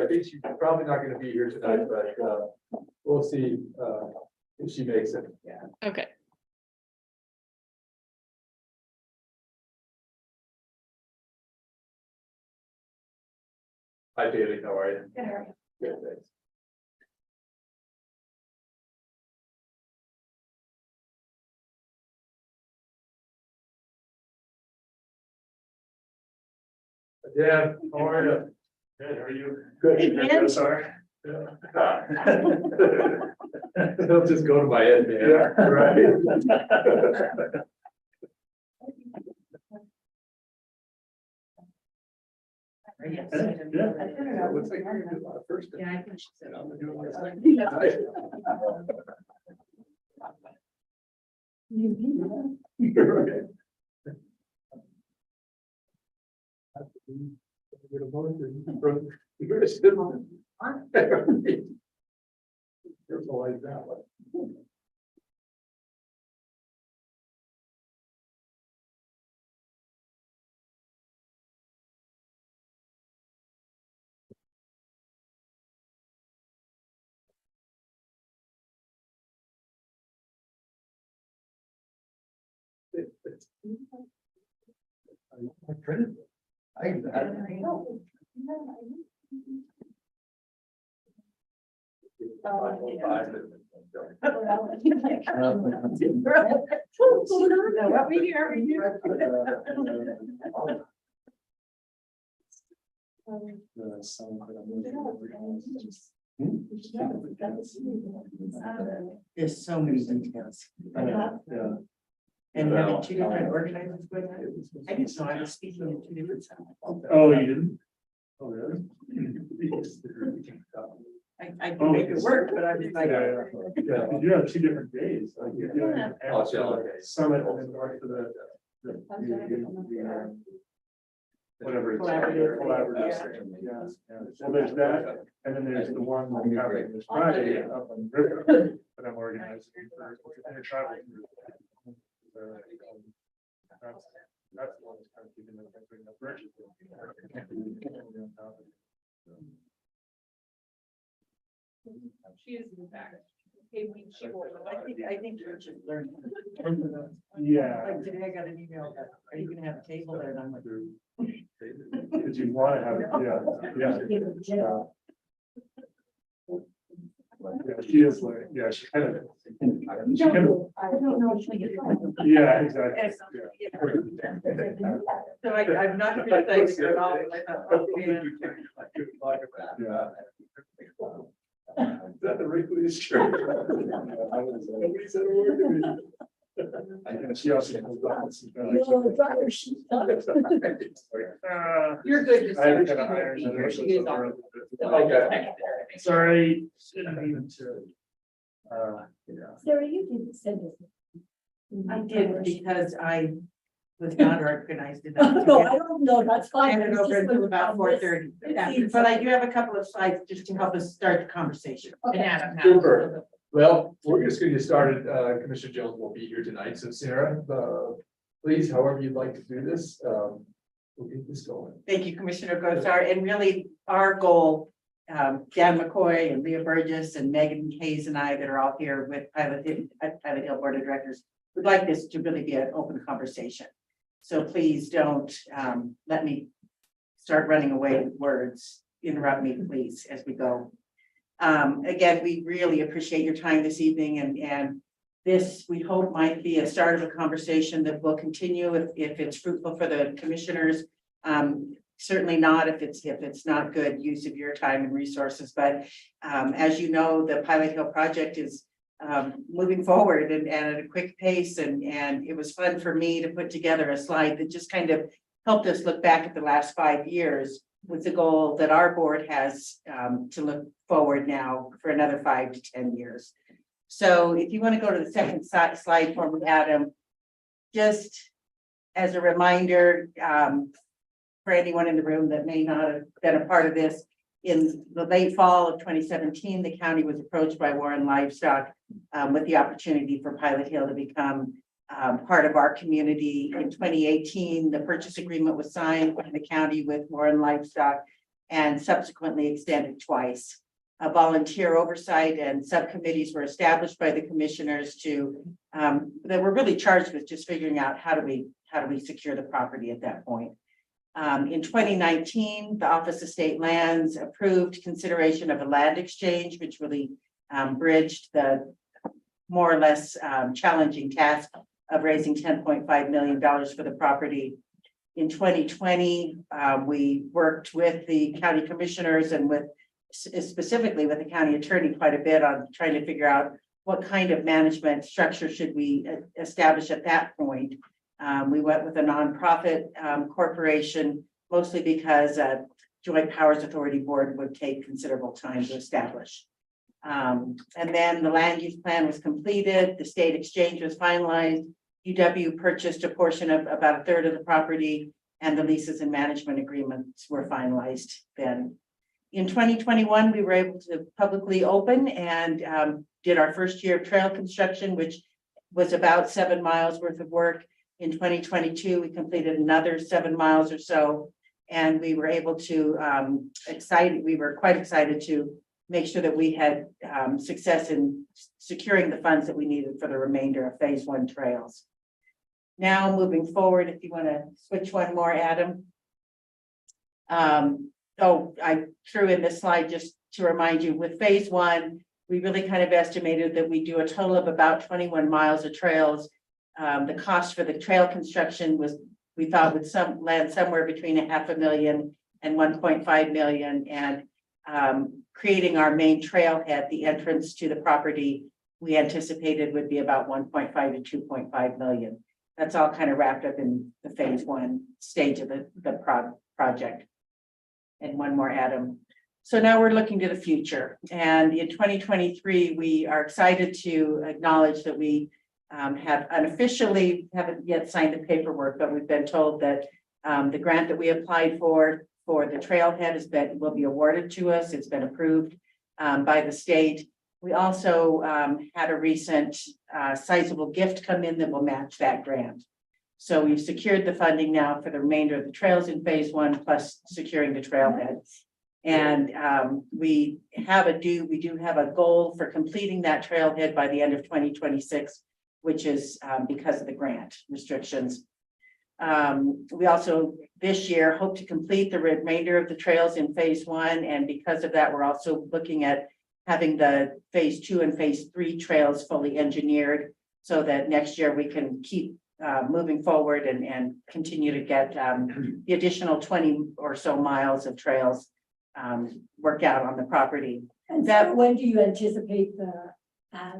I think she's probably not gonna be here tonight, but, we'll see, if she makes it. Okay. Hi, Bailey, how are you? Good, how are you? Good, thanks. Yeah, how are you? Good, how are you? Good. And- Sorry. They'll just go to my head, man. Yeah, right. Yes. Yeah. It looks like you're gonna do a lot of first. Yeah, I think she said. I'm gonna do it myself. You're right. Get a vote, you're a citizen. Careful like that one. I printed it. There's so many details. And having two different organizers going on. I didn't know I was speaking in two different sounds. Oh, you didn't? Oh, really? I can make it work, but I'm just like. Yeah, you do have two different days. Like you're doing an Oh, it's yellow. summit and then north to the whatever. It's Collaborative. Collaborative. Yeah. section, yeah, yeah. Well, there's that, and then there's the one that happening this Friday up on the river that I'm organizing for intertribal group. That's the one that's kind of keeping them from the bridges. She is in fact. Hey, she will. I think you should learn. Yeah. Like today I got an email that, are you gonna have a table there? And I'm like. Did you want to have, yeah. Yeah, she is like, yeah, she kind of. She kind of, I don't know. If yeah, exactly. So I'm not criticizing her at all. But I thought, oh, yeah. Yeah. Is that the Wrigley's shirt? Nobody said a word to me. She also. comes up with some, You're good. to I had see to her. kind of iron She it will out, be here. She is so- on. Okay. Sorry. Didn't mean to. Yeah. Sarah, you didn't send us. I did because I was not organized enough. No, I don't know, that's I fine. handed over until about 4:30. But I do have a couple of slides just to help us start the conversation. And Adam now. Super. Well, we're just going to get started. Commissioner Jones won't be here tonight, so Sarah, please, however you'd like to do this, we'll get this going. Thank you, Commissioner Gosar. And really, our goal, Dan McCoy and Leah Burgess and Megan Hayes and I that are all here with Pilot Hill Board of Directors would like this to really be an open conversation. So please don't let me start running away with words. Interrupt me, please, as we go. Again, we really appreciate your time this evening and this, we hope, might be a start of a conversation that will continue if it's fruitful for the commissioners. Certainly not if it's not good use of your time and resources, but as you know, the Pilot Hill project is moving forward and at a quick pace, and it was fun for me to put together a slide that just kind of helped us look back at the last 5 years with the goal that our board has to look forward now for another 5 to 10 years. So if you want to go to the second slide for me, Adam, just as a reminder, for anyone in the room that may not have been a part of this, in the late fall of 2017, the county was approached by Warren Livestock with the opportunity for Pilot Hill to become part of our community. In 2018, the purchase agreement was signed by the county with Warren Livestock. and subsequently extended twice. A volunteer oversight and subcommittees were established by the commissioners to, that were really charged with just figuring out how do we secure the property at that point. In 2019, the Office of State Lands approved consideration of a land exchange, which really bridged the more or less challenging task of raising $10.5 million for the property. In 2020, we worked with the county commissioners and with specifically with the county attorney quite a bit on trying to figure out what kind of management structure should we establish at that point. We went with a nonprofit corporation, mostly because a Joint Powers Authority Board would take considerable time to establish. And then the land use plan was completed, the state exchange was finalized, UW purchased a portion of about a third of the property, and the leases and management agreements were finalized then. In 2021, we were able to publicly open and did our first year of trail construction, which was about 7 miles worth of work. In 2022, we completed another 7 miles or so, and we were able to we were quite excited to make sure that we had success in securing the funds that we needed for the remainder of phase 1 trails. Now, moving forward, if you want to switch one more, Adam. I threw in this slide just to remind you, with phase 1, we really kind of estimated that we do a total of about 21 miles of trails. The cost for the trail construction was, we thought, would land somewhere between $500,000 and $1.5 million, and creating our main trailhead, the entrance to the property, we anticipated would be about 1.5 to 2.5 million. That's all kind of wrapped up in the phase 1 stage of the project. And one more, Adam. So now we're looking to the future. And in 2023, we are excited to acknowledge that we have unofficially haven't yet signed the paperwork, but we've been told that the grant that we applied for the trailhead will be awarded to us. It's been approved by the state. We also had a recent sizable gift come in that will match that grant. So we've secured the funding now for the remainder of the trails in phase 1, plus securing the trailhead. And we do have a goal for completing that trailhead by the end of 2026, which is because of the grant restrictions. We also this year hope to complete the remainder of the trails in phase 1. And because of that, we're also looking at having the phase 2 and phase 3 trails fully engineered so that next year we can keep moving forward and continue to get the additional 20 or so miles of trails worked out on the property. And so when do you anticipate the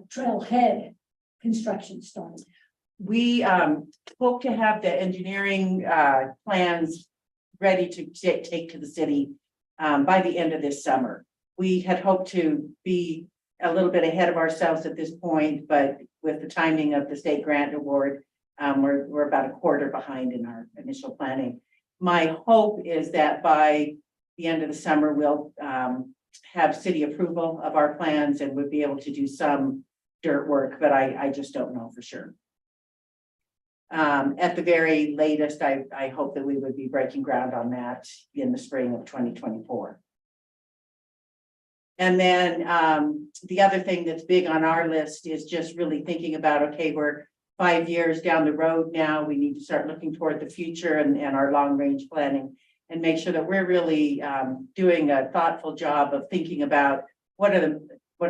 trailhead construction starting? We hope to have the engineering plans ready to take to the city by the end of this summer. We had hoped to be a little bit ahead of ourselves at this point, but with the timing of the state grant award, we're about a quarter behind in our initial planning. My hope is that by the end of the summer, we'll have city approval of our plans and would be able to do some dirt work, but I just don't know for sure. At the very latest, I hope that we would be breaking ground on that in the spring of 2024. And then the other thing that's big on our list is just really thinking about, okay, we're 5 years down the road now, we need to start looking toward the future and our long range planning and make sure that we're really doing a thoughtful job of thinking about what are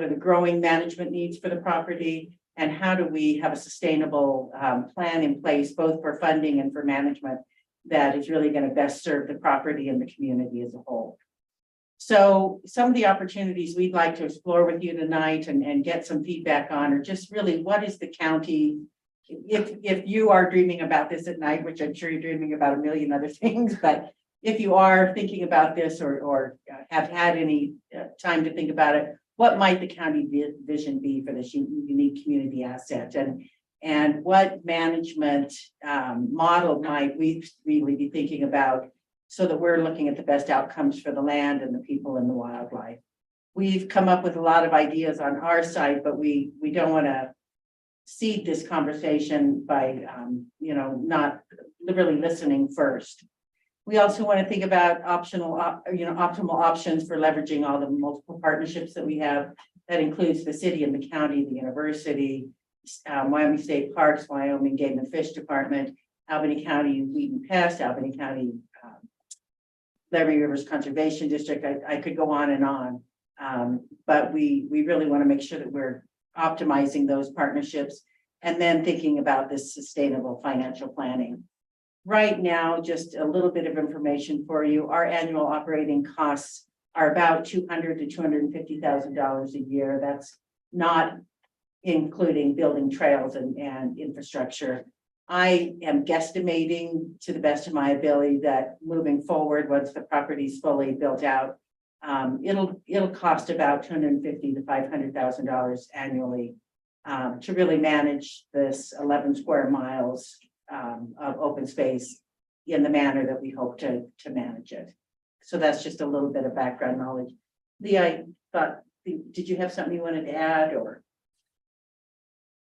the growing management needs for the property, and how do we have a sustainable plan in place, both for funding and for management, that is really going to best serve the property and the community as a whole. So some of the opportunities we'd like to explore with you tonight and get some feedback on are just really, what is the county, if you are dreaming about this at night, which I'm sure you're dreaming about a million other things, but if you are thinking about this or have had any time to think about it, what might the county vision be for this unique community asset, and what management model might we really be thinking about so that we're looking at the best outcomes for the land and the people and the wildlife. We've come up with a lot of ideas on our side, but we don't want to seed this conversation by not really listening first. We also want to think about optimal options for leveraging all the multiple partnerships that we have. That includes the city and the county, the university, Wyoming State Parks, Wyoming Game and Fish Department, Albany County Weed and Pest, Albany County Laramie Rivers Conservation District. I could go on and on. But we really want to make sure that we're optimizing those partnerships and then thinking about this sustainable financial planning. Right now, just a little bit of information for you. Our annual operating costs are about $200,000 to $250,000 a year. That's not including building trails and infrastructure. I am guesstimating to the best of my ability that moving forward, once the property is fully built out, it'll cost about $250,000 to $500,000 annually to really manage this 11 square miles of open space in the manner that we hope to manage it. So that's just a little bit of background knowledge. I thought, did you have something you wanted to add or?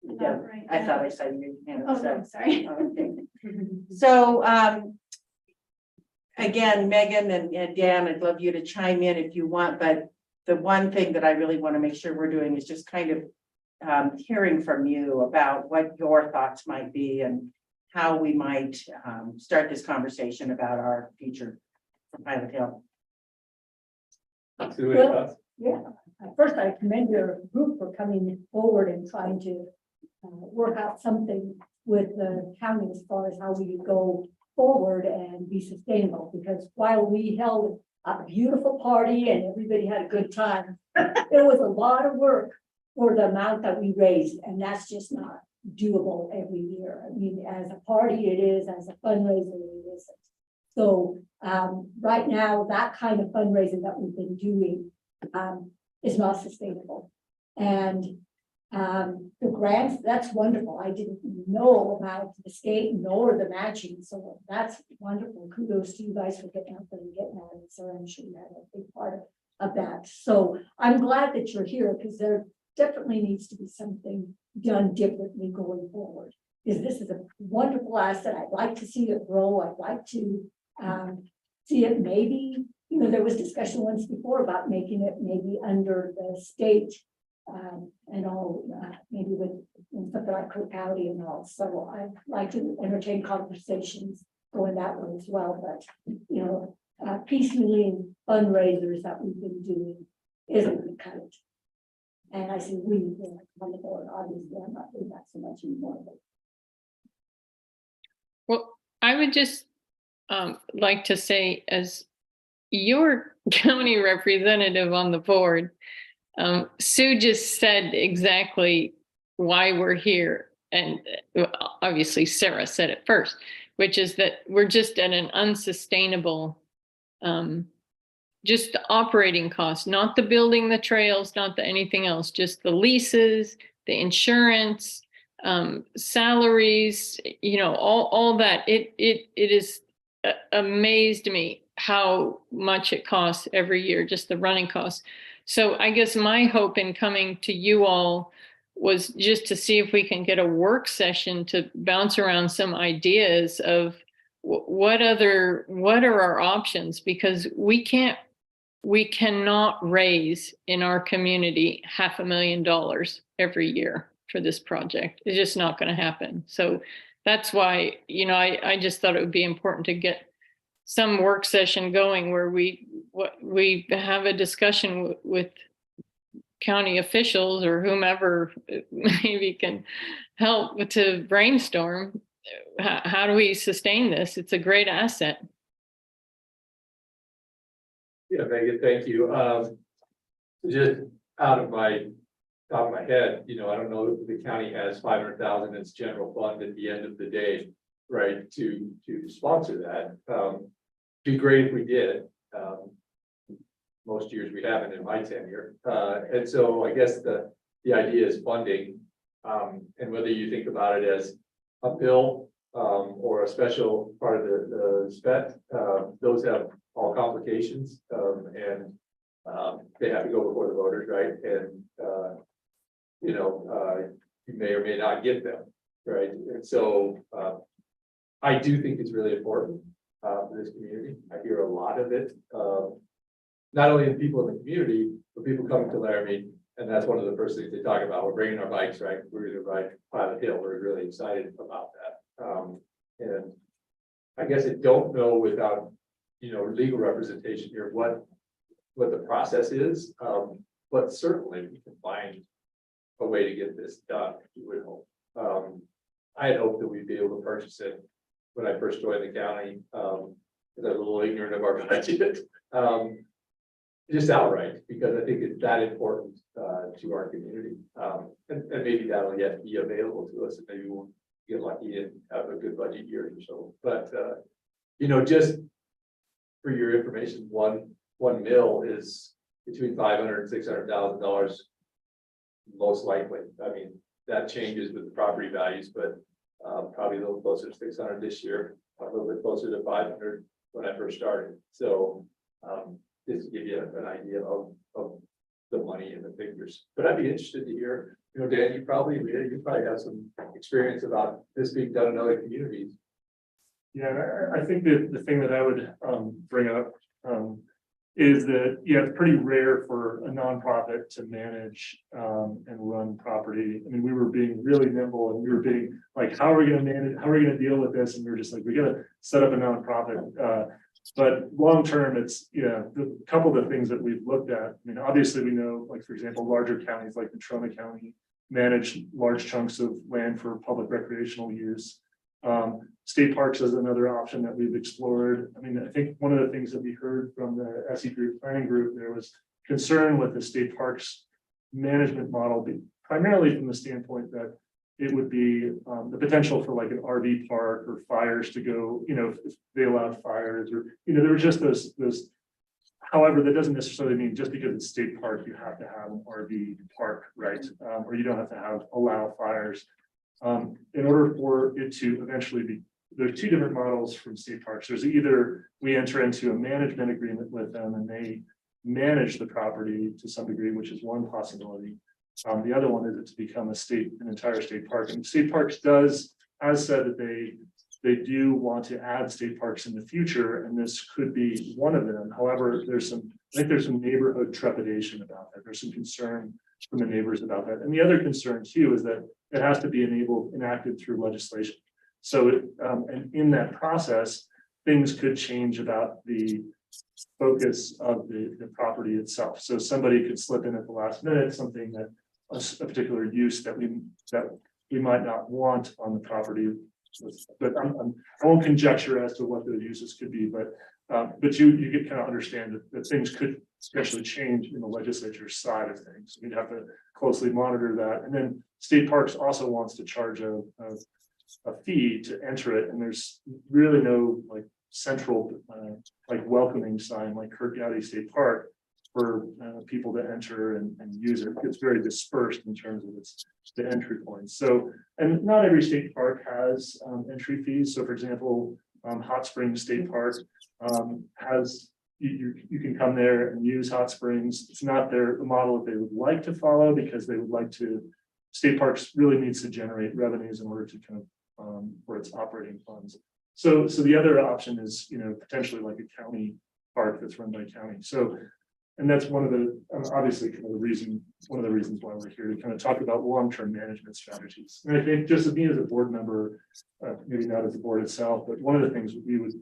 Yeah, Right. I thought I saw your hand. Oh, no, sorry. Okay. So, again, Megan and Dan, I'd love you to chime in if you want, but the one thing that I really want to make sure we're doing is just kind of hearing from you about what your thoughts might be and how we might start this conversation about our future for Pilot Hill. Well, yeah, first I commend your group for coming forward and trying to work out something with the county as far as how we go forward and be sustainable, because while we held a beautiful party and everybody had a good time, there was a lot of work for the amount that we raised, and that's just not doable every year. I mean, as a party it is, as a fundraiser it isn't. So right now, that kind of fundraising that we've been doing is not sustainable. And the grants, that's wonderful. I didn't know about the state nor the matching, so that's wonderful. Kudos to you guys for getting up and getting on it. So I'm sure you had a big part of that. So I'm glad that you're here, because there definitely needs to be something done differently going forward. Because this is a wonderful asset. I'd like to see it grow. I'd like to see it maybe, there was discussion once before about making it maybe under the state and all, maybe with something like Cook County and all. So I'd like to entertain conversations going that way as well. But, piecemealing fundraisers that we've been doing isn't the cut. And I see we on the board, obviously, I'm not doing that so much anymore. But. Well, I would just like to say, as your county representative on the board, Sue just said exactly why we're here. And obviously Sarah said it first, which is that we're just at an unsustainable, just the operating costs, not the building the trails, not the anything else, just the leases, the insurance, salaries, all that. It is amazed me how much it costs every year, just the running costs. So I guess my hope in coming to you all was just to see if we can get a work session to bounce around some ideas of what are our options, because we cannot raise in our community $500,000 every year for this project. It's just not going to happen. So that's why, I just thought it would be important to get some work session going where we have a discussion with county officials or whomever maybe can help to brainstorm. How do we sustain this? It's a great asset. Yeah, Megan, thank you. Just out of my top of my head, I don't know if the county has 500,000 in its general fund at the end of the day, right, to sponsor that. Be great if we did. Most years we haven't in my tenure. And so I guess the idea is funding, and whether you think about it as a bill or a special part of the SPET, those have all complications, and they have to go before the voters, right? And you may or may not get them, right? And so I do think it's really important for this community. I hear a lot of it, not only in people in the community, but people coming to Laramie. And that's one of the first things they talk about. We're bringing our bikes, right? We're gonna ride Pilot Hill. We're really excited about that. And I guess I don't know without, legal representation here, what the process is. But certainly we can find a way to get this done, we would hope. I had hoped that we'd be able to purchase it when I first joined the county, because I was a little ignorant of our budget. Just outright, because I think it's that important to our community. And maybe that'll yet be available to us, and maybe we'll get lucky and have a good budget year or so. But just for your information, one mill is between $500,000 and $600,000, most likely. I mean, that changes with the property values, but probably a little closer to 600 this year, a little bit closer to 500 when I first started. So just to give you an idea of the money and the figures. But I'd be interested to hear, Dan, you probably have some experience about this being done in other communities. Yeah, I think that the thing that I would bring up is that, it's pretty rare for a nonprofit to manage and run property. I mean, we were being really nimble, and we were being like, how are we gonna manage, how are we gonna deal with this? And we were just like, we gotta set up a nonprofit. But long-term, it's, the couple of the things that we've looked at, I mean, obviously we know, like, for example, larger counties like Natrona County manage large chunks of land for public recreational use. State parks is another option that we've explored. I mean, I think one of the things that we heard from the SE group planning group, there was concern with the state parks management model, primarily from the standpoint that it would be the potential for like an RV park or fires to go, if they allowed fires, or, there were just those. However, that doesn't necessarily mean just because it's state park, you have to have an RV park, right? Or you don't have to allow fires. In order for it to eventually be, there's two different models from state parks. There's either we enter into a management agreement with them and they manage the property to some degree, which is one possibility. The other one is to become an entire state park. And state parks has said that they do want to add state parks in the future, and this could be one of them. However, I think there's some neighborhood trepidation about that. There's some concern from the neighbors about that. And the other concern too is that it has to be enacted through legislation. So, and in that process, things could change about the focus of the property itself. So somebody could slip in at the last minute, something that a particular use that we might not want on the property. But I won't conjecture as to what those uses could be, but you get kind of understand that things could especially change in the legislature's side of things. We'd have to closely monitor that. And then state parks also wants to charge a fee to enter it. And there's really no like central welcoming sign like Kirk Gowdy State Park for people to enter and use it. It's very dispersed in terms of the entry points. So, and not every state park has entry fees. So for example, Hot Springs State Park has, you can come there and use Hot Springs. It's not the model that they would like to follow, because they would like to, state parks really needs to generate revenues in order to kind of for its operating funds. So the other option is, potentially like a county park that's run by county. So, and that's one of the, obviously one of the reasons why we're here, to kind of talk about long-term management strategies. And I think just as me as a board member, maybe not as a board itself, but one of the things we would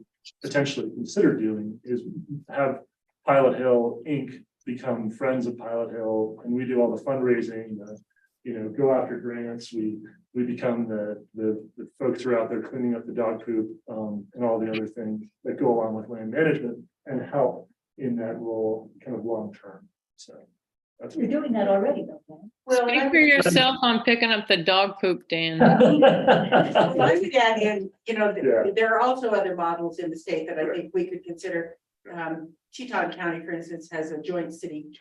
potentially consider doing is have Pilot Hill Inc. become friends of Pilot Hill, and we do all the fundraising, go after grants. We become the folks who are out there cleaning up the dog poop, and all the other things that go along with land management, and help in that role kind of long term. So that's You're doing that already, though, man. Well, Speak for yourself on picking up the dog poop, Dan. well, I would add in, Yeah. there are also other models in the state that I think we could consider. Teton County, for instance, has a joint city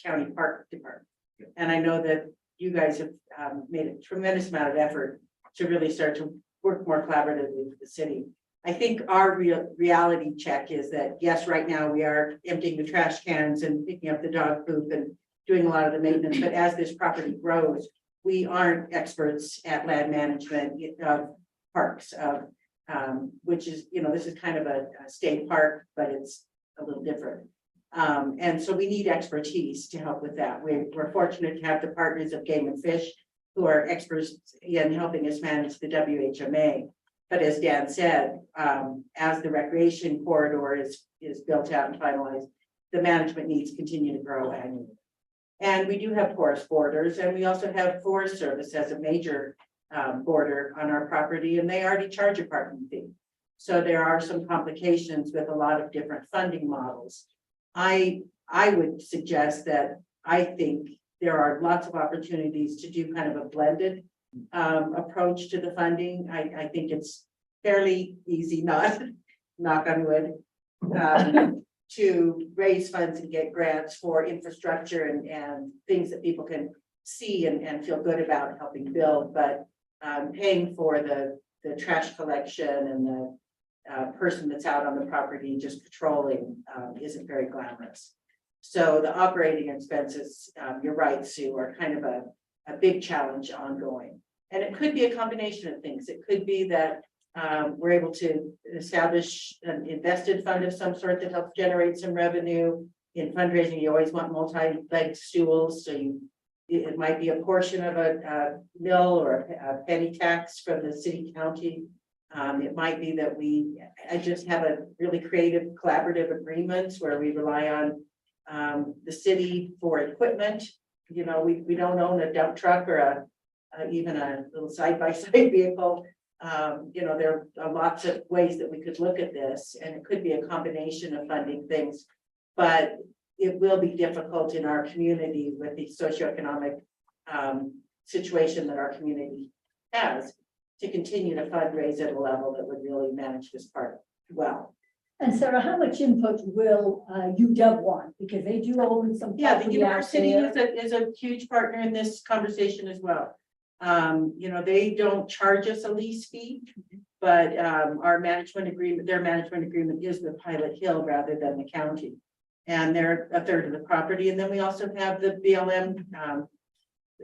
county park department. And I know that you guys have made a tremendous amount of effort to really start to work more collaboratively with the city. I think our reality check is that, yes, right now we are emptying the trash cans and picking up the dog poop and doing a lot of the maintenance, but as this property grows, we aren't experts at land management of parks. which is, this is kind of a state park, but it's a little different. And so we need expertise to help with that. We're fortunate to have the partners of Game and Fish who are experts in helping us manage the WHMA. But as Dan said, as the recreation corridor is built out and finalized, the management needs continue to grow annually. And we do have forest borders, and we also have Forest Service as a major border on our property, and they already charge a parking fee. So there are some complications with a lot of different funding models. I would suggest that I think there are lots of opportunities to do kind of a blended approach to the funding. I think it's fairly easy, knock on wood, to raise funds and get grants for infrastructure and things that people can see and feel good about helping build, but paying for the trash collection and the person that's out on the property just patrolling isn't very glamorous. So the operating expenses, you're right, Sue, are kind of a big challenge ongoing. And it could be a combination of things. It could be that we're able to establish an invested fund of some sort that helps generate some revenue. In fundraising, you always want multi-legged stools, so it might be a portion of a mill or a penny tax from the city county. It might be that I just have a really creative collaborative agreements where we rely on the city for equipment. We don't own a dump truck or even a little side-by-side vehicle. There are lots of ways that we could look at this, and it could be a combination of funding things, but it will be difficult in our community with the socioeconomic situation that our community has to continue to fundraise at a level that would really manage this part well. And Sarah, how much input will UW want? Because they do own some. Yeah, the property out university there. is a huge partner in this conversation as well. They don't charge us a lease fee, but our management agreement, their management agreement is with Pilot Hill rather than the county. And they're a third of the property. And then we also have the BLM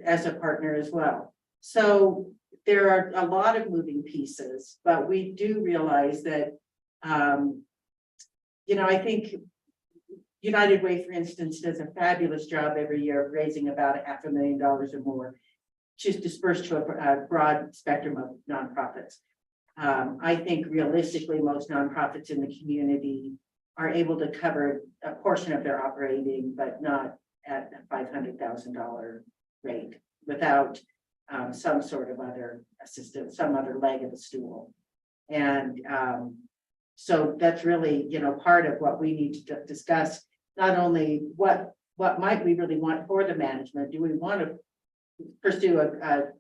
as a partner as well. So there are a lot of moving pieces, but we do realize that, I think United Way, for instance, does a fabulous job every year of raising about $500,000 or more, just dispersed to a broad spectrum of nonprofits. I think realistically, most nonprofits in the community are able to cover a portion of their operating, but not at a $500,000 rate without some sort of other assistance, some other leg of the stool. And so that's really, part of what we need to discuss, not only what might we really want for the management. Do we want to pursue a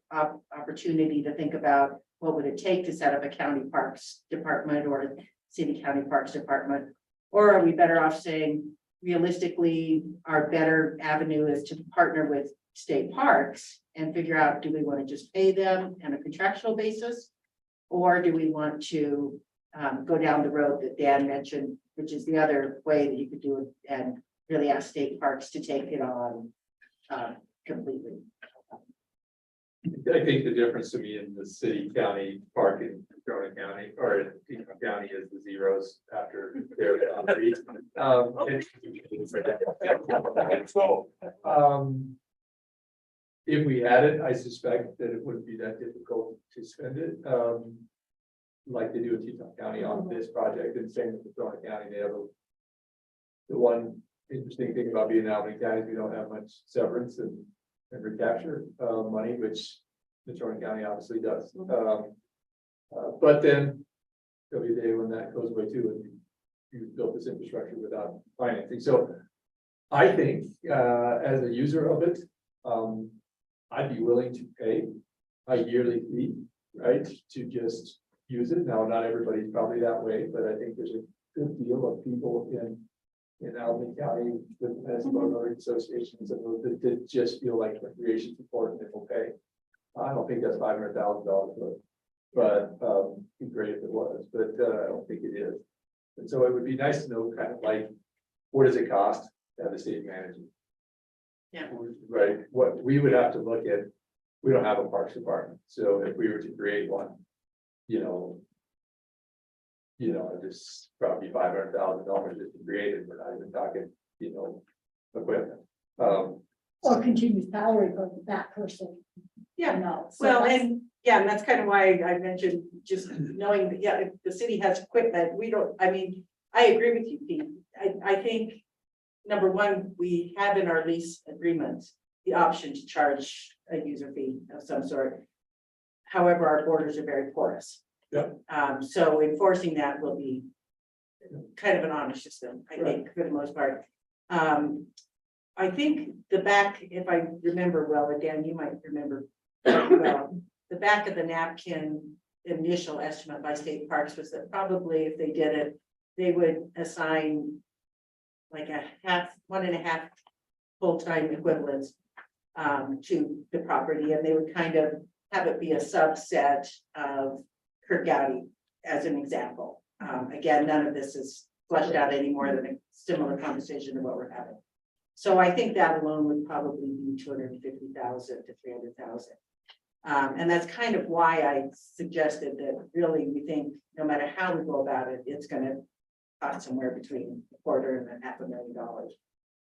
opportunity to think about what would it take to set up a county parks department or a city county parks department? Or are we better off saying, realistically, our better avenue is to partner with state parks and figure out, do we want to just pay them on a contractual basis? Or do we want to go down the road that Dan mentioned, which is the other way that you could do it, and really ask state parks to take it on completely? I think the difference to me in the city county park in Corona County or in Teton County is the zeros after their boundaries. If we had it, I suspect that it wouldn't be that difficult to spend it. Like they do in Teton County on this project, and same with Corona County. They have the one interesting thing about being in Albany County is we don't have much severance and recapture money, which the Jordan County obviously does. But then there'll be a day when that goes away too, and you built this infrastructure without financing. So I think as a user of it, I'd be willing to pay a yearly fee, right, to just use it. Now, not everybody's probably that way, but I think there's a good deal of people in Albany County with municipal associations and those that just feel like recreation support and they will pay. I don't think that's $500,000, but it'd be great if it was, but I don't think it is. And so it would be nice to know kind of like, what does it cost to have the state manager? Yeah. Right, what we would have to look at, we don't have a parks department, so if we were to create one, you know, this probably $500,000 just to create it, we're not even talking, you know, equipment. Or continued salary for that person. Yeah, No. So well, that's- and yeah, and that's kind of why I mentioned just knowing that, yeah, if the city has equipment, we don't, I mean, I agree with you, Pete. I think, number one, we have in our lease agreements the option to charge a user fee of some sort. However, our borders are very porous. Yep. So enforcing that will be kind of an honest system, I think, for the most part. I think the back, if I remember well, and Dan, you might remember well, the back of the napkin initial estimate by state parks was that probably if they did it, they would assign like a half, 1.5 full-time equivalents to the property, and they would kind of have it be a subset of Kirk Gowdy as an example. Again, none of this is fleshed out any more than a similar conversation to what we're having. So I think that alone would probably be 250,000 to 300,000. And that's kind of why I suggested that really we think no matter how we go about it, it's gonna cost somewhere between $250,000 and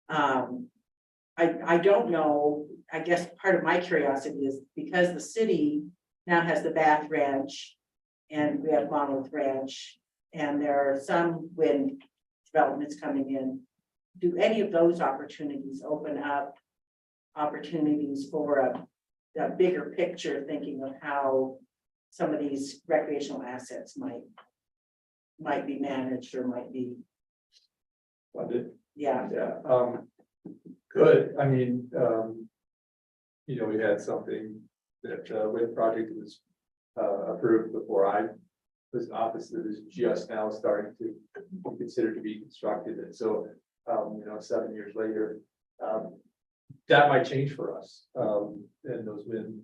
$500,000. I don't know, I guess part of my curiosity is because the city now has the Bath Ranch and we have Monolith Ranch, and there are some wind developments coming in. Do any of those opportunities open up opportunities for a bigger picture thinking of how some of these recreational assets might be managed or might be, Funded. yeah. Yeah, good, I mean, you know, we had something that, with the project was, approved before I was in office that is just now starting to be considered to be constructed, and so, you know, 7 years later, that might change for us, and those wind,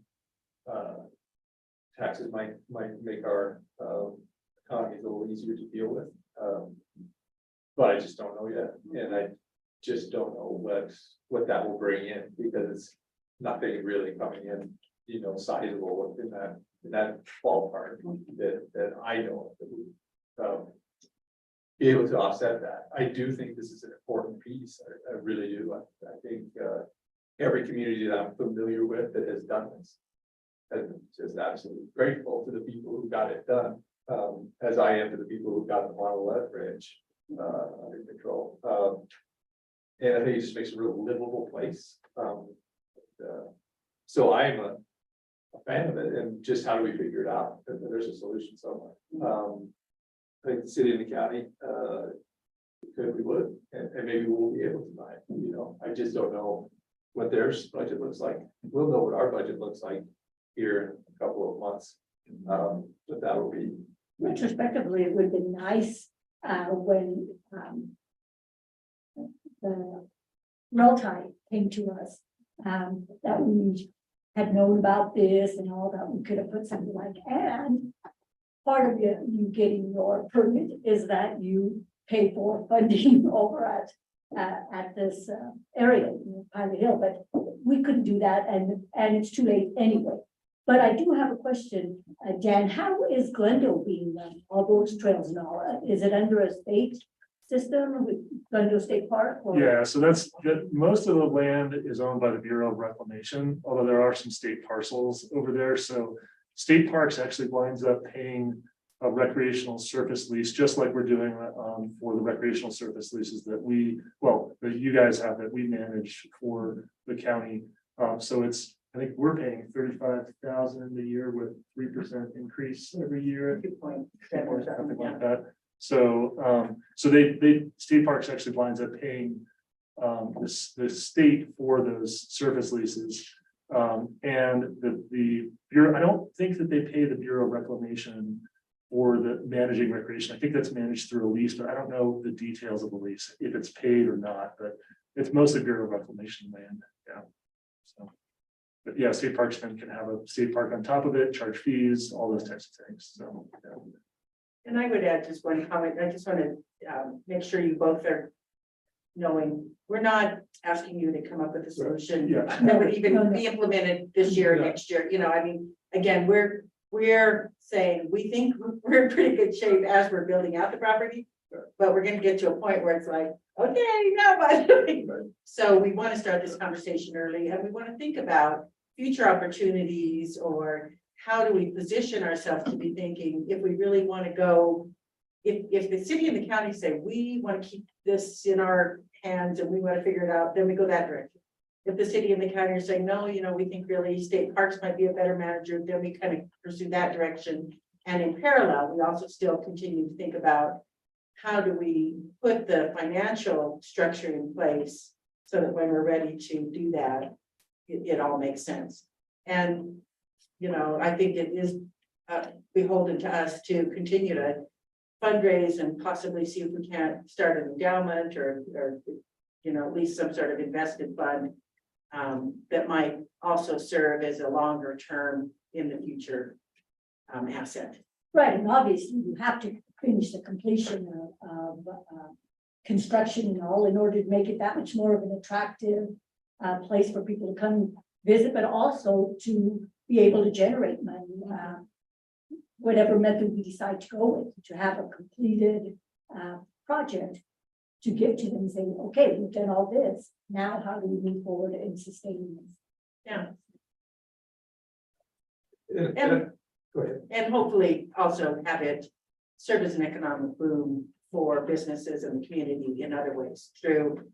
taxes might make our, economy a little easier to deal with, but I just don't know yet, and I just don't know what that will bring in, because it's nothing really coming in, you know, sizable in that ballpark that I know of that would be able to offset that. I do think this is an important piece. I really do. I think every community that I'm familiar with that has done this is just absolutely grateful to the people who got it done, as I am to the people who got the Monolith Ranch under control. And I think it just makes a real livable place. So I'm a fan of it, and just how do we figure it out? There's a solution somewhere. I think the city and the county, could, we would, and maybe we'll be able to buy it, you know, I just don't know what their budget looks like. We'll know what our budget looks like here in a couple of months. But that will be. Retrospectively, it would have been nice when the Reltide came to us, that we had known about this and all that, we could have put something like, and part of you getting your permit is that you pay for funding over at this area, you know, Pilot Hill, but we couldn't do that, and it's too late anyway. But I do have a question, Dan, how is Glendale being run, all those trails and all that? Is it under a state system with Glendale State Park? Or? Yeah, so that's, most of the land is owned by the Bureau of Reclamation, although there are some state parcels over there, so state parks actually winds up paying a recreational surface lease, just like we're doing for the recreational surface leases that that you guys have, that we manage for the county. So it's, I think we're paying 35,000 a year with 3% increase every year. Good point. Or something like that. So, so they state parks actually winds up paying the state for those surface leases. And the Bureau, I don't think that they pay the Bureau of Reclamation for the managing recreation. I think that's managed through a lease, but I don't know the details of the lease, if it's paid or not, but it's mostly Bureau of Reclamation land. Yeah. So, but yeah, state parks then can have a state park on top of it, charge fees, all those types of things. So, yeah. And I would add just one comment. I just want to make sure you both are knowing, we're not asking you to come up with a solution Yeah. that would even be implemented this year, or Yeah. next year. You know, I mean, again, we're we're saying, we think we're in pretty good shape as we're building out the property. But we're gonna get to a point where it's like, okay, now what? So we want to start this conversation early, and we want to think about future opportunities, or how do we position ourselves to be thinking if we really want to go. If the city and the county say, we want to keep this in our hands and we want to figure it out, then we go that direction. If the city and the county are saying, no, we think really state parks might be a better manager, then we kind of pursue that direction. And in parallel, we also still continue to think about how do we put the financial structure in place so that when we're ready to do that, it all makes sense. And, I think it is beholden to us to continue to fundraise and possibly see if we can't start an endowment or at least some sort of invested fund that might also serve as a longer term in the future asset. Right, and obviously you have to finish the completion of construction and all in order to make it that much more of an attractive place for people to come visit, but also to be able to generate money, whatever method we decide to go with, to have a completed project to give to them, saying, okay, we've done all this, now how do we move forward and sustain this? Yeah. And- Go ahead. And hopefully also have it serve as an economic boom for businesses in the community in other ways, through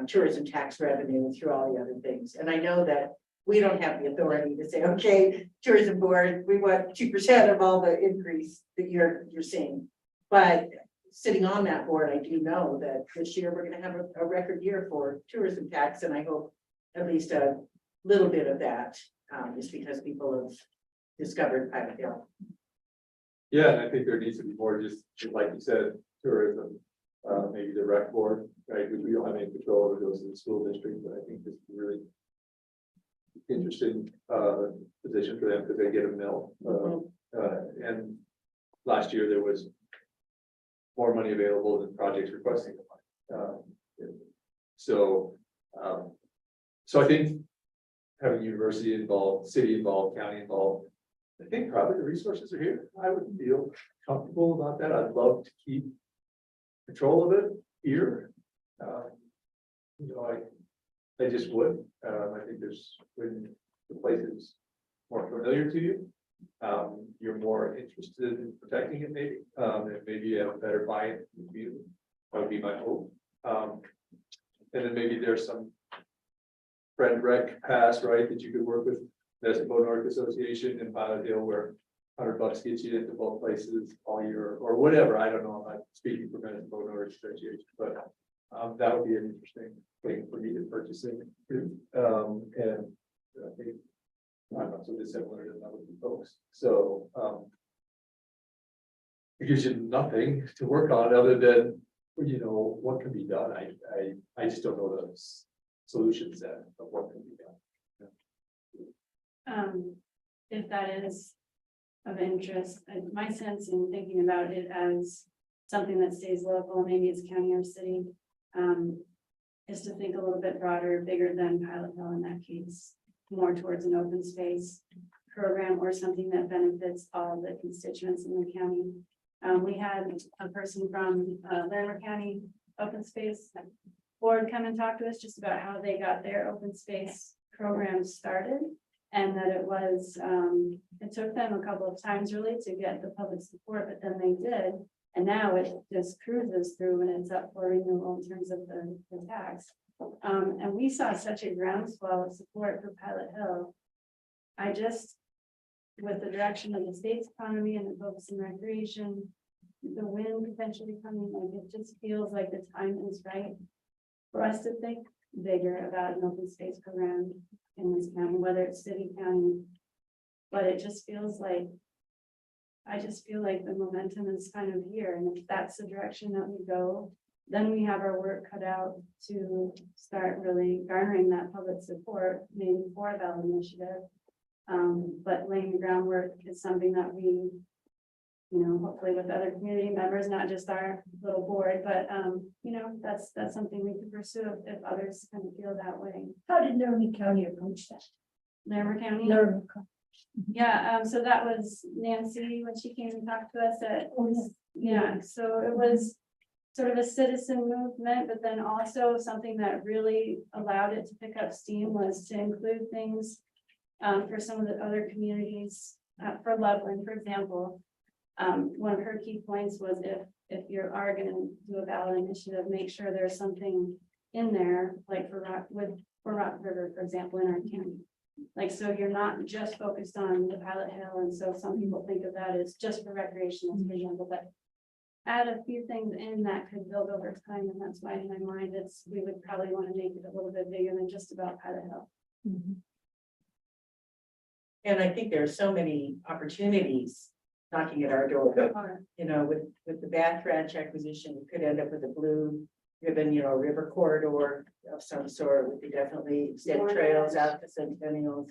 tourism tax revenue, through all the other things. And I know that we don't have the authority to say, okay, tourism board, we want 2% of all the increase that you're seeing. But sitting on that board, I do know that this year we're going to have a record year for tourism tax, and I hope at least a little bit of that is because people have discovered Pilot Hill. Yeah, and I think there needs to be more, just like you said, tourism, maybe the rec board, right? We don't have any control over those in the school district, but I think this is really interesting position for them because they get a mill. And last year there was more money available than projects requesting the money. So I think having university involved, city involved, county involved, I think probably the resources are here. I would feel comfortable about that. I'd love to keep control of it here. I just would. I think there's, when the place is more familiar to you, you're more interested in protecting it maybe, and maybe you have a better buy-in from the community. That would be my hope. And then maybe there's some friend rec pass, right, that you could work with Municipal North Association in Pilot Hill, where $100 gets you into both places all year or whatever. I don't know. I'm not speaking for Municipal North Association, but that would be an interesting thing for me to purchase in. And I think I'm not so dissimilar to other folks. So it gives you nothing to work on other than, what can be done. I just don't know the solution set of what can be done. If that is of interest, my sense in thinking about it as something that stays local, maybe it's county or city, is to think a little bit broader, bigger than Pilot Hill in that case, more towards an open space program or something that benefits all the constituents in the county. We had a person from Laramie County Open Space Board come and talk to us just about how they got their open space program started. And that it was, it took them a couple of times really to get the public support, but then they did. And now it just cruises through and it's up for renewal in terms of the tax. And we saw such a groundswell of support for Pilot Hill. With the direction of the state's economy and the focus on recreation, the wind potentially coming, like it just feels like the time is right for us to think bigger about an open space program in this county, whether it's city, county, but it just feels like, I just feel like the momentum is kind of here. And if that's the direction that we go, then we have our work cut out to start really garnering that public support, maybe for that initiative. But laying the groundwork is something that we, hopefully with other community members, not just our little board, but that's something we could pursue if others kind of feel that way. How did Laramie County approach that? Laramie County. Laramie County. Yeah, so that was Nancy when she came and talked to us at, Oh, yes. yeah, so it was sort of a citizen movement, but then also something that really allowed it to pick up steam was to include things for some of the other communities, for Loveland, for example. One of her key points was if you are gonna do a ballot initiative, make sure there's something in there, like for Rock River, for example, in our county. Like, so you're not just focused on the Pilot Hill, and so some people think of that as just for recreational, for example, but add a few things in that could build over time, and that's why in my mind, we would probably want to make it a little bit bigger than just about Pilot Hill. And I think there are so many opportunities knocking at our door. You know, with the Bath Ranch acquisition, we could end up with a blue ribbon, you know, river corridor of some sort. We could definitely extend Warren trails Ranch. out to Centennials.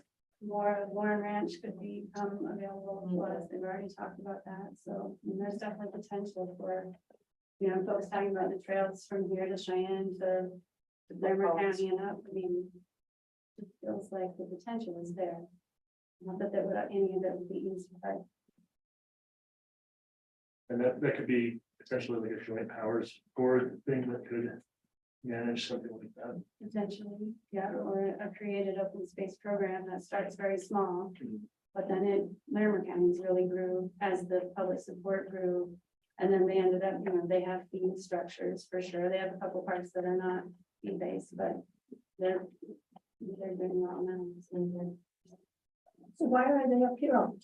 More Warren Ranch could become available to us. They've already talked about that. So I mean, there's definitely potential for, you know, folks talking about the trails from here to Cheyenne to Laramie County and up. I mean, it feels like the potential is there. Not that any of it would be easy, but And that could be potentially like a joint powers board thing that could manage something like that. potentially, yeah, or a created open space program that starts very small. But then Laramie County's really grew as the public support grew. And then they ended up, you know, they have fee structures for sure. They have a couple parks that are not fee-based, but they're doing well now. So why are they up here on?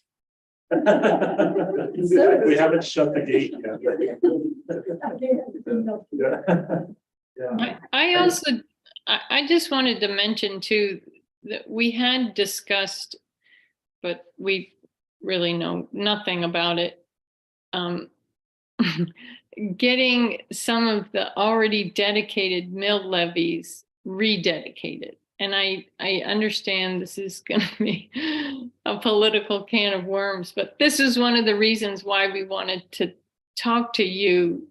We haven't shut the gate yet. Yeah. I also, I just wanted to mention too, that we had discussed, but we really know nothing about it. Getting some of the already dedicated mill levies rededicated. And I understand this is going to be a political can of worms, but this is one of the reasons why we wanted to talk to you,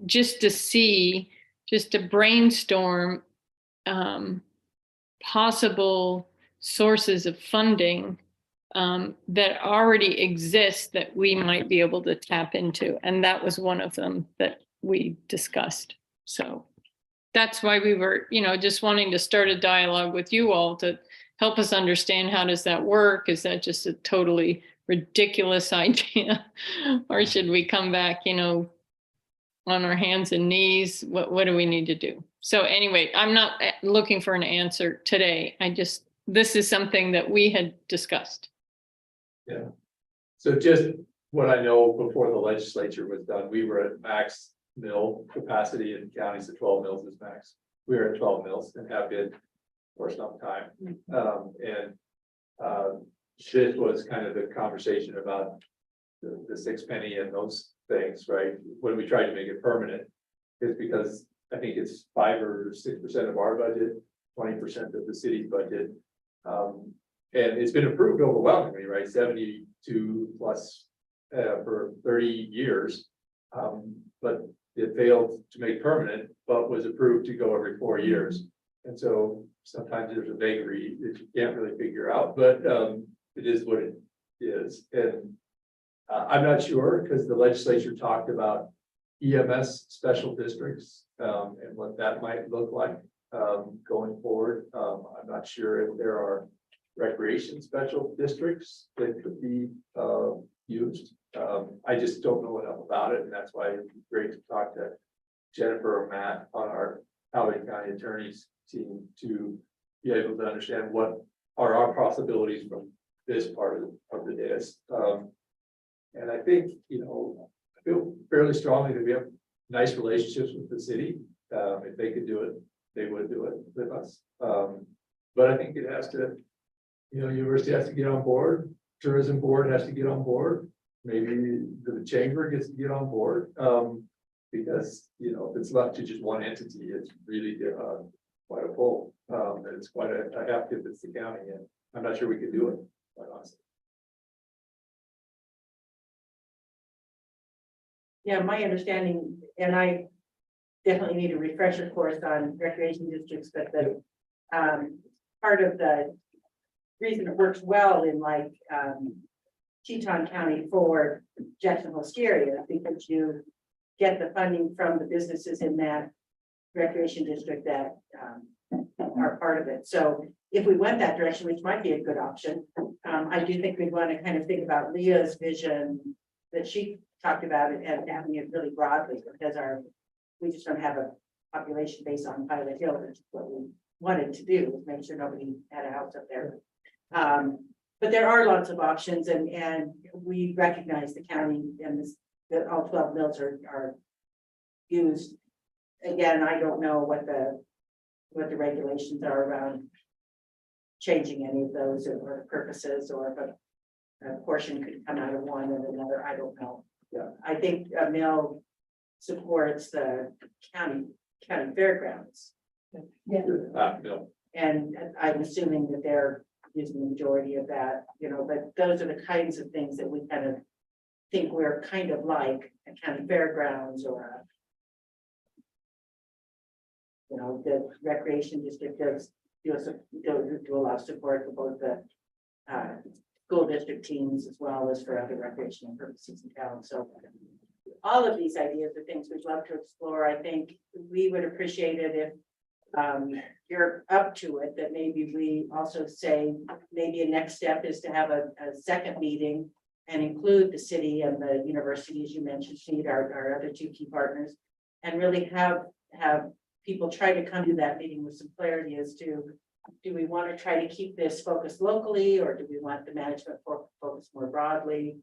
just to brainstorm possible sources of funding that already exist that we might be able to tap into. And that was one of them that we discussed. So that's why we were, you know, just wanting to start a dialogue with you all to help us understand how does that work? Is that just a totally ridiculous idea? Or should we come back, you know, on our hands and knees? What do we need to do? So anyway, I'm not looking for an answer today. This is something that we had discussed. Yeah. So just what I know before the legislature was done, we were at max mill capacity in counties. So 12 mills is max. We were at 12 mills and have been for some time. This was kind of the conversation about the 6 penny and those things, right? When we tried to make it permanent, is because I think it's 5 or 6% of our budget, 20% of the city's budget. And it's been approved overwhelmingly, right? 72 plus for 30 years. But it failed to make permanent, but was approved to go every 4 years. And so sometimes there's a vagary that you can't really figure out, but it is what it is. And I'm not sure, because the legislature talked about EMS special districts and what that might look like going forward. I'm not sure if there are recreation special districts that could be used. I just don't know enough about it, and that's why it'd be great to talk to Jennifer or Matt on our Albany County Attorney's team to be able to understand what are our possibilities from this part of the dais. And I think, you know, I feel fairly strongly that we have nice relationships with the city. If they could do it, they would do it with us. But I think it has to, you know, university has to get on board, tourism board has to get on board. Maybe the chamber gets to get on board, because, you know, if it's left to just one entity, it's really quite a pull. And it's quite a hefty if it's the county, and I'm not sure we could do it, quite honestly. Yeah, my understanding, and I definitely need a refresher course on recreation districts, but the part of the reason it works well in like, Teton County for Jacksonville ski area, because you get the funding from the businesses in that recreation district that, are part of it. So if we went that direction, which might be a good option, I do think we'd want to kind of think about Leah's vision that she talked about it and having it really broadly, because we just don't have a population based on Pilot Hill, which is what we wanted to do, was make sure nobody had a house up there. But there are lots of options, and we recognize the county and this, that all 12 mills are used. Again, I don't know what the regulations are around changing any of those or purposes, or if a portion could come out of one and another, I don't know. Yeah. I think a mill supports the county fairgrounds, Yeah, No, and I'm assuming that they're using the majority of that, you know, but those are the kinds of things that we kind of think we're kind of like a county fairgrounds or a, you know, the recreation district does do a lot of support for both the school district teams as well as for other recreational purposes in town. So all of these ideas are things we'd love to explore. I think we would appreciate it if you're up to it, that maybe we also say, maybe a next step is to have a second meeting and include the city and the university, as you mentioned, Steve, our other two key partners, and really have people try to come to that meeting with some clarity as to, do we want to try to keep this focused locally, or do we want the management focus more broadly?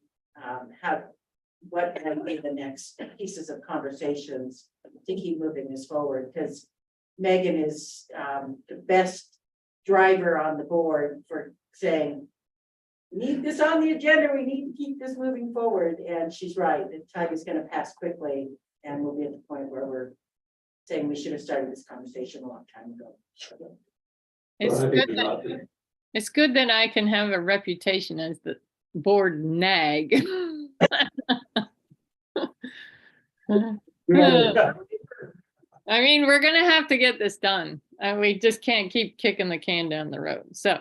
What can be the next pieces of conversations to keep moving this forward? Because Megan is the best driver on the board for saying, we need this on the agenda, we need to keep this moving forward. And she's right, the time is going to pass quickly, and we'll be at the point where we're saying we should have started this conversation a long time ago. It's I think good there's that, nothing- it's good that I can have a reputation as the board nag. I mean, we're gonna have to get this done, and we just can't keep kicking the can down the road. So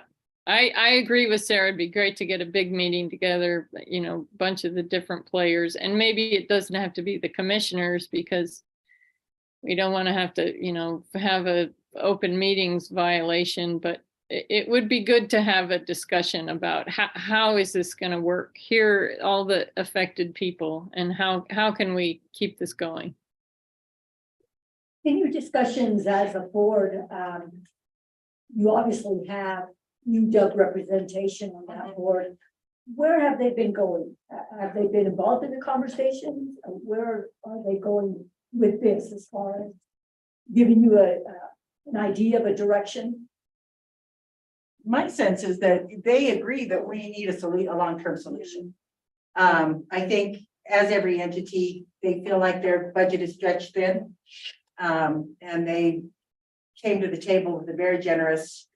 I agree with Sarah. It'd be great to get a big meeting together, you know, bunch of the different players, and maybe it doesn't have to be the commissioners, because we don't want to have to, you know, have a open meetings violation, but it would be good to have a discussion about how is this going to work, hear all the affected people, and how can we keep this going. in your discussions as a board, you obviously have UW representation on that board. Where have they been going? Have they been involved in the conversations? Where are they going with this, as far as giving you an idea of a direction? My sense is that they agree that we need a long-term solution. I think as every entity, they feel like their budget is stretched thin. And they came to the table with a very generous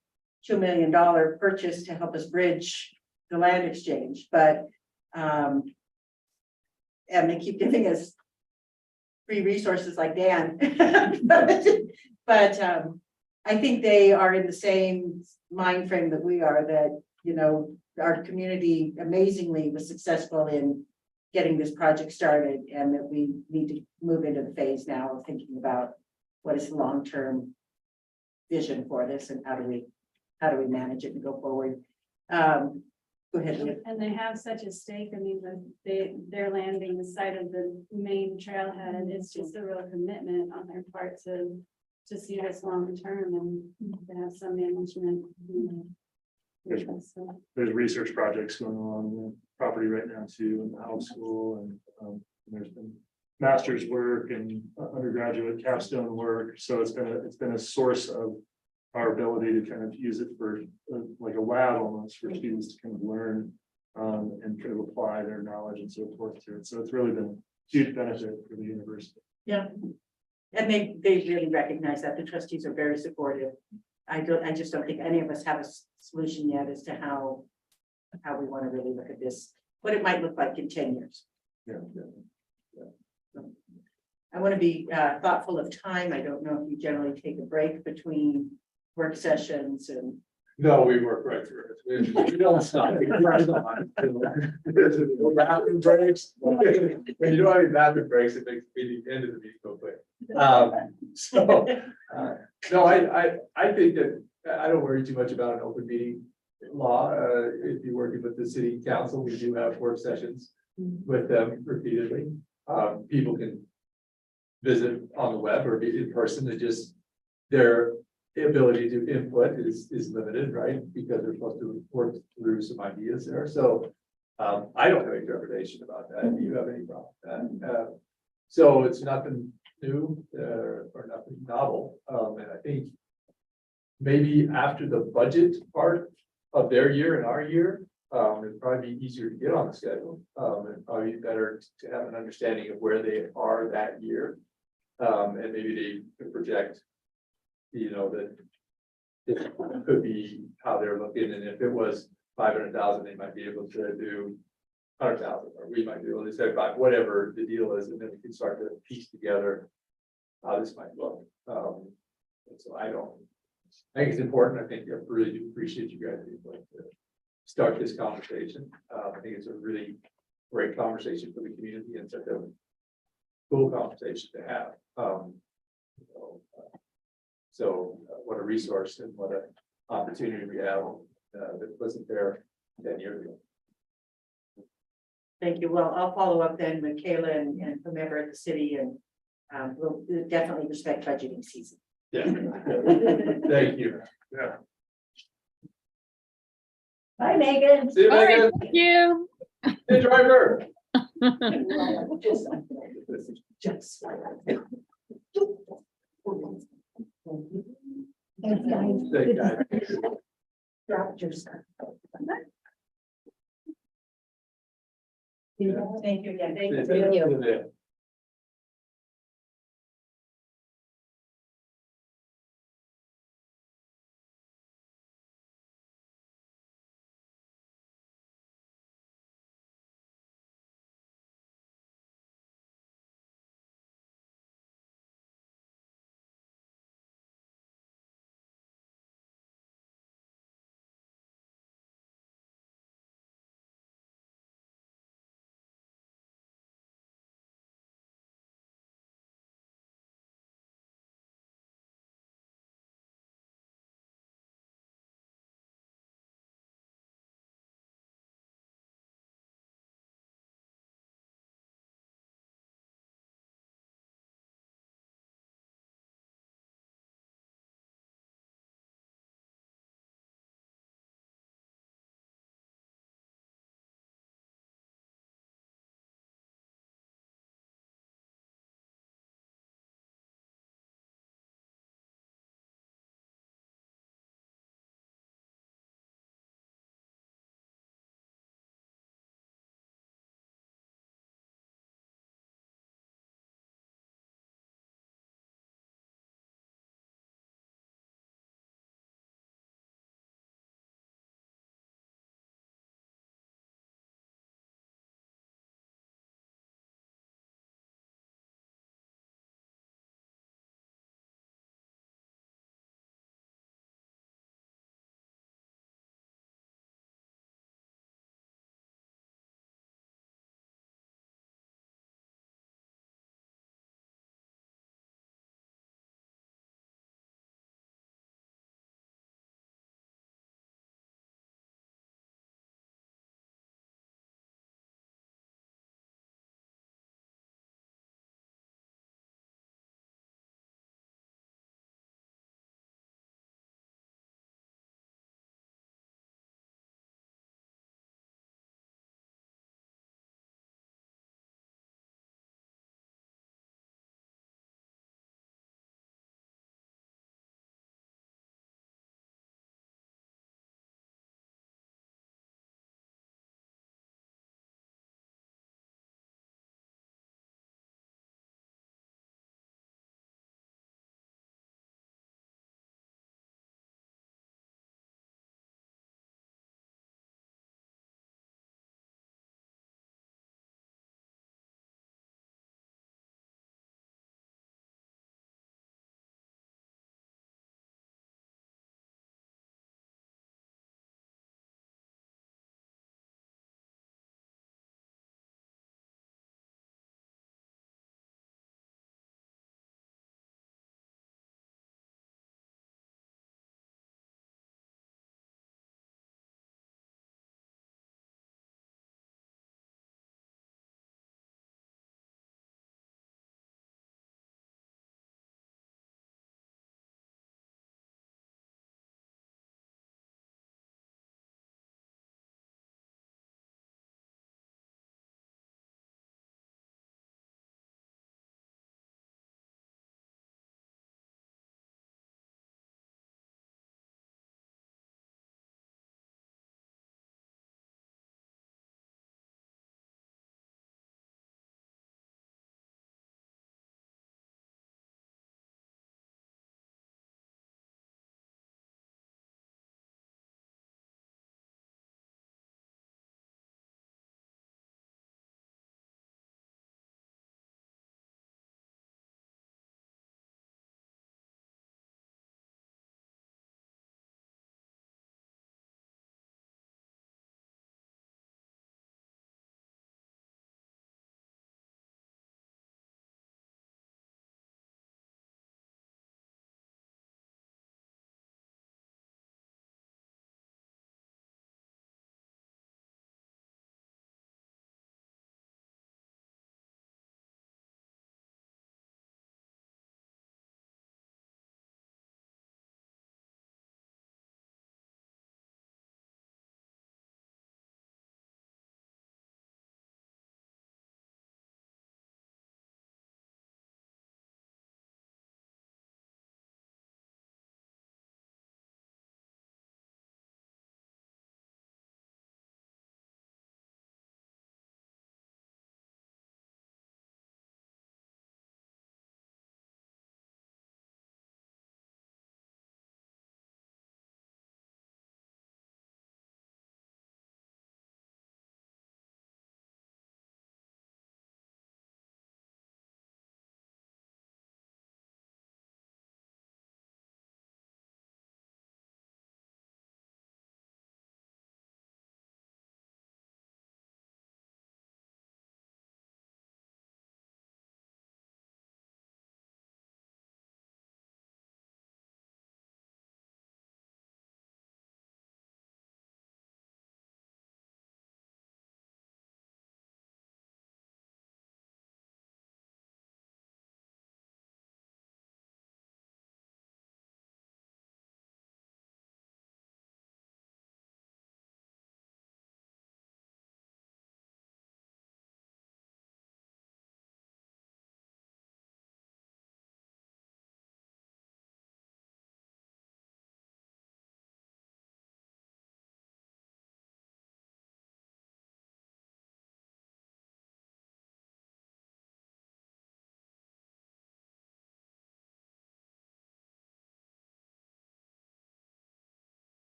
$2 million purchase to help us bridge the land exchange, but and they keep giving us free resources like Dan. but I think they are in the same mind frame that we are, that, you know, our community amazingly was successful in getting this project started, and that we need to move into the phase now of thinking about what is the long-term vision for this, and how do we manage it and go forward. Go ahead, Leah. And they have such a stake. I mean, their land being the site of the main trailhead, it's just a real commitment on their part to see this long term and to have some management. So, There's research projects going on in the property right now too, in the health school, and there's been master's work and undergraduate capstone work. So it's been a source of our ability to kind of use it for like a lab almost, for students to kind of learn and kind of apply their knowledge and so forth to it. So it's really been a huge benefit for the university. Yeah. And they really recognize that. The trustees are very supportive. I just don't think any of us have a solution yet as to how we want to really look at this, what it might look like in 10 years. Yeah. I want to be thoughtful of time. I don't know if you generally take a break between work sessions, and No, we work right through it. We don't stop. We grind on. There's no bathroom breaks. When you don't have any bathroom breaks, it makes the end of the meeting go quick. So, no, I think that, I don't worry too much about an open meeting law. If you're working with the city council, we do have work sessions with them repeatedly. People can visit on the web or be in person. It just, their ability to input is limited, right? Because they're supposed to work through some ideas there. So I don't have any trepidation about that. Do you have any problem with that? So it's nothing new or nothing novel. And I think maybe after the budget part of their year and our year, it'd probably be easier to get on the schedule. And probably better to have an understanding of where they are that year. And maybe they could project, you know, that it could be how they're looking, and if it was 500,000, they might be able to do 100,000, or we might be able to say about whatever the deal is, and then we can start to piece together how this might look. And so I think it's important. I think I really do appreciate you guys being willing to start this conversation. I think it's a really great conversation for the community and such a cool conversation to have. So what a resource and what an opportunity we have that wasn't there 10 years ago. Thank you. Well, I'll follow up then with Kayla and whomever at the city, and we'll definitely respect budgeting season. Yeah. Thank you. Yeah. Bye, Megan. See you, All right, Megan. thank you. Hey, driver. Just. Thanks, guys. Thank God. Drop your stuff. Yeah. Thank you again. Thank See you. you.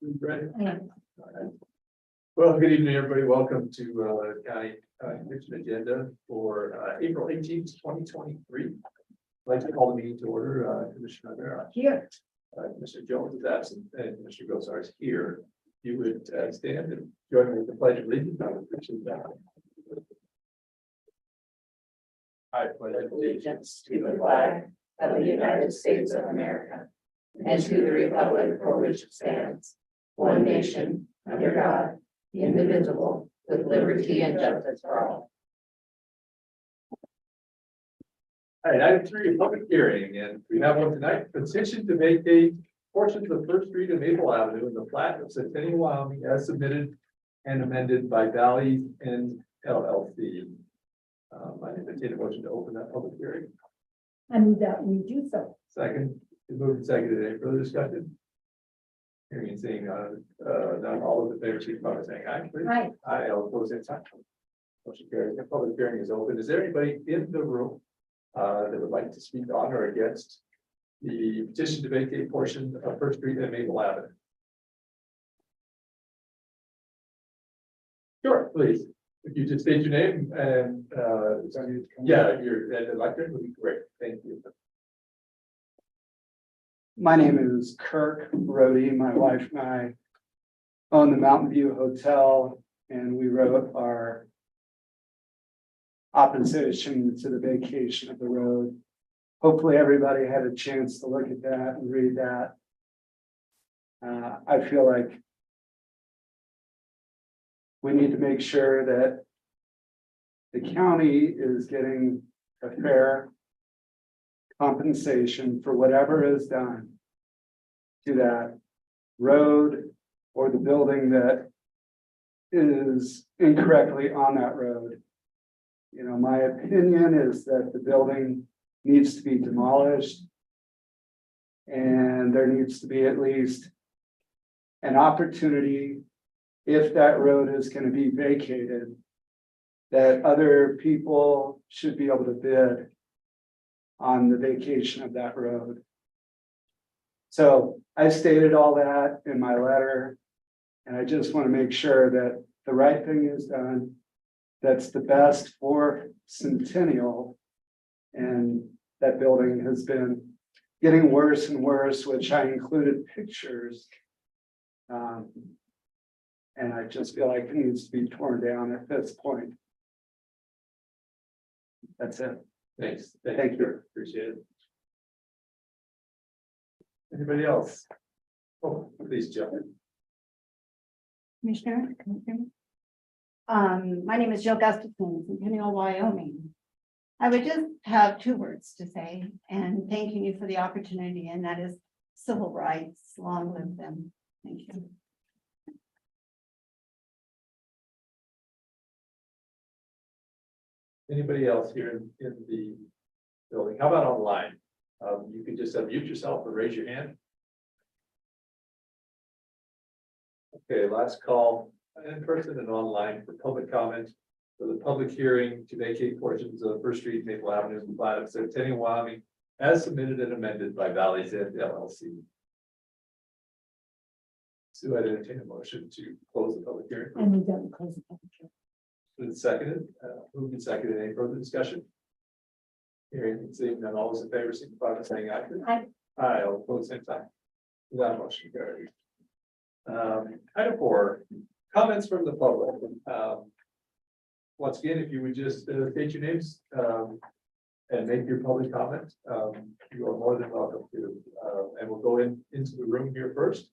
Ready? Yeah. All right. Well, good evening, everybody. Welcome to County Commission Agenda for April 18th, 2023. I'd like to call the meeting to order. Commissioner Rivera, Here, Commissioner Jones is absent, and Commissioner Gosar is here. You would stand and join me with the pledge of allegiance. I would appreciate that. I pledge Allegiance to the flag of the United States of America and to the republic for which it stands, one nation, under God, indivisible, with liberty and justice for all. All right, item 3, a public hearing, and we have one tonight. Petition to vacate portions of First Street and Maple Avenue in the plat of Centennial, Wyoming, as submitted and amended by Valley and LLC. I entertain a motion to open that public hearing. I move that we do so. Second, it's moved and seconded. Any further discussion? Hearing and seeing none, all of the favor, signify by saying aye. Please. Aye. Aye, all opposed, same sign. Motion carries. The public hearing is open. Is there anybody in the room that would like to speak on or against the petition to vacate portion of First Street and Maple Avenue? Sure, please. If you just state your name and, yeah, your electorate would be great. Thank you. My name is Kirk Brody. My wife and I own the Mountain View Hotel, and we wrote our opposition to the vacation of the road. Hopefully, everybody had a chance to look at that and read that. I feel like we need to make sure that the county is getting a fair compensation for whatever is done to that road or the building that is incorrectly on that road. You know, my opinion is that the building needs to be demolished, and there needs to be at least an opportunity, if that road is going to be vacated, that other people should be able to bid on the vacation of that road. So I stated all that in my letter, and I just want to make sure that the right thing is done, that's the best for Centennial. And that building has been getting worse and worse, which I included pictures. And I just feel like it needs to be torn down at this point. That's it. Thanks. Thank you. Appreciate it. Anybody else? Oh, please jump in. Commissioner, can you hear me? My name is Jill Gustafson, Centennial, Wyoming. I would just have 2 words to say, and thanking you for the opportunity, and that is civil rights. Long live them. Thank you. Anybody else here in the building? How about online? You could just unmute yourself or raise your hand. Okay, last call in person and online for public comment for the public hearing to vacate portions of First Street, Maple Avenue, and plat of Centennial, Wyoming, as submitted and amended by Valley's End LLC. So I'd entertain a motion to close the public hearing. I move that we close the public hearing. Been seconded, moved and seconded. Any further discussion? Hearing and seeing none, all those in favor, signify by saying aye. Aye. Aye, all opposed, same sign. That motion carries. Item 4, comments from the public. Once again, if you would just state your names and make your public comment, you are more than welcome to. And we'll go into the room here first,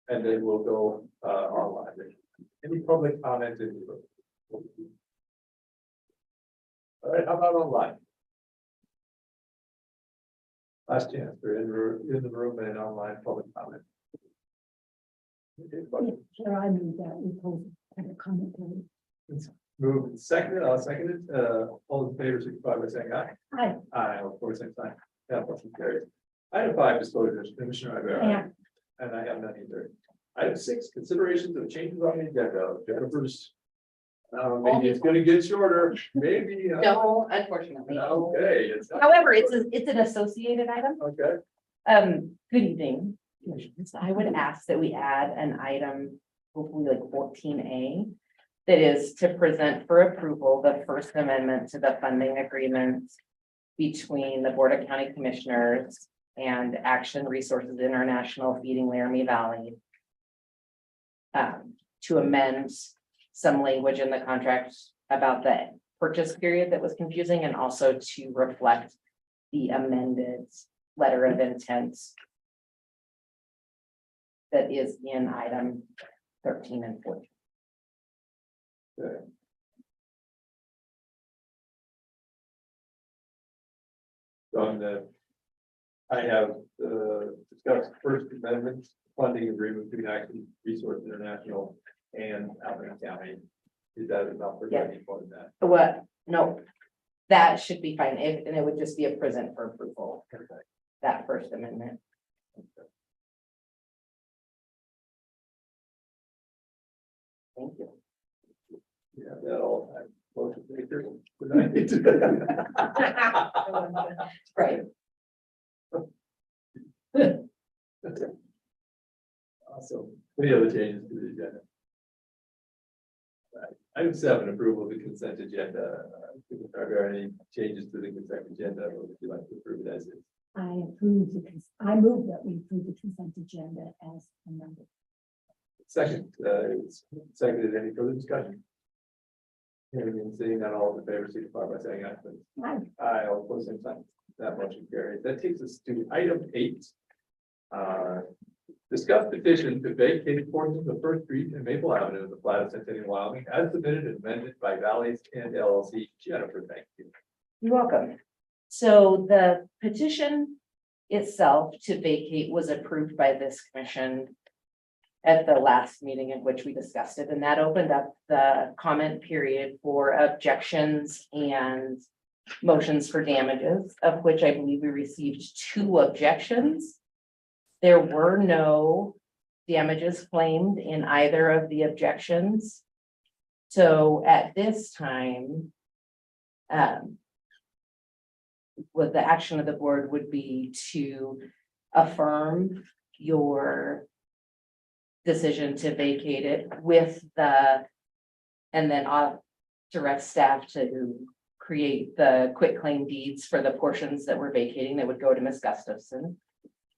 and then we'll go online. Any public comment in the room? All right, how about online? Last chance for in the room and online public comment. Sure, I move that we close the public comment period. Move and seconded, I'll second it. All in favor, signify by saying aye. Aye. Aye, of course, same sign. That motion carries. Item 5, disclosures, Commissioner Rivera. Yeah. And I have none either. Item 6, considerations of changes on the agenda. Jennifer's. Maybe it's gonna get shorter, maybe. No, unfortunately. Okay. However, it's an associated item. Okay, Good evening. commissions, I would ask that we add an item, hopefully like 14A. That is to present for approval the first amendment to the funding agreement between the Board of County Commissioners and Action Resources International Feeding Laramie Valley. To amend some language in the contract about the purchase period that was confusing, and also to reflect the amended letter of intent that is in item 13 and 14. On the, I have discussed First Amendment funding agreement between Action Resource International and Albany County. Is that enough for Yeah. any point of that? What? No, that should be fine. And it would just be a present for approval, that First Amendment. Thank you. Yeah, that all time. Motion maker. Good night. Right. Awesome. Any other changes to the agenda? Right. Item 7, approval of the consent agenda. Are there any changes to the consent agenda, or would you like to approve it as is? I move that we approve the consent agenda as amended. Second, it's seconded. Any further discussion? Hearing and seeing that, all in favor, signify by saying aye, please. Aye. Aye, all opposed, same sign. That motion carries. That takes us to item 8. Discuss petition to vacate portions of First Street and Maple Avenue in the plat of Centennial, Wyoming, as submitted and amended by Valleys and LLC. Jennifer, thank you. You're welcome. So the petition itself to vacate was approved by this commission at the last meeting in which we discussed it, and that opened up the comment period for objections and motions for damages, of which I believe we received 2 objections. There were no damages claimed in either of the objections. So at this time, what the action of the board would be to affirm your decision to vacate it with the, and then I'll direct staff to create the quit claim deeds for the portions that we're vacating that would go to Ms. Gustafson.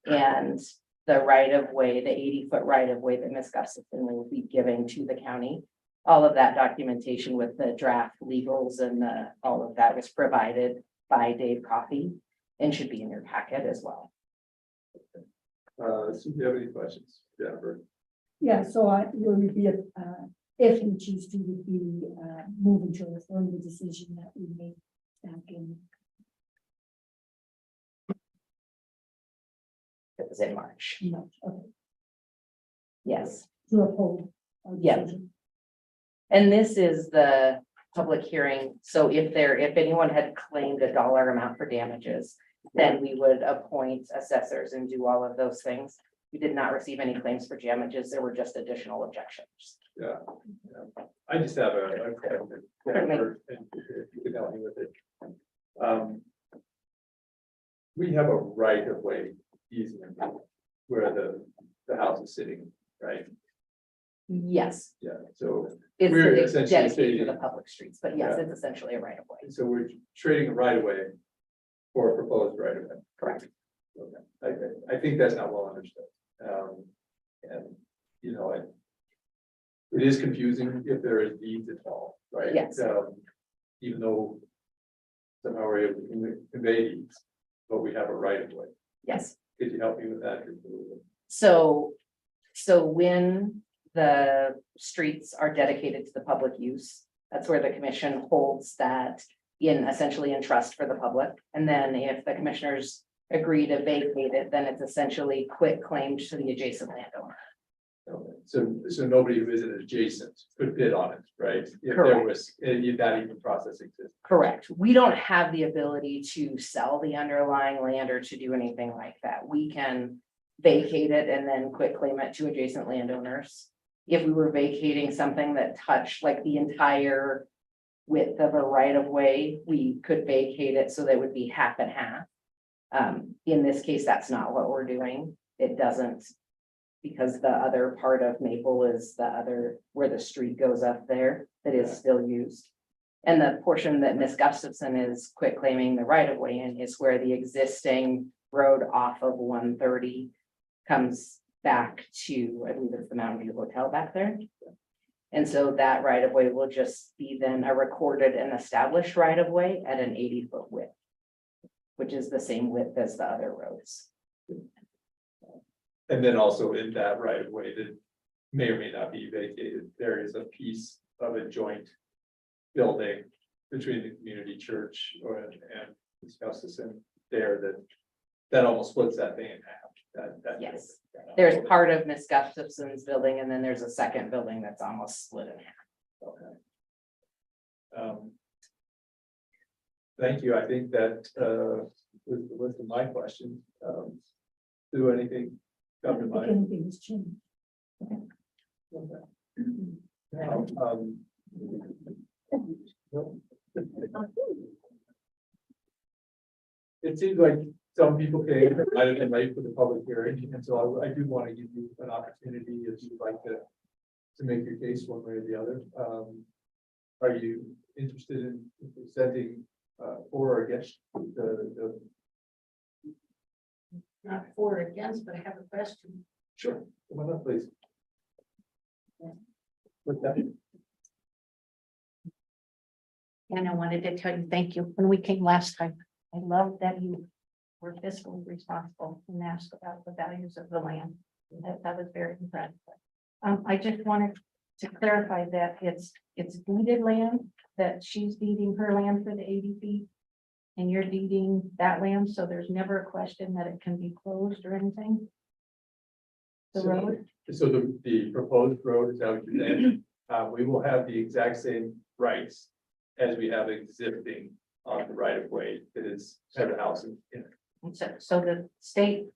And the right of way, the 80-foot right of way that Ms. Gustafson will be giving to the county. All of that documentation with the draft legals and all of that was provided by Dave Coffey and should be in your packet as well. So do you have any questions, Jennifer? Yeah, so I will be, if we choose to, would be moving to affirm the decision that we made back in. It was in March. March. Okay, Yes. to uphold. our Yeah. decision. And this is the public hearing. So if anyone had claimed a dollar amount for damages, then we would appoint assessors and do all of those things. We did not receive any claims for damages. There were just additional objections. Yeah. I just have a question, Jennifer, and if you can help me with it. We have a right of way easement where the house is sitting, right? Yes, Yeah, so it's essentially dedicated to stating- the public streets, but yes, Yeah. it's essentially a right of way. so we're trading a right of way for a proposed right of way. Correct. Okay, I think that's not well understood. And, you know, it is confusing if there is deeds involved, right? Yes. Even though somehow we're able to convey deeds, but we have a right of way. Yes. Could you help me with that? So when the streets are dedicated to the public use, that's where the commission holds that essentially in trust for the public. And then if the commissioners agree to vacate it, then it's essentially quit claimed to the adjacent landowner. Okay, so nobody who isn't adjacent could bid on it, right? If there Correct. was, if that even process exists. Correct. We don't have the ability to sell the underlying land or to do anything like that. We can vacate it and then quit claim it to adjacent landowners. If we were vacating something that touched like the entire width of a right of way, we could vacate it so that it would be half and half. In this case, that's not what we're doing. it doesn't. Because the other part of Maple is the other, where the street goes up there, that is still used. And the portion that Miss Gustafson is quit claiming the right of way in is where the existing road off of 130 comes back to, I believe it's the Mountain View Hotel back there. And so that right of way will just be then a recorded and established right of way at an 80-foot width, which is the same width as the other roads. And then also in that right of way that may or may not be vacated, there is a piece of a joint building between the community church and Ms. Gustafson there that almost splits that thing in half. That Yes. building. There's part of Miss Gustafson's building, and then there's a second building that's almost split in half. Okay. Thank you. I think that was the list of my questions. Do anything come to If mind? anything has changed. It seems like some people came, I didn't late for the public hearing, and so I do want to give you an opportunity if you'd like to make your case one way or the other. Are you interested in presenting for or against the? Not for or against, but I have a question. Sure, come on up, please. With that. And I wanted to tell you, thank you. When we came last time, I love that you were fiscally responsible and asked about the values of the land. That was very impressive. I just wanted to clarify that it's deeded land, that she's deeding her land for the 80 feet. And you're deeding that land, so there's never a question that it can be closed or anything. The road, So the proposed road is out there. We will have the exact same rights as we have existing on the right of way that is has a house in it. and so the state,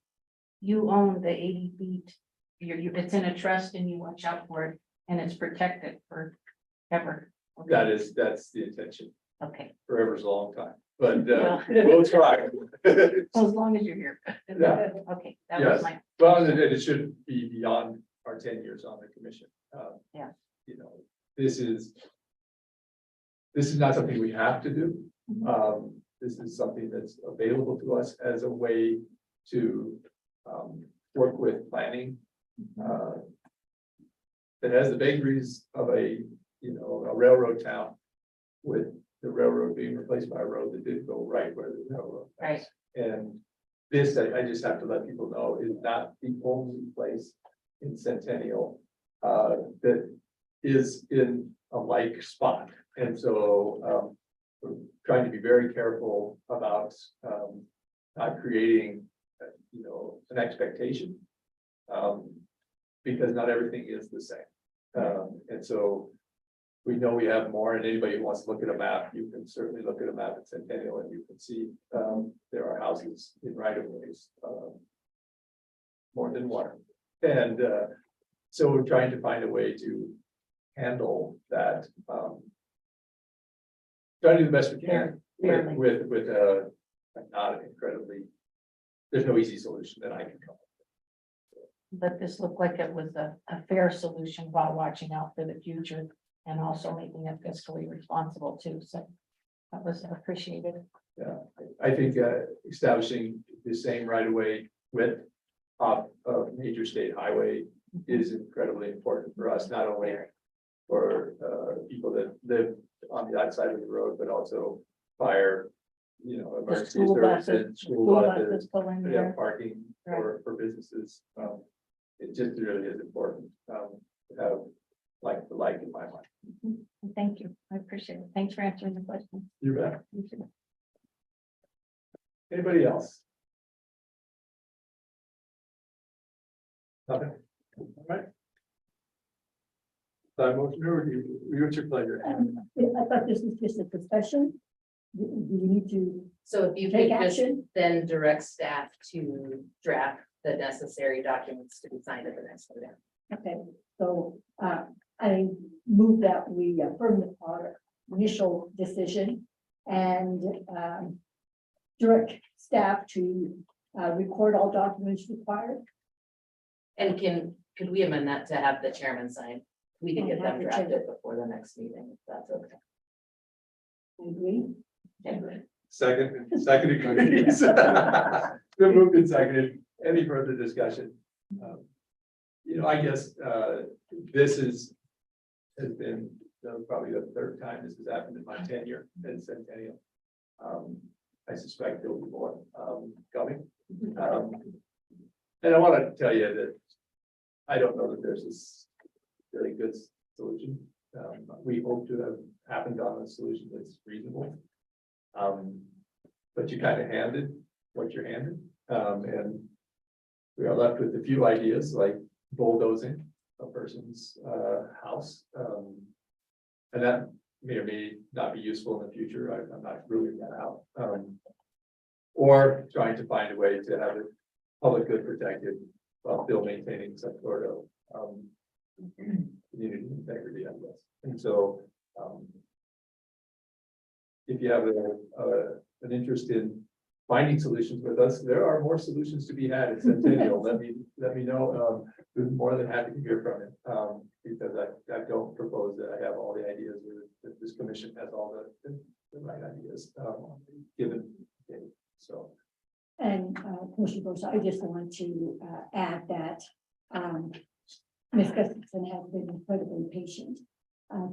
you own the 80 feet. It's in a trust and you watch out for it and it's protected forever. Okay. That's the intention. Okay, Forever's a long time, but Well- we'll try. well, as long as you're here. Yeah. Okay, that Yes. was my, Well, and it should be beyond our 10 years on the commission. Yeah. You know, this is not something we have to do. This is something that's available to us as a way to work with planning. That has the vagaries of a railroad town, with the railroad being replaced by a road that did go right where the railroad. right. And this, I just have to let people know, is not the only place in Centennial that is in a like spot. And so we're trying to be very careful about not creating, an expectation. Because not everything is the same. And so we know we have more, and anybody who wants to look at a map, you can certainly look at a map at Centennial and you can see there are houses in right of ways. More than one. And so we're trying to find a way to handle that. Try to do the best we can Fairly. with not incredibly, there's no easy solution that I can come up But this looked like it was a fair solution while watching out for the future and also making it fiscally responsible too. So that was appreciated. with. I think establishing the same right of way width of a major state highway is incredibly important for us, not only for people that live on the outside of the road, but also fire, The emergency school buses, services, school school buses, buses pull in yeah, there. parking for businesses. It just really is important to have like the like in my mind. Thank you. I appreciate it. Thanks for answering the question. You bet. Thank you. Anybody else? Nothing? All right. Time motion or what's your pleasure? I thought this was just a discussion. Do we need to So if you take could just action? then direct staff to draft the necessary documents to be signed at the next meeting. Okay, so I move that we affirm our initial decision and direct staff to record all documents required And could we amend that to have the chairman sign? We can get them drafted before the next meeting, if that's okay. Agree? Okay. Second agrees. Been moved and seconded. Any further discussion? I guess, has been probably the third time this has happened in my tenure at Centennial. I suspect there'll be more, coming. And I want to tell you that I don't know that there's this really good solution. We hope to have happened on a solution that's reasonable. But you kind of handed what you're handed, and we are left with a few ideas like bulldozing a person's house. And that may or may not be useful in the future. I'm not ruling that out. Or trying to find a way to have it public good protected while still maintaining some sort of community integrity, I guess. And so if you have an interest in finding solutions with us, there are more solutions to be had at Centennial. Let me know. We're more than happy to hear from it. Because I don't propose that I have all the ideas, or that this commission has all the right ideas, given. So. And Commissioner Bush, I just want to add that Ms. Gustafson has been incredibly patient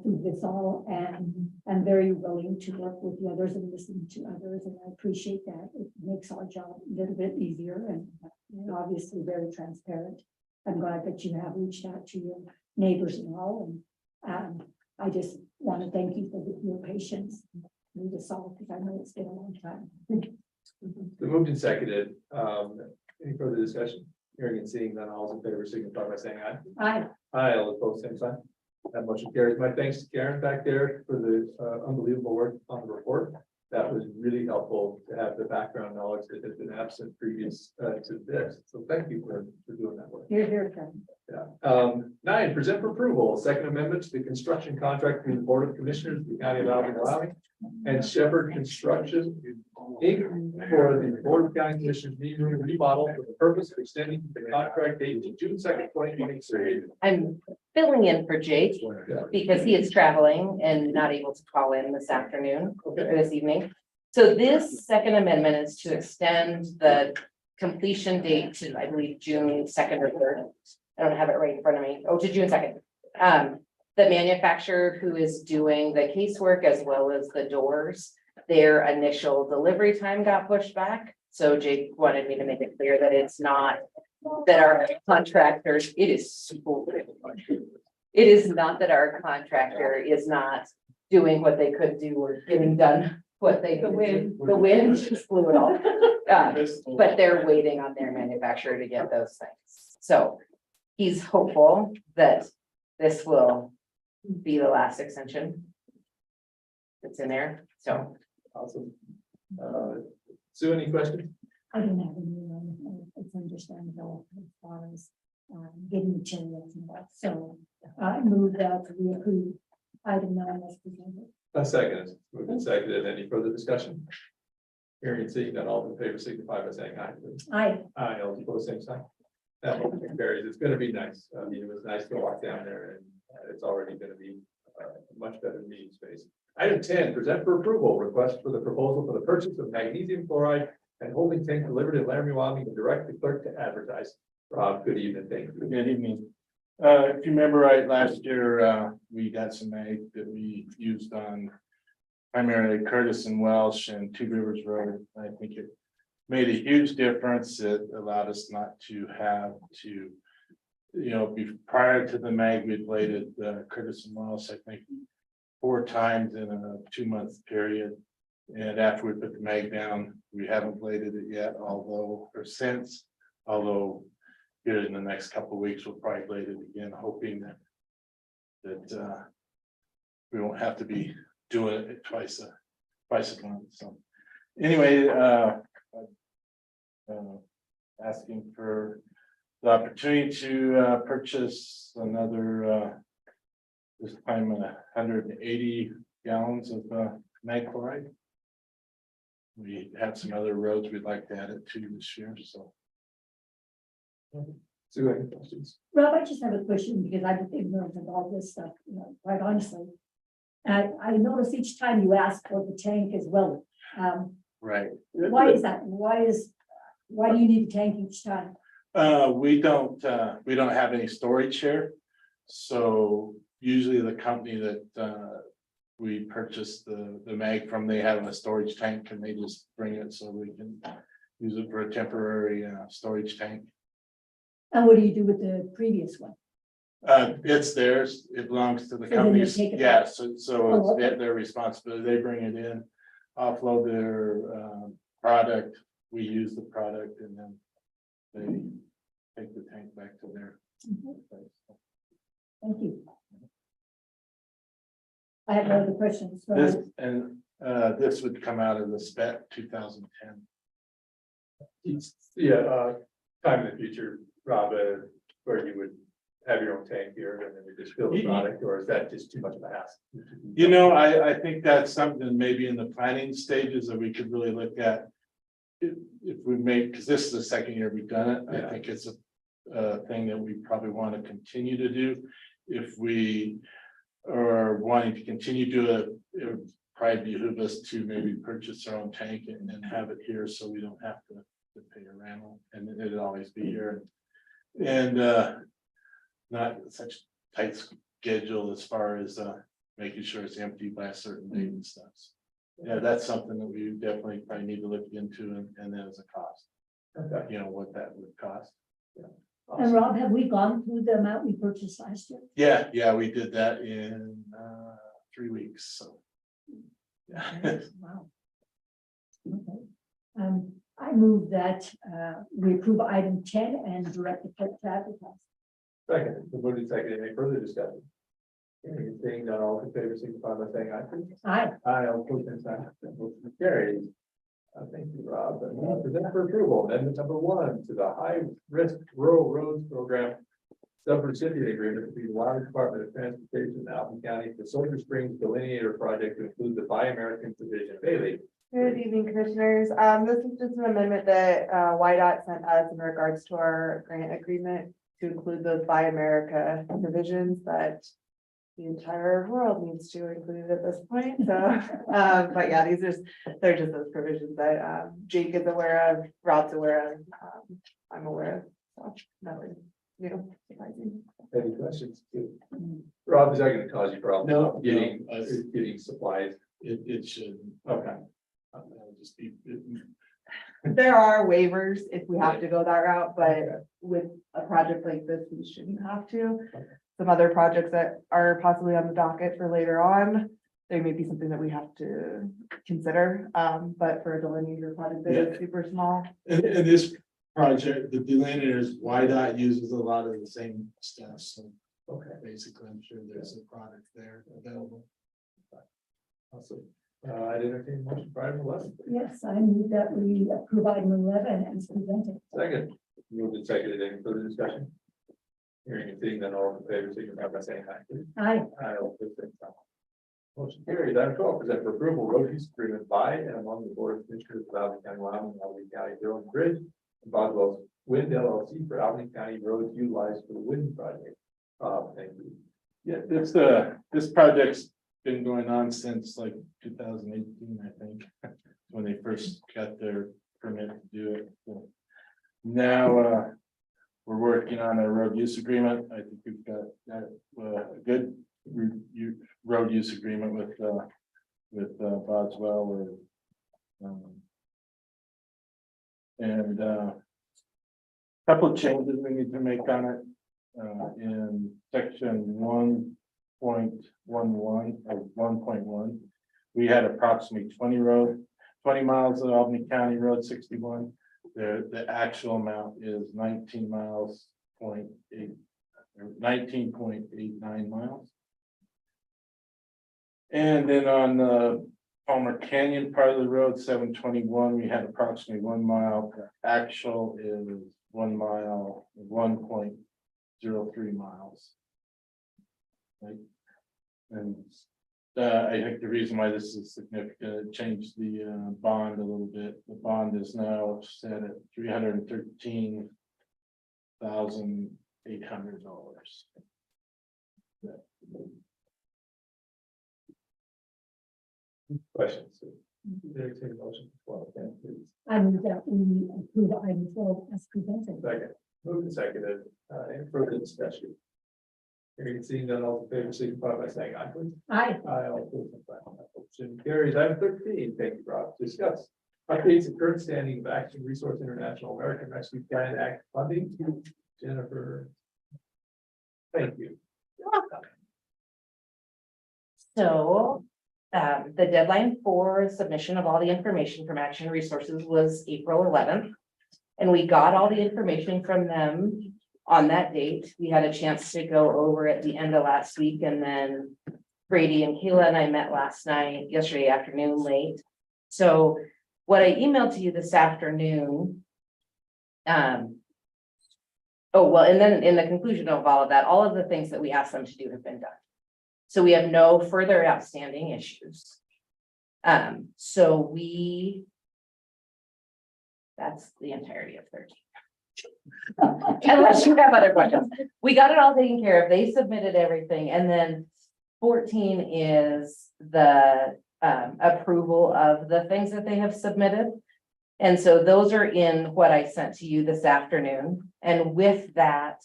through this all, and very willing to work with the others and listen to others, and I appreciate that. It makes our job a little bit easier and obviously very transparent. I'm glad that you have reached out to your neighbors and all, and I just want to thank you for your patience. We just saw, because I know it's been a long time. The moved and seconded. Any further discussion? Hearing and seeing none, all in favor signify by saying aye. Aye. Aye, all opposed, same sign. That motion carries. My thanks to Karen back there for the unbelievable work on the report. That was really helpful to have the background knowledge that has been absent previous to this. So thank you for doing that work. Here, here, Karen. Yeah. 9, present for approval, second amendment to the construction contract between the Board of Commissioners of the County of Albany, Wyoming, and Shepherd Construction Inc. for the Board of County Commissioners meeting room remodel for the purpose of extending the contract date to June 2nd, 2023. I'm filling in for Jake because he is traveling and not able to call in this afternoon or this evening. So this second amendment is to extend the completion date to, I believe, June 2nd or 3rd. I don't have it right in front of me. Oh, to June 2nd. The manufacturer who is doing the casework as well as the doors, their initial delivery time got pushed back. So Jake wanted me to make it clear that it's not that our contractors, it is not that our contractor is not doing what they could do or getting done what they could do. The wind just blew it off. But they're waiting on their manufacturer to get those things. So he's hopeful that this will be the last extension that's in there. So Awesome. Sue, any questions? I don't have any, it's understandable as far as getting materials and that, so I moved out to be approved item 9 as presented. A second. Moved and seconded. Any further discussion? Hearing and seeing that, all in favor signify by saying aye. Please. Aye. Aye, all opposed, same sign. That motion carries. It's gonna be nice. I mean, it was nice to walk down there, and it's already gonna be a much better meeting space. Item 10, present for approval, request for the proposal for the purchase of magnesium chloride and holding tank delivered in Laramie, Wyoming, and direct the clerk to advertise. Rob, good evening. Thank you. Good evening. If you remember right, last year, we got some egg that we used on primarily Curtis and Welsh and Two Rivers Road. I think it made a huge difference. It allowed us not to have to, be prior to the mag, we bladed Curtis and Welsh, I think 4 times in a 2-month period. And after we put the mag down, we haven't bladed it yet, although here in the next couple of weeks, we'll probably blade it again, hoping that we won't have to be doing it twice a month. So anyway, asking for the opportunity to purchase another this time 180 gallons of mag chloride. We have some other roads we'd like to add it to this year, so. Sue, any questions? Rob, I just have a question because I'm ignorant of all this stuff, quite honestly. I notice each time you ask for the tank as well. Right. Why is that? Why do you need a tank each time? We don't have any storage here. So usually the company that we purchase the mag from, they have a storage tank and they just bring it so we can use it for a temporary storage tank. And what do you do with the previous one? It's theirs, it belongs to the So then they companies, take it yeah, back? so Oh, it's their responsibility, they bring it in, offload their product, we use the product and then they take the tank back to their Mhm. place. Thank you. I have no other questions. So This, and this would come out of the spec 2010. Yeah, time in the future, Rob, where you would have your own tank here and then we just fill the product, or is that just too much of a hassle? You know, I think that's something maybe in the planning stages that we could really look at. If we make, because this is the second year we've done it, Yeah. I think it's a thing that we probably want to continue to do. If we are wanting to continue to do it would probably behoove us to maybe purchase our own tank and then have it here so we don't have to pay a rental and it'd always be here. And not such tight schedule as far as making sure it's empty by a certain date and stuff. Yeah, that's something that we definitely probably need to look into and then as a cost, Okay. you know, what that would cost. And Awesome. Rob, have we gone through the amount we purchased last year? Yeah, we did that in 3 weeks, so. Yeah. Wow. Okay. I move that we approve item 10 and direct the clerk to advertise. Second, the moved and seconded, any further discussion? Hearing seeing none, all in favor, signify by saying aye. Aye. Aye, all opposed, same sign. Motion carries. Thank you, Rob. And present for approval, amendment number 1 to the high risk rural roads program. Subrecipient agreement between the Wyoming Department of Transportation and Albany County for Soldier Springs delineator project to include the Buy American division. Bailey. Good evening, commissioners. This is just an amendment that YDOT sent us in regards to our grant agreement to include those Buy America provisions that the entire world needs to include at this point. So, but yeah, they're just those provisions that Jake is aware of, Rob's aware of, I'm aware of. So nothing new, surprising. Any questions? Rob, is that going to cause you problems? No, Getting supplies. It should. Okay. That'll just be. There are waivers if we have to go that route, but with a project like this, we shouldn't have to. Some other projects that are possibly on the docket for later on, there may be something that we have to consider. But for a delineator project that is super small. And this project, the delineators, YDOT uses a lot of the same stuff, so. Okay. Basically, I'm sure there's a product there available. Awesome. I'd entertain a motion for item 11. Yes, I move that we approve item 11 as presented. Second, moved and seconded, any further discussion? Hearing and seeing none, all in favor, signify by saying aye. Aye. Aye, all opposed, same sign. Motion carries. Item 12, present for approval, road use agreement by and among the board of commissioners of Albany County, Wyoming, Albany County Road and Bridge, and Boswell's Wind LLC for Albany County roads utilized for the wind project. Thank you. Yeah, this project's been going on since like 2018, I think, when they first got their permit to do it. So now, we're working on a road use agreement. I think we've got a good road use agreement with Boswell and couple of changes we need to make on it. In section 1.11 of 1.1, we had approximately 20 miles of Albany County Road 61. The actual amount is 19 miles, 19.89 miles. And then on the Palmer Canyon part of the road, 721, we had approximately 1 mile. Actual is 1 mile, 1.03 miles. Right. And I think the reason why this is significant, it changed the bond a little bit. The bond is now set at $313,000 $12,800. Questions? Entertain a motion for 12, please. I move that we approve item 12 as presented. Second, moved and seconded, any further discussion? Hearing and seeing none, all in favor, signify by saying aye, please. Aye. Aye, all opposed, no sign. Motion carries. Item 13, thank you, Rob. Discuss updates and current standing of Action Resource International American Rescue Plan Act funding. Jennifer. Thank you. So, the deadline for submission of all the information from Action Resources was April 11th. And we got all the information from them on that date. We had a chance to go over at the end of last week, and then Brady and Kayla and I met yesterday afternoon late. So what I emailed to you this afternoon. Oh, well, and then in the conclusion of all of that, all of the things that we asked them to do have been done. So we have no further outstanding issues. That's the entirety of 13. Unless you have other questions. We got it all taken care of. They submitted everything. And then 14 is the approval of the things that they have submitted. And so those are in what I sent to you this afternoon. And with that,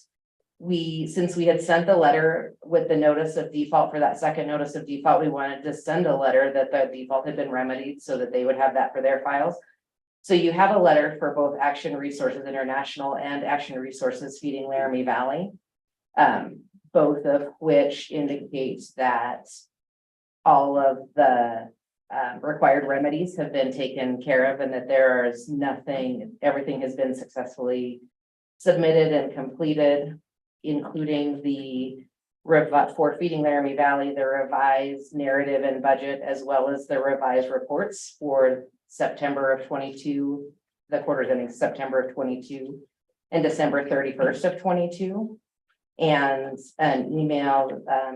since we had sent the letter with the notice of default for that second notice of default, we wanted to send a letter that the default had been remedied so that they would have that for their files. So you have a letter for both Action Resources International and Action Resources Feeding Laramie Valley, both of which indicates that all of the required remedies have been taken care of and that there is nothing, everything has been successfully submitted and completed, including the for Feeding Laramie Valley, the revised narrative and budget, as well as the revised reports for September of 22, the quarters ending September of 22 and December 31st of 22. And an email,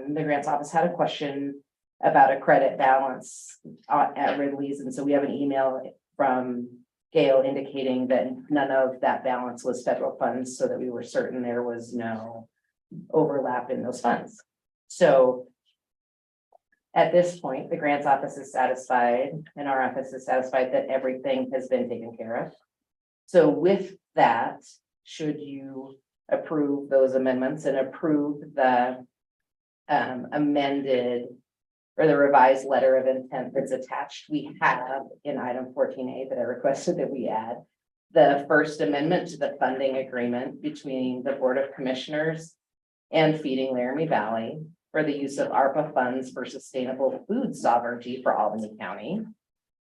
the grants office had a question about a credit balance at Ridley's. And so we have an email from Gail indicating that none of that balance was federal funds, so that we were certain there was no overlap in those funds. So at this point, the grants office is satisfied and our office is satisfied that everything has been taken care of. So with that, should you approve those amendments and approve the amended or the revised letter of intent that's attached, we have in item 14A that I requested that we add the first amendment to the funding agreement between the Board of Commissioners and Feeding Laramie Valley for the use of ARPA funds for sustainable food sovereignty for Albany County.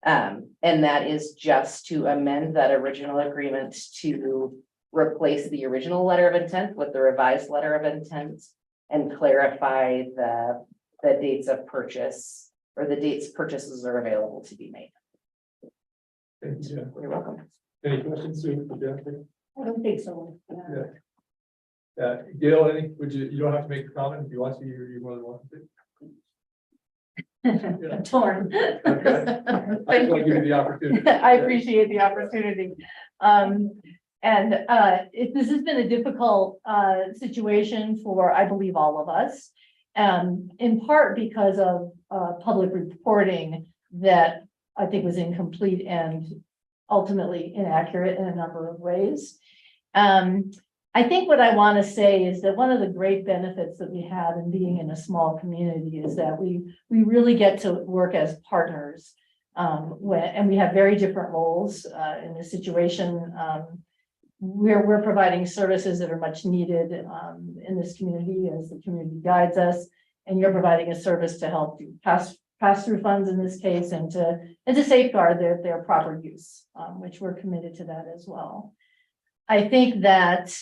And that is just to amend that original agreement to replace the original letter of intent with the revised letter of intent and clarify the dates of purchase or the dates purchases are available to be made. Thank you, Jennifer. You're welcome. Any questions, Sue, for Jennifer? I don't think so. Gail, you don't have to make a comment if you want to, you're more than welcome to. I'm torn. Okay. I just want to give you the opportunity. I appreciate the opportunity. This has been a difficult situation for, I believe, all of us. In part because of public reporting that I think was incomplete and ultimately inaccurate in a number of ways. I think what I want to say is that one of the great benefits that we have in being in a small community is that we really get to work as partners. And we have very different roles in this situation. We're providing services that are much needed in this community as the community guides us. And you're providing a service to help pass through funds in this case and to safeguard their proper use, which we're committed to that as well. I think that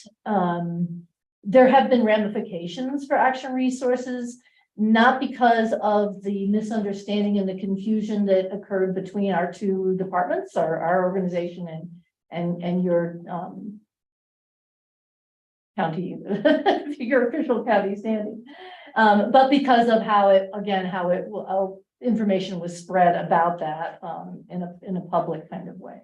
there have been ramifications for Action Resources, not because of the misunderstanding and the confusion that occurred between our two departments, our organization and your county, your official county standing, but because of how information was spread about that in a public kind of way.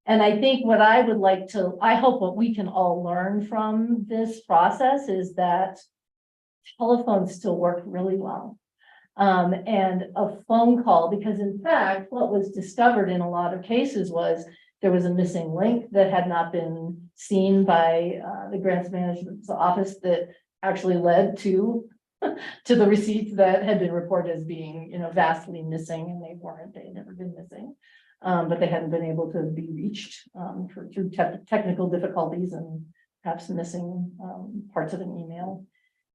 And I think what I would like to, I hope what we can all learn from this process is that telephones still work really well. And a phone call, because in fact, what was discovered in a lot of cases was there was a missing link that had not been seen by the grants management's office that actually led to the receipts that had been reported as being, vastly missing, and they weren't, they had never been missing. But they hadn't been able to be reached through technical difficulties and perhaps missing parts of an email.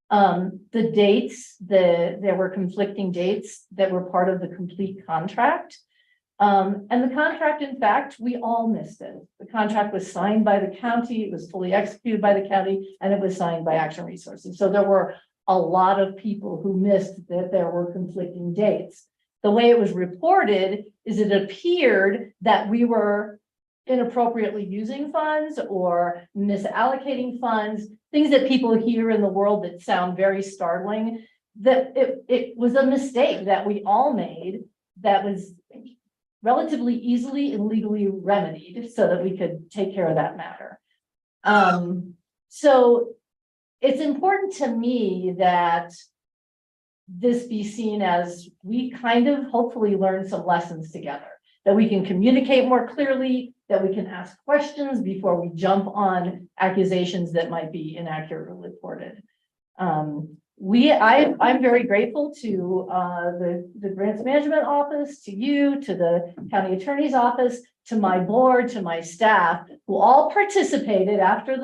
The dates, there were conflicting dates that were part of the complete contract. And the contract, in fact, we all missed it. The contract was signed by the county, it was fully executed by the county, and it was signed by Action Resources. So there were a lot of people who missed that there were conflicting dates. The way it was reported is it appeared that we were inappropriately using funds or misallocating funds, things that people hear in the world that sound very startling, that it was a mistake that we all made that was relatively easily and legally remedied so that we could take care of that matter. So it's important to me that this be seen as we kind of hopefully learn some lessons together, that we can communicate more clearly, that we can ask questions before we jump on accusations that might be inaccurately reported. I'm very grateful to the grants management office, to you, to the county attorney's office, to my board, to my staff, who all participated after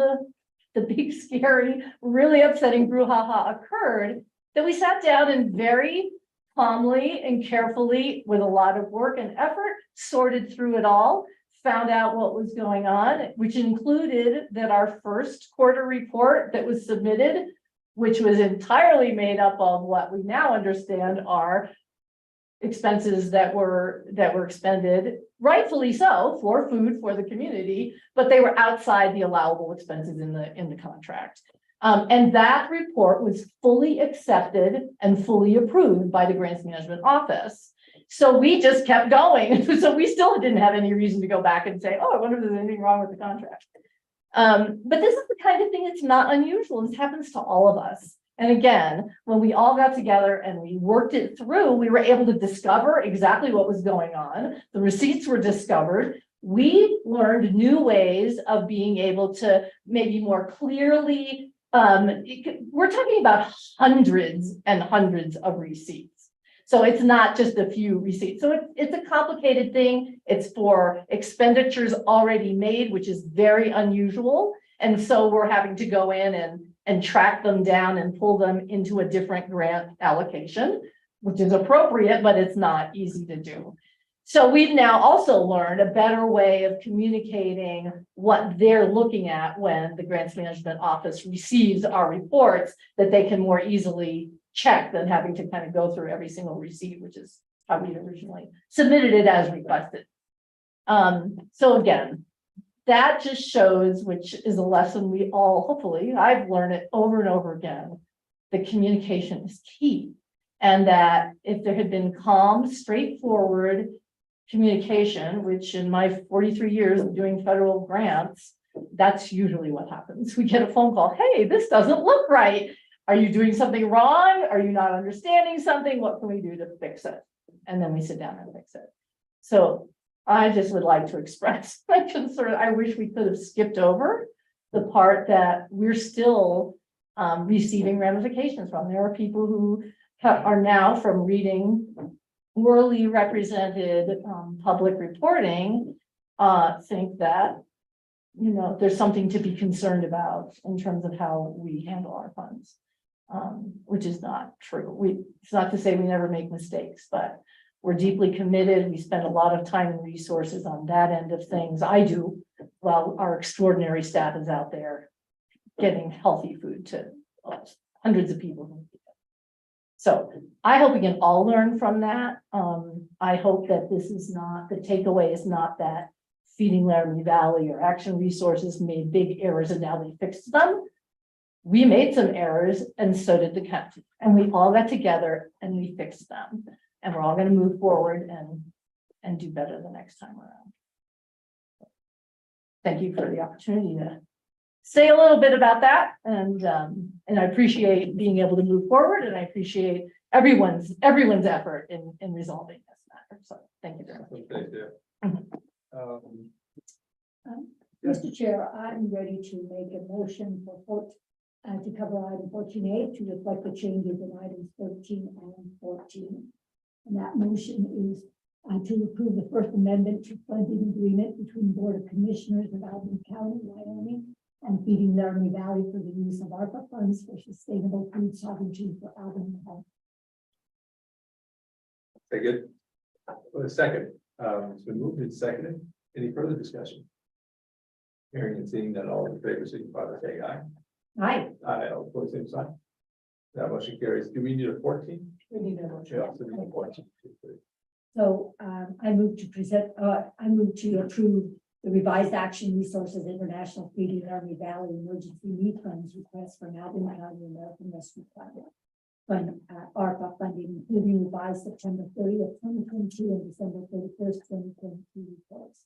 the big, scary, really upsetting brouhaha occurred, that we sat down and very calmly and carefully, with a lot of work and effort, sorted through it all, found out what was going on, which included that our first quarter report that was submitted, which was entirely made up of what we now understand are expenses that were expended, rightfully so, for food for the community, but they were outside the allowable expenses in the contract. And that report was fully accepted and fully approved by the grants management office. So we just kept going. So we still didn't have any reason to go back and say, oh, I wonder if there's anything wrong with the contract. But this is the kind of thing that's not unusual. This happens to all of us. And again, when we all got together and we worked it through, we were able to discover exactly what was going on. The receipts were discovered. We learned new ways of being able to maybe more clearly, we're talking about hundreds and hundreds of receipts. So it's not just a few receipts. So it's a complicated thing. It's for expenditures already made, which is very unusual. And so we're having to go in and track them down and pull them into a different grant allocation, which is appropriate, but it's not easy to do. So we've now also learned a better way of communicating what they're looking at when the grants management office receives our reports, that they can more easily check than having to kind of go through every single receipt, which is how we originally submitted it as requested. So again, that just shows, which is a lesson we all, hopefully, I've learned it over and over again, that communication is key. And that if there had been calm, straightforward communication, which in my 43 years of doing federal grants, that's usually what happens. We get a phone call, hey, this doesn't look right. Are you doing something wrong? Are you not understanding something? What can we do to fix it? And then we sit down and fix it. So I just would like to express my concern. I wish we could have skipped over the part that we're still receiving ramifications from. There are people who are now, from reading orally represented public reporting, think that, there's something to be concerned about in terms of how we handle our funds, which is not true. It's not to say we never make mistakes, but we're deeply committed. We spend a lot of time and resources on that end of things. I do, while our extraordinary staff is out there getting healthy food to hundreds of people. So I hope we can all learn from that. I hope that this is not, the takeaway is not that Feeding Laramie Valley or Action Resources made big errors and now they fixed them. We made some errors and so did the county. And we all got together and we fixed them. And we're all going to move forward and do better the next time around. thank you for the opportunity to say a little bit about that. And I appreciate being able to move forward, and I appreciate everyone's effort in resolving this matter. So thank you very much. Thank you. Mr. Chair, I'm ready to make a motion to cover item 14A to reflect the changes in items 13 and 14. And that motion is to approve the First Amendment to funding agreement between Board of Commissioners of Albany County, Wyoming, and Feeding Laramie Valley for the use of ARPA funds for sustainable food sovereignty for Albany County. Very good. A second, it's been moved and seconded. Any further discussion? Hearing and seeing that all in favor, signify by saying aye. Aye. Aye, all opposed, same sign. That motion carries. Do we need a 14? We need a motion. Yeah, so we need a 14. So I move to approve the revised Action Resources International Feeding Laramie Valley Emergency Need Funds request from Albany County American Rescue Plan Fund, ARPA funding, including revised September 30th, 2022 and December 31st, 2022 reports.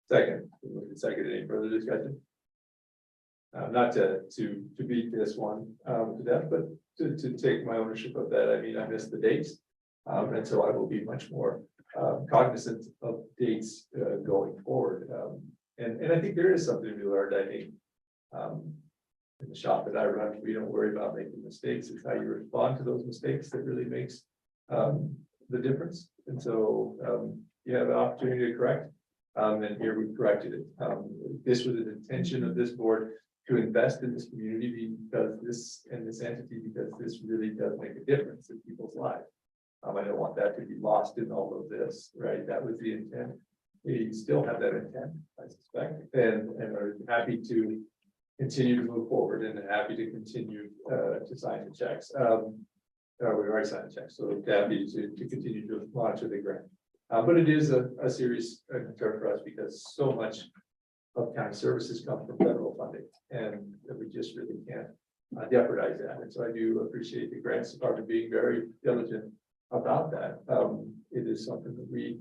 Second, second, any further discussion? Not to beat this one to death, but to take my ownership of that. I mean, I missed the dates. And so I will be much more cognizant of dates going forward. And I think there is something to be learned. I think in the shop that I run, we don't worry about making mistakes. It's how you respond to those mistakes that really makes the difference. And so you have an opportunity to correct. And here we corrected it. This was an intention of this board to invest in this community because this entity, because this really does make a difference in people's lives. I don't want that to be lost in all of this, right? That was the intent. We still have that intent, I suspect, and are happy to continue to move forward and happy to continue to sign the checks. We already signed the checks, so happy to continue to monitor the grant. But it is a serious concern for us because so much of county services come from federal funding, and we just really can't jeopardize that. And so I do appreciate the grants department being very diligent about that. It is something that we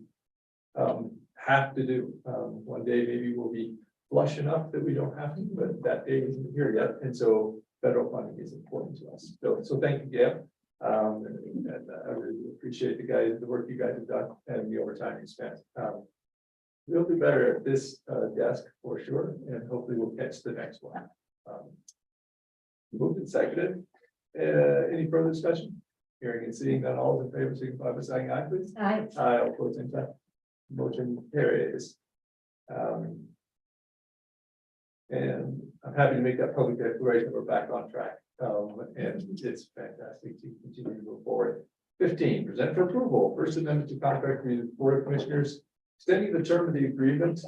have to do. One day maybe we'll be flush enough that we don't have to, but that day isn't here yet. And so federal funding is important to us. So thank you, Gail. And I really appreciate the work you guys have done and the overtime you spent. We'll do better at this desk for sure, and hopefully we'll catch the next one. Moved and seconded. Any further discussion? Hearing and seeing that all in favor, signify by saying aye, please. Aye. Aye, all opposed, same sign. Motion carries. And I'm happy to make that public declaration. We're back on track. And it's fantastic to continue to move forward. 15, present for approval. First Amendment to contract with the Board of Commissioners, extending the term of the agreement.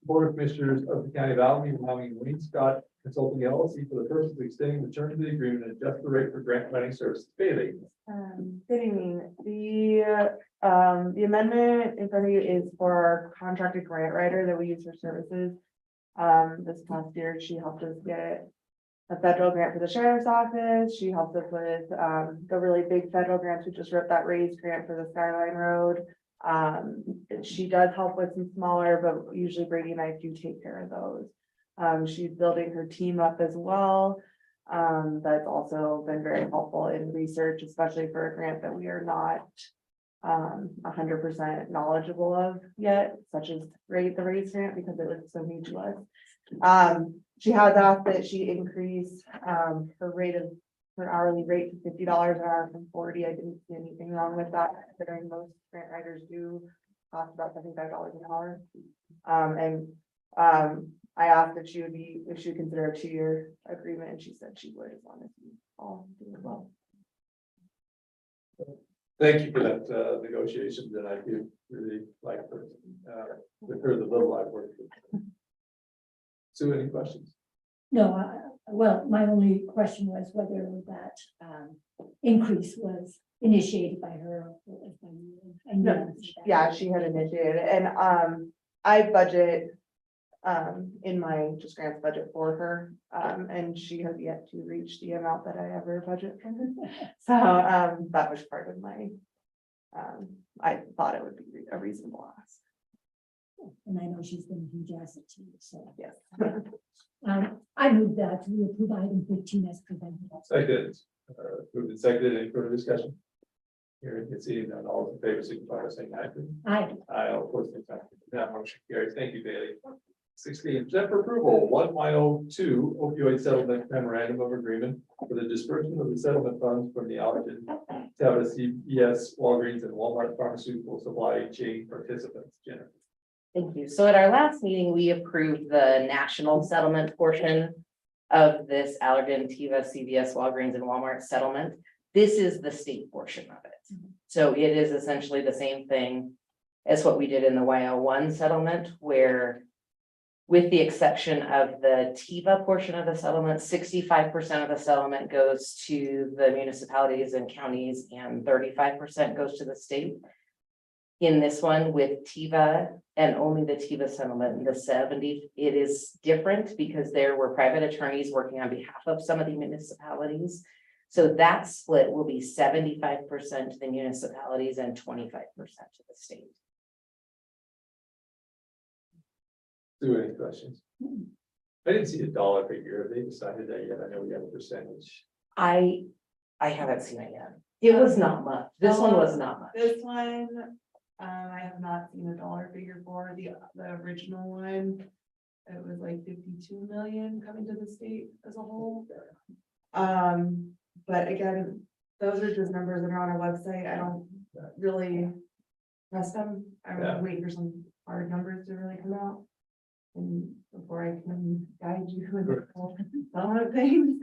Board of Commissioners of the County of Albany, Wyoming, Wayne Scott Consulting LLC for the purpose of extending the term of the agreement and adjust the rate for grant writing services. Bailey. Good evening. The amendment in front of you is for our contracted grant writer that we use for services. This past year, she helped us get a federal grant for the sheriff's office. She helped us with the really big federal grants. We just wrote that raised grant for the Skyline Road. She does help with some smaller, but usually Brady and I do take care of those. She's building her team up as well. That's also been very helpful in research, especially for a grant that we are not 100% knowledgeable of yet, such as the raise grant, because it was so new to us. She has asked that she increase her hourly rate to $50 an hour from 40. I didn't see anything wrong with that, considering most grant writers do cost about $75 an hour. I asked if she would consider a 2-year agreement, and she said she would, as long as we all do it well. Thank you for that negotiation that I do really like with her, the little I've worked with. Sue, any questions? No, well, my only question was whether that increase was initiated by her. Or by you. And No, yeah, she had initiated it, and I budget in my just grants budget for her, and she has yet to reach the amount that I ever budget for her. So that was part of my I thought it would be a reasonable ask. And I know she's been enthusiastic too, so. Yes. I move that we approve item 15 as presented. Second, moved and seconded, any further discussion? Hearing and seeing none, all those in favor signify by saying aye. Please. Aye. Aye, all opposed, same sign. That motion carries. Thank you, Bailey. 16, present for approval, 1.02 opioid settlement memorandum of agreement for the disbursement of the settlement funds from the Albany, Teva, CVS, Walgreens, and Walmart pharmaceutical supply chain participants. Jennifer. Thank you. So at our last meeting, we approved the national settlement portion of this Allergan, Teva, CVS, Walgreens, and Walmart settlement. This is the state portion of it. So it is essentially the same thing as what we did in the YO1 settlement, where with the exception of the Teva portion of the settlement, 65% of the settlement goes to the municipalities and counties and 35% goes to the state. In this one with Teva and only the Teva settlement, the 70, it is different because there were private attorneys working on behalf of some of the municipalities. So that split will be 75% to the municipalities and 25% to the state. Do any questions? I didn't see a dollar figure. Have they decided that yet? I know we have a percentage. I haven't seen it yet. It was not much. This one was not much. This one, I have not seen a dollar figure for the original one. It was like 52 million coming to the state as a whole. But again, those are just numbers that are on our website. I don't really trust them. I'm waiting for some hard numbers to really come out. And before I can guide you with some of the things,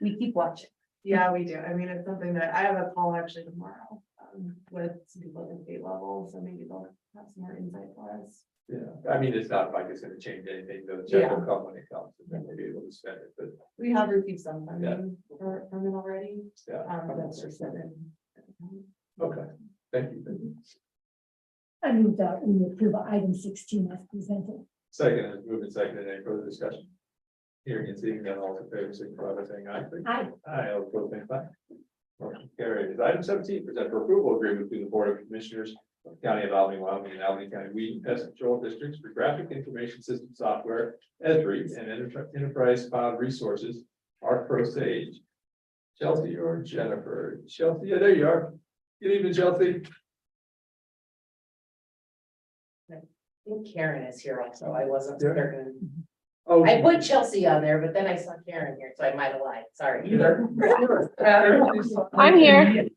We keep watching. yeah, we do. I mean, it's something that I have a call actually tomorrow with some people at the state level, so maybe they'll have some more insight for us. Yeah, I mean, it's not like it's gonna change anything. The check will come when it comes, and then they'll be able to spend it, but We have received some funding from it already. yeah. That's just seven. Okay, thank you. Thank you. I move that we approve item 16 as presented. Second, is moved and seconded. Any further discussion? Hearing and seeing none, all those in favor signify by saying aye. Please. Aye. Aye, all opposed, same sign. Motion carries. Item 17, present for approval agreement between the Board of Commissioners of the County of Albany, Wyoming, and Albany County Weed Pest Control Districts for graphic information system software, ESRI, and enterprise cloud resources, ARC Pro Sage. Chelsea or Jennifer? Chelsea, yeah, there you are. Good evening, Chelsea. I think Karen is here also. I wasn't Yeah. certain. Oh, I put Chelsea on there, but then I saw Karen here, so I might have lied. Sorry. I'm here.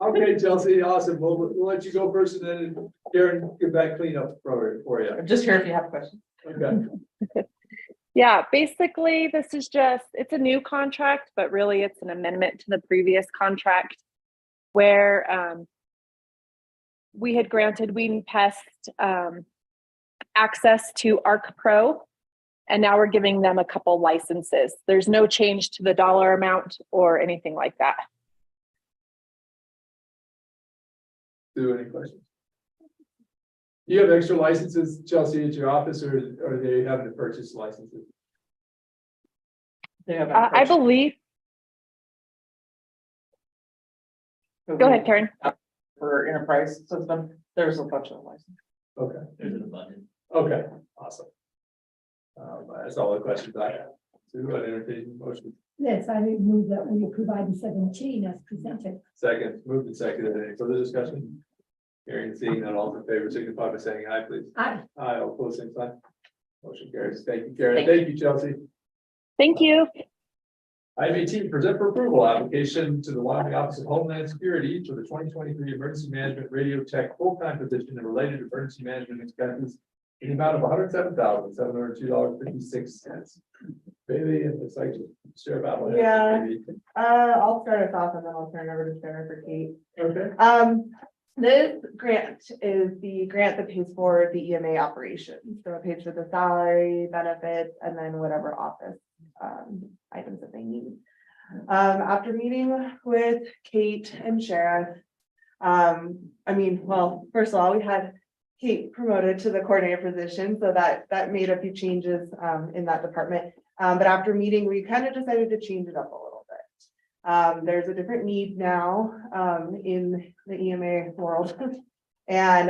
Okay, Chelsea, awesome. We'll let you go first and then Karen, get back clean up for you. I'm just here if you have questions. Okay. Yeah, basically, this is just, it's a new contract, but really it's an amendment to the previous contract where we had granted Weed and Pest access to ARC Pro, and now we're giving them a couple licenses. There's no change to the dollar amount or anything like that. Do any questions? You have extra licenses, Chelsea, at your office, or are they having to purchase licenses? I believe. Go ahead, Karen. For enterprise system, there's a bunch of licenses. Okay. There's an abundance. Okay, awesome. That's all the questions I have. So I entertain motion. Yes, I move that we approve item 17 as presented. Second, moved and seconded. Any further discussion? Hearing and seeing none, all in favor, signify by saying aye, please. Aye. Aye, all opposed, same sign. Motion carries. Thank you, Karen. Thank you, Chelsea. Thank you. Item 18, present for approval, application to the Wyoming Office of Homeland Security for the 2023 Emergency Management Radio Tech full-time position and related emergency management expenses in the amount of $107,702.56. Bailey, and it's like Sheriff Albany. Yeah. I'll start us off and then I'll turn it over to Sarah for Kate. Okay. This grant is the grant that pays for the EMA operations. So it pays for the salary, benefits, and then whatever office items that they need. After meeting with Kate and Sheriff, first of all, we had Kate promoted to the coordinator position, so that made a few changes in that department. But after meeting, we kind of decided to change it up a little bit. There's a different need now in the EMA world. And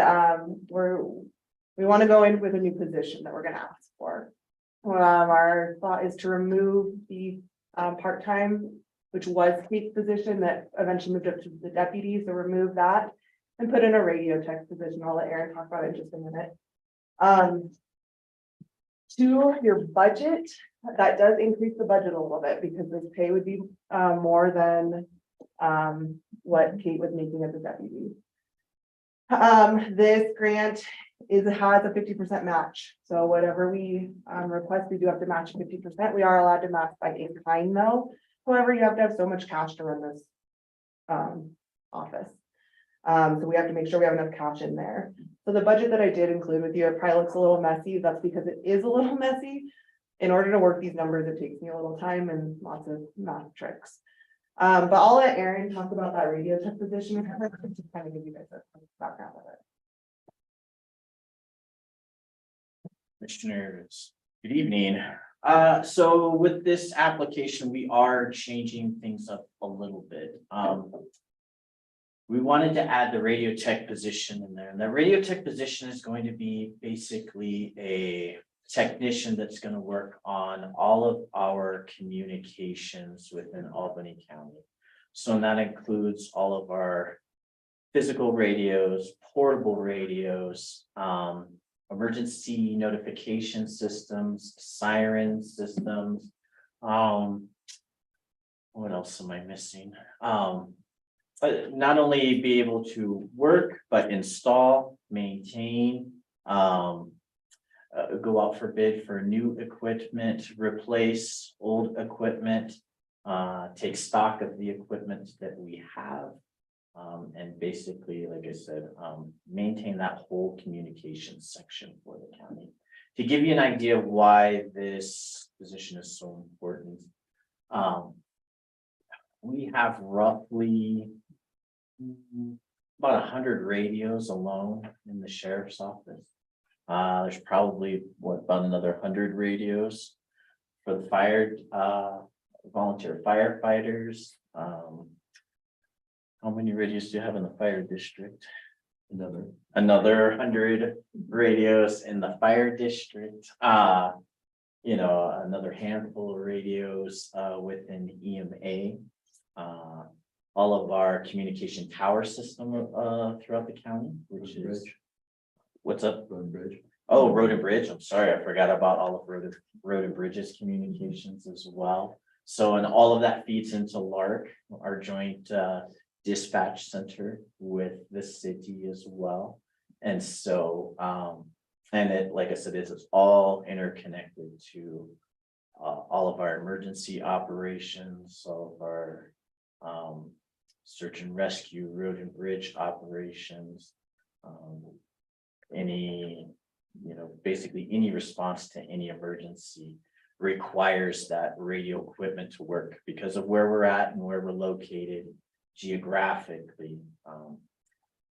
We want to go in with a new position that we're gonna ask for. Our thought is to remove the part-time, which was Kate's position that eventually moved up to the deputy, so remove that. And put in a radio tech position. I'll let Aaron talk about it in just a minute. To your budget, that does increase the budget a little bit because this pay would be more than what Kate was making as a deputy. This grant has a 50% match. So whatever we request, we do have to match 50%. We are allowed to match by in kind though. However, you have to have so much cash to run this office. So we have to make sure we have enough cash in there. So the budget that I did include with you, it probably looks a little messy. That's because it is a little messy. In order to work these numbers, it takes me a little time and lots of math tricks. But I'll let Aaron talk about that radio tech position. To kind of give you guys a background of it. Commissioners, good evening. So with this application, we are changing things up a little bit. We wanted to add the radio tech position in there, and the radio tech position is going to be basically a technician that's going to work on all of our communications within Albany County. So that includes all of our physical radios, portable radios, emergency notification systems, siren systems. What else am I missing? Not only be able to work, but install, maintain, go out for bid for new equipment, replace old equipment, take stock of the equipment that we have. And basically, like I said, maintain that whole communications section for the county. To give you an idea of why this position is so important, we have roughly about 100 radios alone in the sheriff's office. There's probably about another 100 radios for the fire, volunteer firefighters. How many radios do you have in the fire district? Another 100 radios in the fire district. Another handful of radios within EMA. All of our communication tower system throughout the county, which is what's up? Road and Bridge. Oh, Road and Bridge. I'm sorry, I forgot about all of Road and Bridge's communications as well. So, and all of that feeds into LARC, our joint dispatch center with the city as well. And so, and it, like I said, it's all interconnected to all of our emergency operations, all of our search and rescue, road and bridge operations, basically any response to any emergency requires that radio equipment to work because of where we're at and where we're located geographically.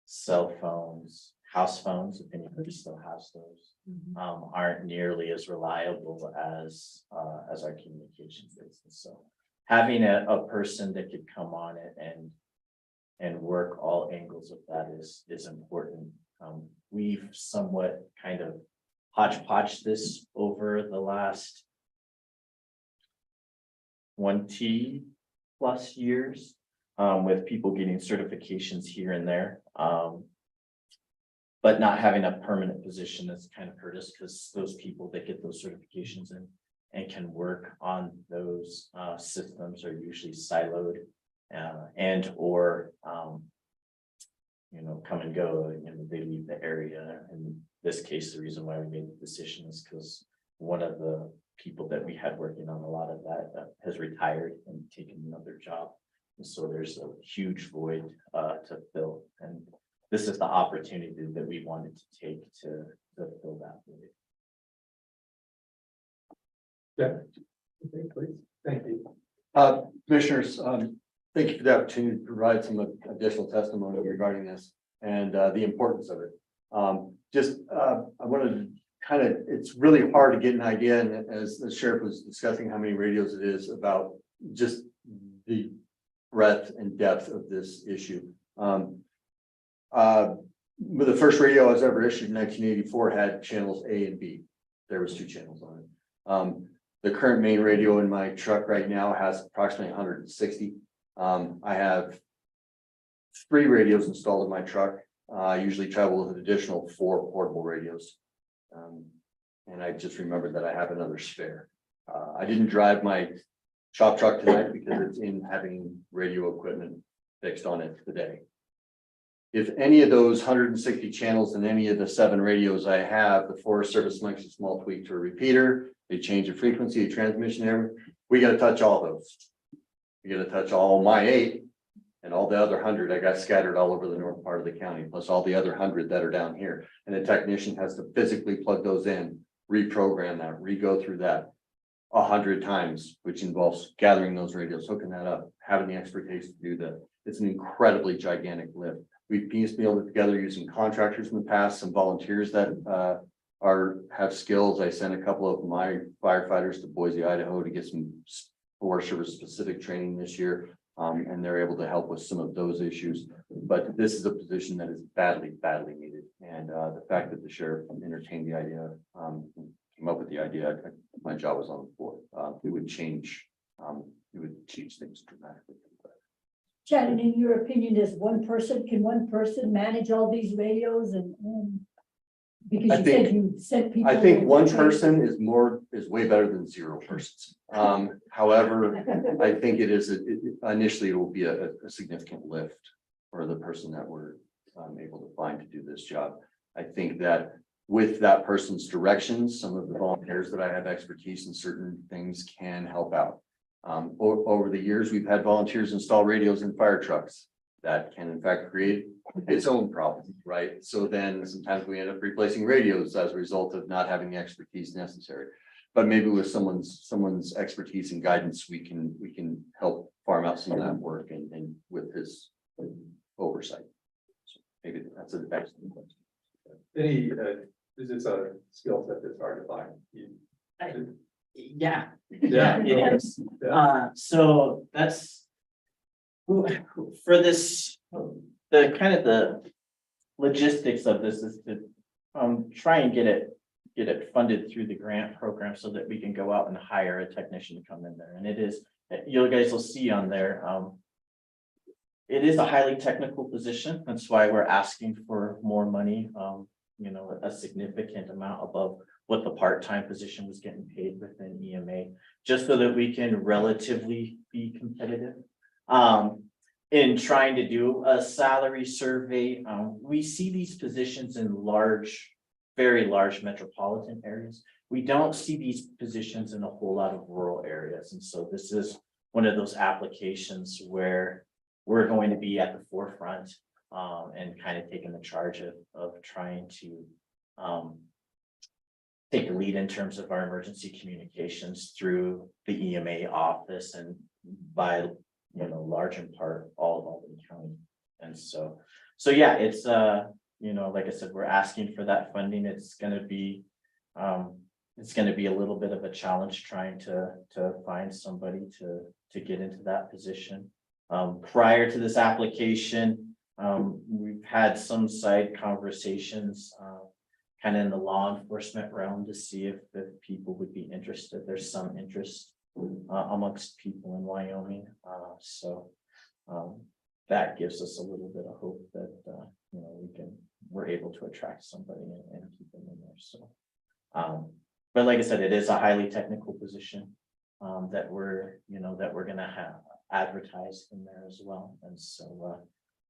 Cell phones, house phones, if anybody still has those, aren't nearly as reliable as our communications business. So having a person that could come on it and work all angles of that is important. We've somewhat kind of hodgepodge this over the last 20+ years with people getting certifications here and there. But not having a permanent position that's kind of hurt us because those people that get those certifications and can work on those systems are usually siloed and or come and go, they leave the area. In this case, the reason why we made the decision is because one of the people that we had working on a lot of that has retired and taken another job. And so there's a huge void to fill. And this is the opportunity that we wanted to take to fill that void. Yeah. Okay, please. Thank you. Commissioners, thank you for the opportunity to provide some additional testimony regarding this and the importance of it. I wanted to it's really hard to get an idea, and as the sheriff was discussing how many radios it is, about just the breadth and depth of this issue. the first radio I was ever issued in 1984 had channels A and B. There was 2 channels on it. The current main radio in my truck right now has approximately 160. I have 3 radios installed in my truck. I usually travel with an additional 4 portable radios. And I just remembered that I have another spare. I didn't drive my shop truck tonight because it's in having radio equipment fixed on it today. If any of those 160 channels and any of the 7 radios I have, the Forest Service makes a small tweak to a repeater, they change the frequency of transmission, everything, we gotta touch all those. We gotta touch all my 8 and all the other 100 I got scattered all over the north part of the county, plus all the other 100 that are down here. And the technician has to physically plug those in, reprogram that, re-go through that 100 times, which involves gathering those radios, hooking that up, having the expertise to do that. It's an incredibly gigantic lift. We've piecemealed it together using contractors in the past, some volunteers that have skills. I sent a couple of my firefighters to Boise, Idaho to get some Forest Service specific training this year. And they're able to help with some of those issues. But this is a position that is badly, badly needed. And the fact that the sheriff entertained the idea, came up with the idea, my job was on the floor. It would change things dramatically. Shannon, in your opinion, can one person manage all these radios and because I you think- said you sent people. I think one to- person is way better than 0 persons. However, I think initially it will be a significant lift for the person that we're able to find to do this job. I think that with that person's directions, some of the volunteers that I have expertise in certain things can help out. Over the years, we've had volunteers install radios in fire trucks that can in fact create its own problem, right? So then sometimes we end up replacing radios as a result of not having the expertise necessary. But maybe with someone's expertise and guidance, we can help farm out some of that work and with his oversight. So maybe that's an excellent question. Is this a skill set that's hard to find? Yeah, Yeah. it is. So that's for this, the kind of the logistics of this is to try and get it funded through the grant program so that we can go out and hire a technician to come in there. And it is, you guys will see on there, it is a highly technical position. That's why we're asking for more money, a significant amount above what the part-time position was getting paid within EMA, just so that we can relatively be competitive. In trying to do a salary survey, we see these positions in very large metropolitan areas. We don't see these positions in a whole lot of rural areas. And so this is one of those applications where we're going to be at the forefront and kind of taking the charge of trying to take the lead in terms of our emergency communications through the EMA office and by large in part all of Albany County. And so yeah, it's like I said, we're asking for that funding. It's gonna be a little bit of a challenge trying to find somebody to get into that position. Prior to this application, we've had some side conversations kind of in the law enforcement realm to see if people would be interested. There's some interest amongst people in Wyoming. That gives us a little bit of hope that we're able to attract somebody and keep them in there. So but like I said, it is a highly technical position that we're gonna have advertised in there as well. And so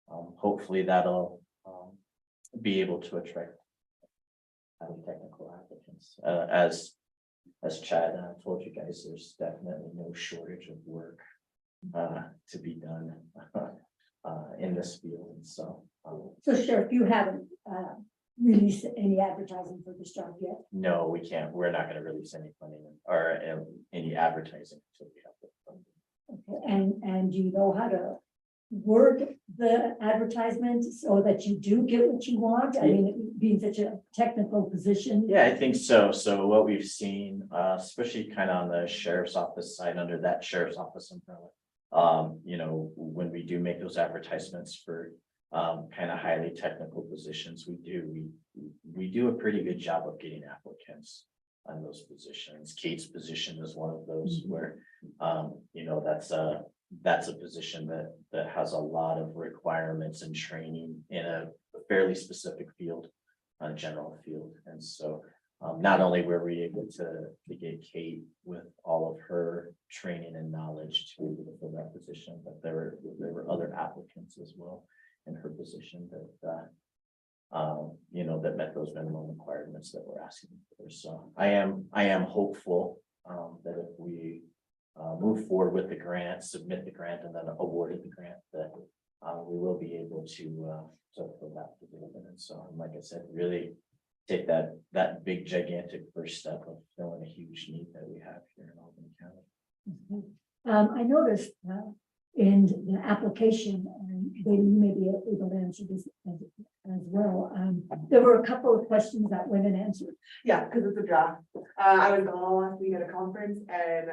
hopefully that'll be able to attract highly technical applicants. As Chad told you guys, there's definitely no shortage of work to be done in this field. And so Sheriff, you haven't released any advertising for this job yet? no, we can't. We're not going to release any funding or any advertising until we have the funding. Okay, and do you know how to word the advertisement so that you do get what you want? I mean, it being such a technical position. Yeah, I think so. So what we've seen, especially kind of on the sheriff's office side under that sheriff's office umbrella, when we do make those advertisements for kind of highly technical positions, we do a pretty good job of getting applicants on those positions. Kate's position is one of those where, you know, that's a position that has a lot of requirements and training in a fairly specific field, a general field. And so not only were we able to get Kate with all of her training and knowledge to be able to fill that position, but there were other applicants as well in her position that you know, that met those minimum requirements that we're asking for. So I am hopeful that if we move forward with the grant, submit the grant, and then awarded the grant, that we will be able to fill that position. And so, like I said, really take that big gigantic first step of filling a huge need that we have here in Albany County. I noticed in the application, and maybe you may be able to answer this as well. There were a couple of questions that went unanswered. Yeah, because it's a draft. I was gone all last week at a conference and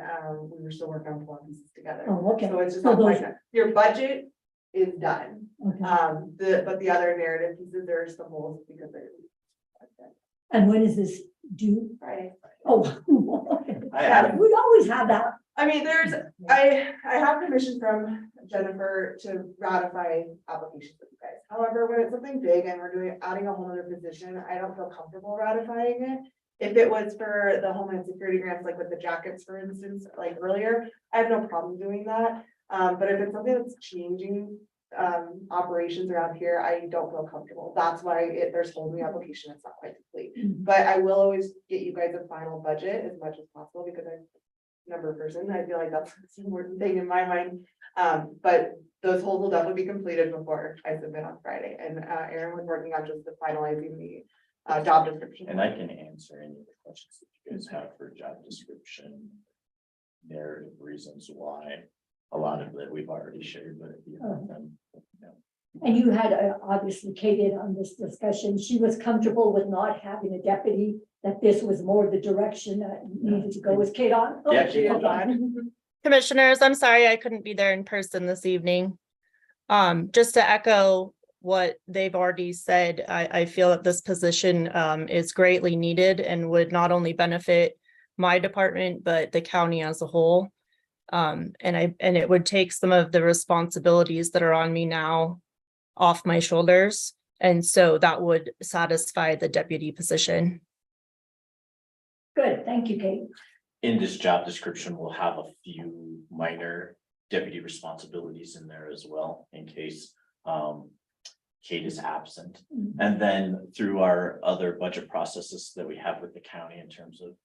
we were still working on pulling pieces together. Oh, okay. So it's just So not those- quite done. Your budget is done. Okay. But the other narrative pieces, there are some holes because they're. And when is this due? Friday. Oh, okay. I We always have that. I mean, I have permission from Jennifer to ratify applications with you guys. However, when it's something big and we're adding a whole other position, I don't feel comfortable ratifying it. If it was for the Homeland Security grants, like with the jackets, for instance, like earlier, I have no problem doing that. But if it's something that's changing operations around here, I don't feel comfortable. That's why there's holding the application, it's not quite complete. But I will always get you guys a final budget as much as possible because I'm a number person. I feel like that's the important thing in my mind. But those holes will definitely be completed before I submit on Friday. And Aaron was working on just the finalizing the job description. And I can answer any of the questions that you guys have for job description, narrative reasons why. A lot of that we've already shared, but if you have them, you know. And you had obviously Kate in on this discussion. She was comfortable with not having a deputy, that this was more the direction that needed to go. Was Kate on? Oh, Yeah, she is okay. Commissioners, I'm sorry I couldn't be there in person this evening. Just to echo what they've already said, I feel that this position is greatly needed and would not only benefit my department, but the county as a whole. And it would take some of the responsibilities that are on me now off my shoulders. And so that would satisfy the deputy position. Good, thank you, Kate. In this job description, we'll have a few minor deputy responsibilities in there as well, in case Kate is absent. And then through our other budget processes that we have with the county in terms of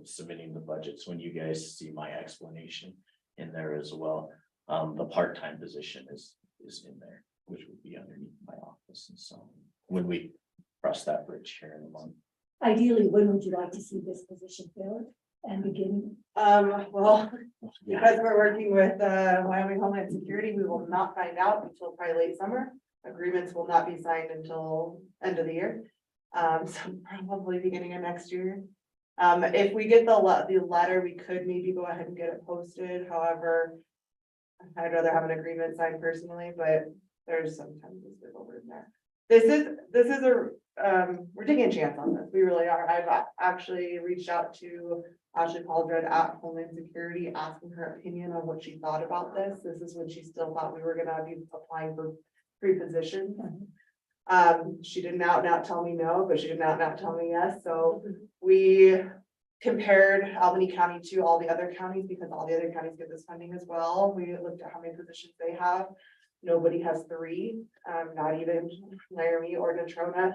submitting the budgets, when you guys see my explanation in there as well, the part-time position is in there, which would be underneath my office. And so when we cross that bridge here in a month. Ideally, when would you like to see this position filled and begin? Well, because we're working with Wyoming Homeland Security, we will not find out until probably late summer. Agreements will not be signed until end of the year. So probably beginning of next year. If we get the letter, we could maybe go ahead and get it posted. However, I'd rather have an agreement signed personally, but there's sometimes this wiggle room there. This is we're taking a chance on this. We really are. I've actually reached out to Ashley Pauldred at Homeland Security, asking her opinion on what she thought about this. This is when she still thought we were gonna be applying for 3 positions. She didn't out and out tell me no, but she didn't out and out tell me yes. So we compared Albany County to all the other counties because all the other counties get this funding as well. We looked at how many positions they have. Nobody has 3, not even Laramie or Natrona.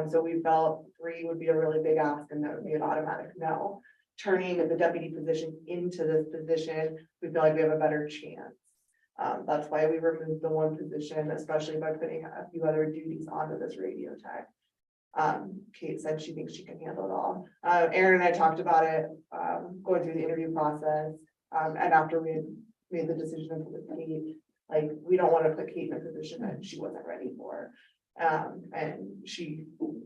So we felt 3 would be a really big ask and that would be an automatic no. Turning the deputy position into this position, we feel like we have a better chance. That's why we removed the 1 position, especially by putting a few other duties onto this radio tech. Kate said she thinks she can handle it all. Aaron and I talked about it, going through the interview process. And after we had made the decision with Kate, like, we don't want to put Kate in a position that she wasn't ready for. And she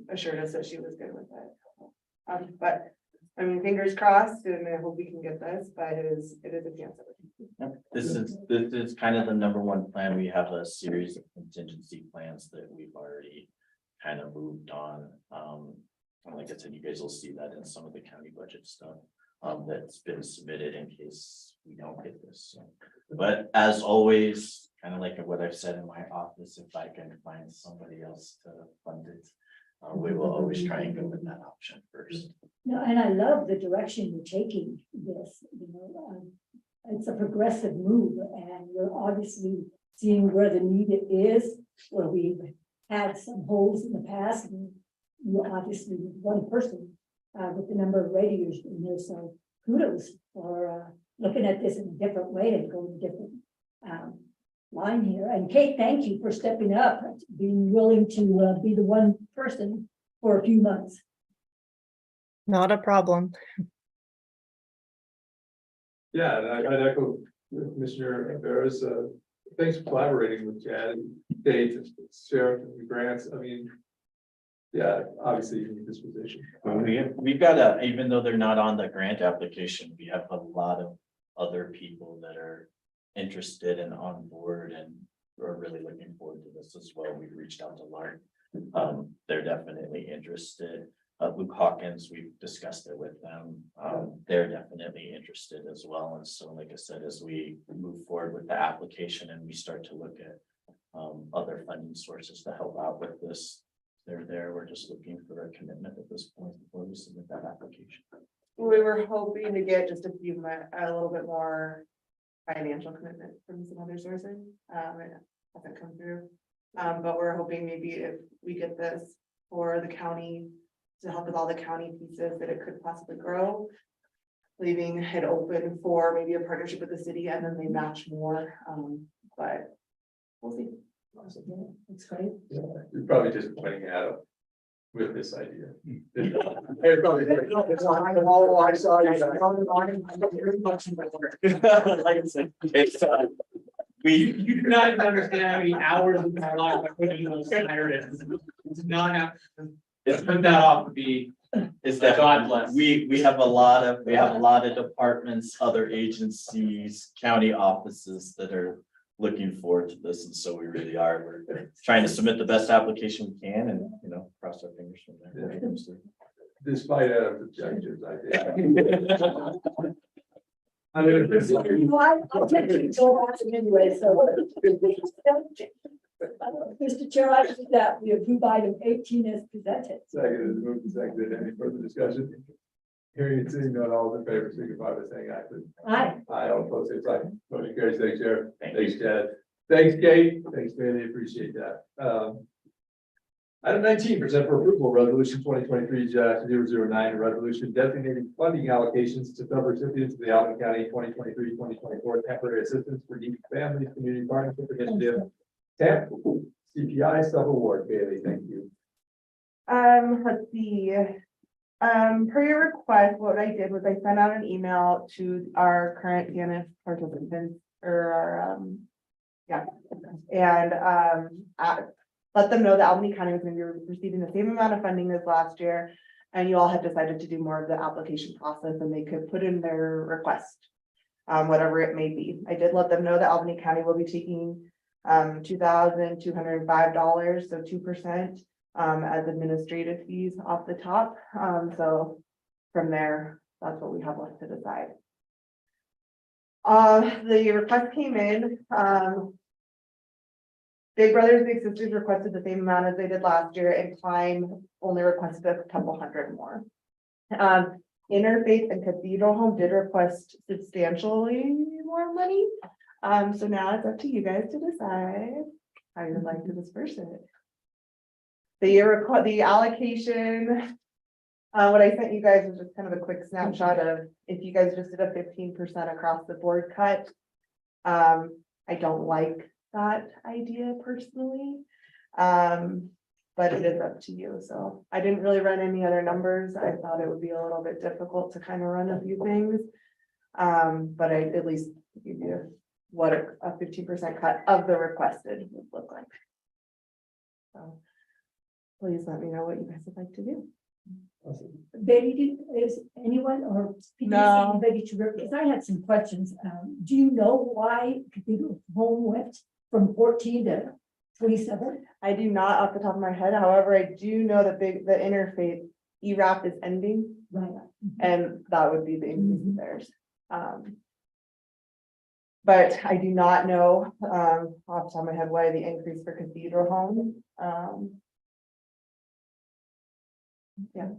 assured us that she was good with it. But I mean, fingers crossed, and I hope we can get this, but it is a chance that we can. This is kind of the number one plan. We have a series of contingency plans that we've already kind of moved on. And like I said, you guys will see that in some of the county budget stuff that's been submitted in case we don't get this. So, but as always, kind of like what I've said in my office, if I can find somebody else to fund it, we will always try and go with that option first. No, and I love the direction you're taking this, it's a progressive move and we're obviously seeing where the need is, where we've had some holes in the past. And you obviously one person with the number of radios in there, so kudos for looking at this in a different way and going a different line here. And Kate, thank you for stepping up, being willing to be the one person for a few months. Not a problem. Yeah, and I'd echo Commissioner Barris, thanks for collaborating with Chad and Dave, and Sheriff and Grants. I mean, yeah, obviously you need this position. We've got even though they're not on the grant application, we have a lot of other people that are interested and on board and are really looking forward to this as well. We've reached out to Lark. They're definitely interested. Luke Hawkins, we've discussed it with them. They're definitely interested as well. And so, like I said, as we move forward with the application and we start to look at other funding sources to help out with this, they're there. We're just looking for a commitment at this point before we submit that application. We were hoping to get just a little bit more financial commitment from some other sources. It hasn't come through. But we're hoping maybe if we get this for the county to help with all the county pieces, that it could possibly grow, leaving it open for maybe a partnership with the city and then they match more. But we'll see. That's great. Yeah, you're probably just pointing at him with this idea. Like I said, it's You do not even understand how many hours of my life I put into those sirens. It's not have. It's Put that off to be. It's that God bless. we have a lot of departments, other agencies, county offices that are looking forward to this, and so we really are. We're trying to submit the best application we can, and cross our fingers from there. Despite objectives, I think. I mean, I'll take you to go out anyway, so. Mr. Chair, I think that we approve item 18 as presented. Second, moved and seconded. Any further discussion? Hearing and seeing none, all in favor, signify by saying aye, please. Aye. Aye, all opposed, same sign. Motion carries. Thanks, Sheriff. Thanks, Chad. Thanks, Kate. Thanks, Bailey. Appreciate that. Item 19, present for approval, resolution 2023-009, a resolution designating funding allocations to sub-recipients of the Albany County 2023-2024 temporary assistance for needy families community partnership initiative. TAP CPI sub-award. Bailey, thank you. Let's see. Per your request, what I did was I sent out an email to our current TNF participants or let them know that Albany County was going to be receiving the same amount of funding as last year. And you all had decided to do more of the application process and they could put in their request, whatever it may be. I did let them know that Albany County will be taking $2,205, so 2%. As administrative fees off the top. So from there, that's what we have left to decide. The request came in. Big Brothers Big Sisters requested the same amount as they did last year, and Climb only requested a couple hundred more. Interfaith and Cathedral Home did request substantially more money. So now it's up to you guys to decide how you'd like to disperse it. The allocation, what I sent you guys was just kind of a quick snapshot of if you guys just did a 15% across the board cut. I don't like that idea personally, but it is up to you. So I didn't really run any other numbers. I thought it would be a little bit difficult to kind of run a few things. But I at least give you what a 15% cut of the requested would look like. So please let me know what you guys would like to do. Betty, is anyone or No. anybody to, because I had some questions. Do you know why Cathedral Home went from 14 to 27? I do not off the top of my head. However, I do know that the interfaith ERAP is ending, Right. and that would be the increase in theirs. But I do not know off the top of my head why the increase for Cathedral Home. Yeah,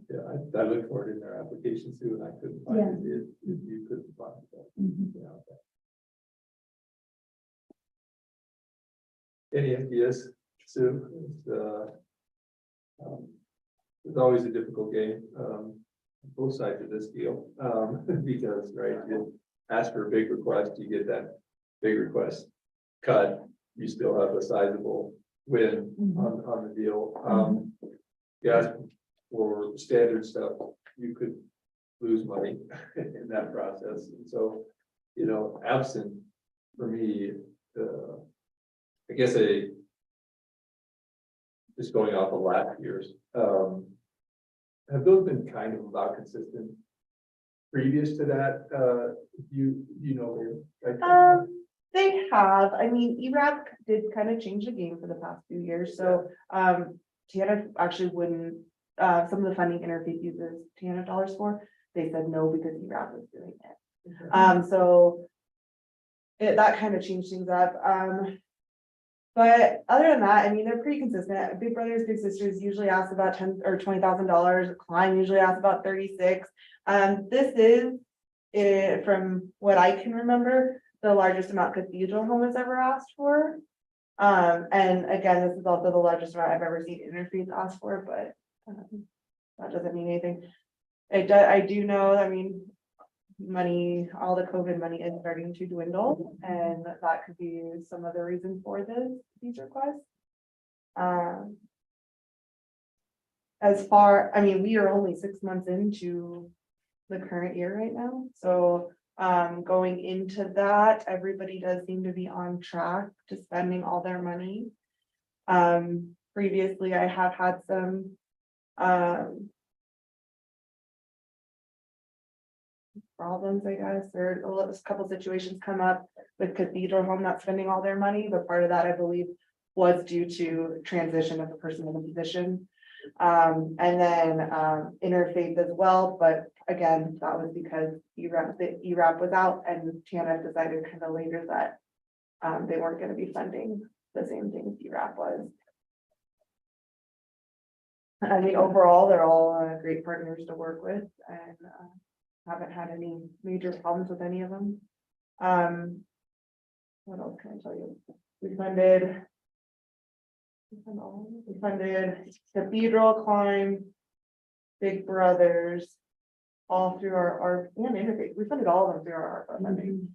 I looked for it in their application too, and I couldn't find it. You couldn't find it. Yeah, okay. Any ideas, Sue? It's always a difficult game, both sides of this deal, because, right, you ask for a big request, you get that big request cut, you still have a sizable win on the deal. Yeah, for standard stuff, you could lose money in that process, and so, you know, absent for me, I guess just going off of last year's, have those been kind of about consistent previous to that? You know, right? They have, I mean, ERAP did kind of change the game for the past few years, so, Tiana actually wouldn't, some of the funding Interfaith uses Tiana dollars for, they said no because ERAP was doing it. So that kind of changed things up. But other than that, I mean, they're pretty consistent. Big Brothers Big Sisters usually ask about $10,000 or $20,000. Klein usually asks about 36. This is, from what I can remember, the largest amount Cathedral Home has ever asked for. And again, this is also the largest amount I've ever seen Interfaith ask for, but that doesn't mean anything. I do know, I mean, money, all the COVID money is starting to dwindle, and that could be some of the reason for these requests. As far, I mean, we are only 6 months into the current year right now, so going into that, everybody does seem to be on track to spending all their money. Previously, I have had some problems, I guess, or a couple situations come up with Cathedral Home not spending all their money, but part of that, I believe, was due to transition of the person in the position. And then Interfaith as well, but again, that was because the ERAP was out, and TANF decided kind of later that they weren't going to be funding the same things ERAP was. I mean, overall, they're all great partners to work with, and haven't had any major problems with any of them. What else can I tell you? We funded Cathedral, Climb, Big Brothers, all through our and Interfaith. We funded all of them through our funding.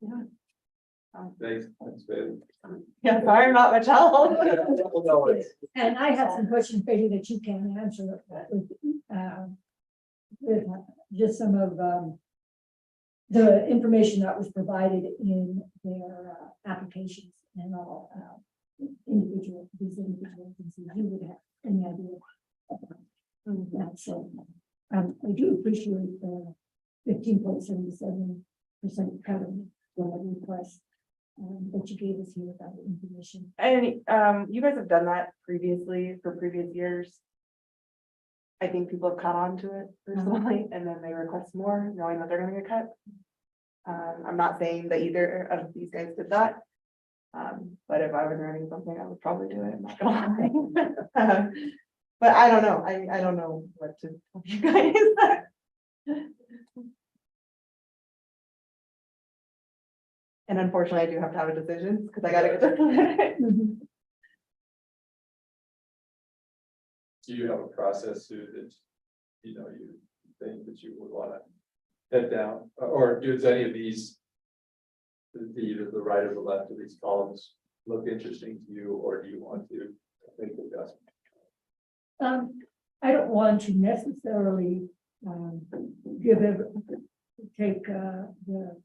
Yeah. Thanks, good. Yeah, sorry, not much help. And I have some questions, Betty, that you can answer with just some of the information that was provided in their applications and all. These individual agencies, you would have any idea about that. So I do appreciate the 15.77% cut of the request that you gave us here about the information. And you guys have done that previously for previous years. I think people have caught on to it personally, and then they request more, knowing that they're gonna get cut. I'm not saying that either of these guys did that. But if I was running something, I would probably do it. I'm not gonna lie. But I don't know. I don't know what to tell you guys. And unfortunately, I do have to have a decision because I gotta get this. Do you have a process, Sue, that you think that you would want to head down, or does any of these, either the right or the left of these columns, look interesting to you, or do you want to make adjustments? I don't want to necessarily take the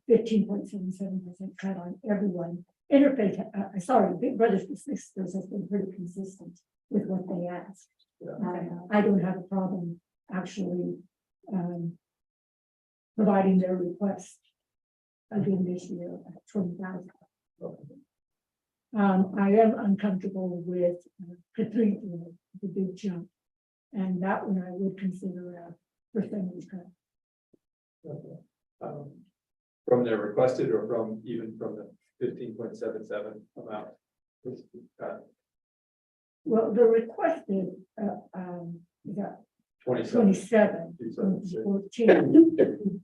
15.77% cut on everyone, Interfaith, sorry, Big Brothers and Sisters has been pretty consistent with what they asked. I don't have a problem actually providing their request again this year at 20,000. I am uncomfortable with Katrina, the big jump, and that one I would consider a percentage cut. From their requested or from even from the 15.77 amount? Well, the requested, is that 27. 14.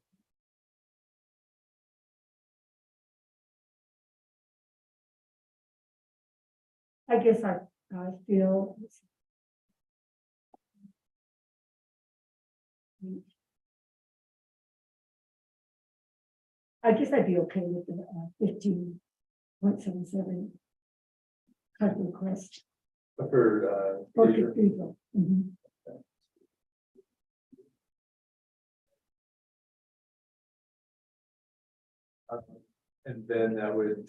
I guess I feel. I guess I'd be okay with the 15.77 cut request. For Cathedral. Mhm. And then that would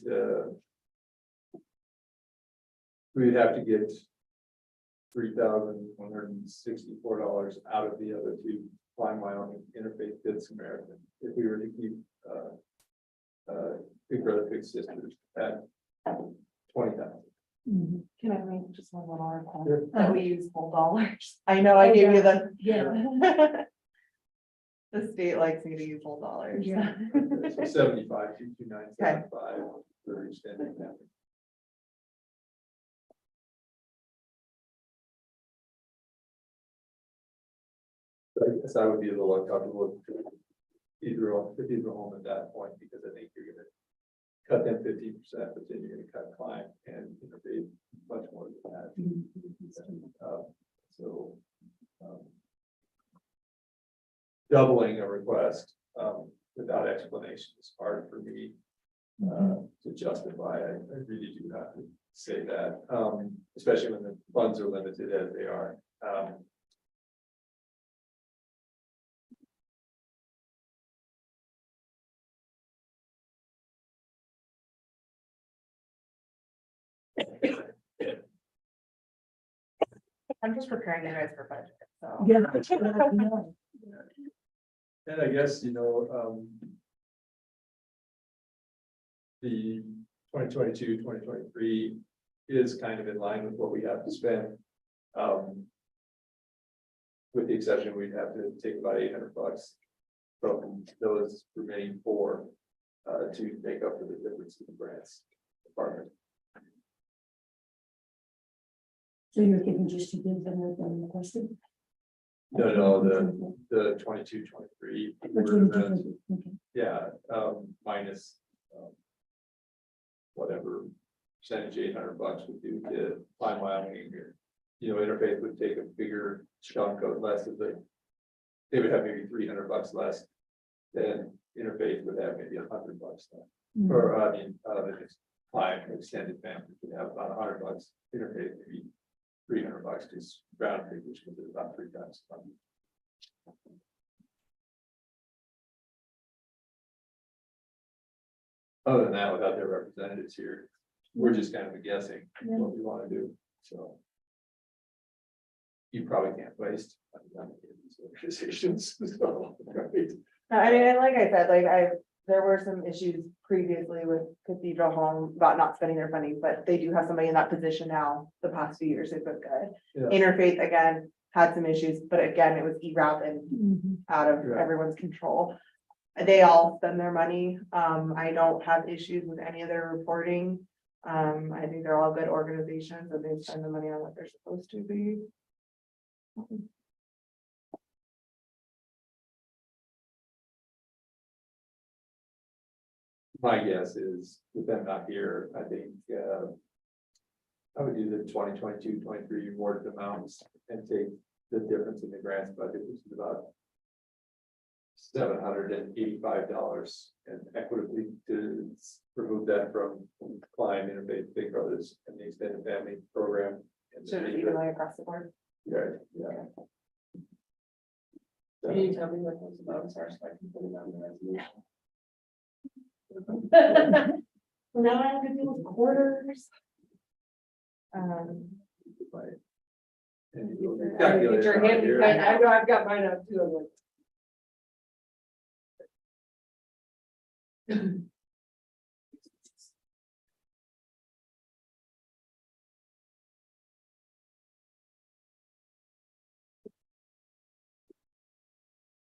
we'd have to get $3,164 out of the other two Flying Wyoming Interfaith Good Samaritan if we were to keep Big Brother Big Sisters at 20,000. Mhm. Can I make just one little request Sure. that we use whole dollars? I know I gave you the. Yeah. The state likes me to use whole dollars. Yeah. So 75 to 2975 for extended family. So I guess I would be a little uncomfortable with Cathedral Home at that point, because I think you're gonna cut them 15%, but then you're gonna cut Klein and Interfaith much more than that. So doubling a request without explanation is hard for me to justify. I really do have to say that, especially when the funds are limited as they are. I'm just preparing you guys for budget, so. Yeah. No. And I guess, the 2022, 2023 is kind of in line with what we have to spend. With the exception, we'd have to take about $800 from those remaining four to make up for the difference in the grants department. So you're thinking just to give them what they requested? No, the 22, 23. Okay. Yeah, minus whatever percentage $800 would do to Flying Wyoming. Interfaith would take a bigger chunk of less of the. They would have maybe $300 less than Interfaith would have maybe $100 less. Or the Flying extended family would have about $100. Interfaith maybe $300, because ground figures was about 3 times. Other than that, without their representatives here, we're just kind of guessing what we want to do, so. You probably can't waste money on these organizations, so, right? I mean, and like I said, there were some issues previously with Cathedral Home about not spending their funding, but they do have somebody in that position now. The past few years, they've been good. Yeah. Interfaith, again, had some issues, but again, it was ERAP and out of Yeah. everyone's control. They all spend their money. I don't have issues with any of their reporting. I think they're all good organizations and they spend the money on what they're supposed to be. My guess is with them not here, I think, I would do the 2022-23 awarded amounts and take the difference in the grants budget, which is about $785, and equitably to remove that from Klein, Interfaith, Big Brothers, and the extended family program. And Should it evenly across the board? Yeah, yeah. Can you tell me what those amounts are so I can put it on the resolution? Now I have to deal with quarters. And Get you your calculate it out hand, here. I know I've got mine up too. I'm like,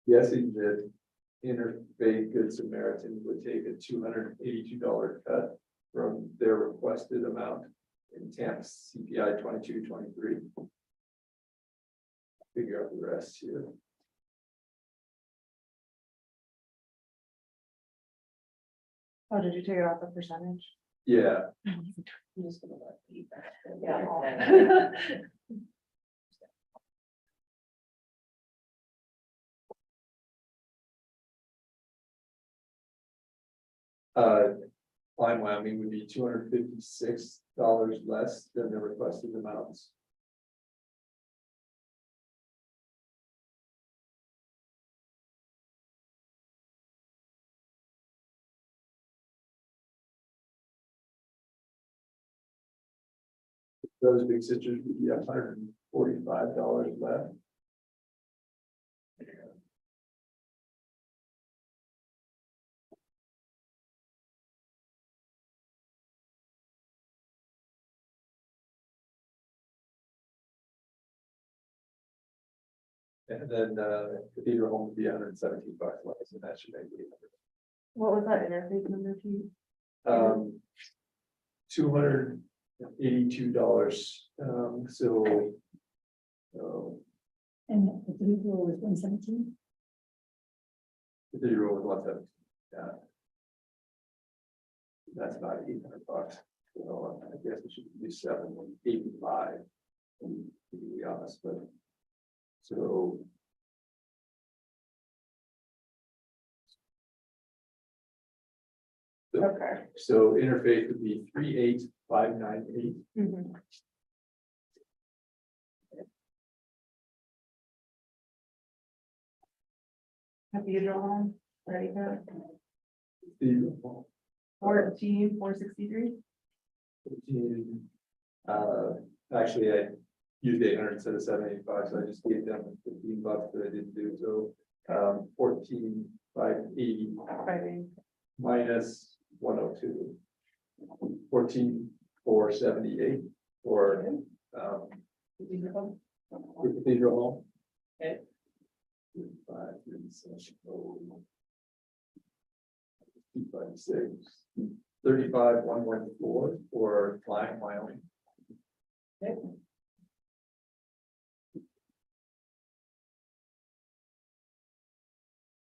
Guessing that Interfaith Good Samaritan would take a $282 cut from their requested amount in Tamp's CPI 22-23. Figure out the rest here. oh, did you take it off the percentage? Yeah, I'm just gonna let you back. Yeah. Lime Wyoming would be $256 less than the requested amounts. Those big sisters would be $145 less. And then Cathedral Home would be $117 less, and that should make it. What was that interface number to you? $282. So. And the Cathedral was 117. Cathedral was 117. Yeah. That's about $800. So I guess it should be $785. To be honest, but so. Okay. So interfaith would be 38598. Mhm. Cathedral home, ready for The 14,463. Actually, I used 800 instead of 785, so I just gave them $15, but I didn't do so. 14,580 minus 102. 14,478 for Cathedral Home. Okay. 256. 35,114 for Lime, Wyoming. Okay.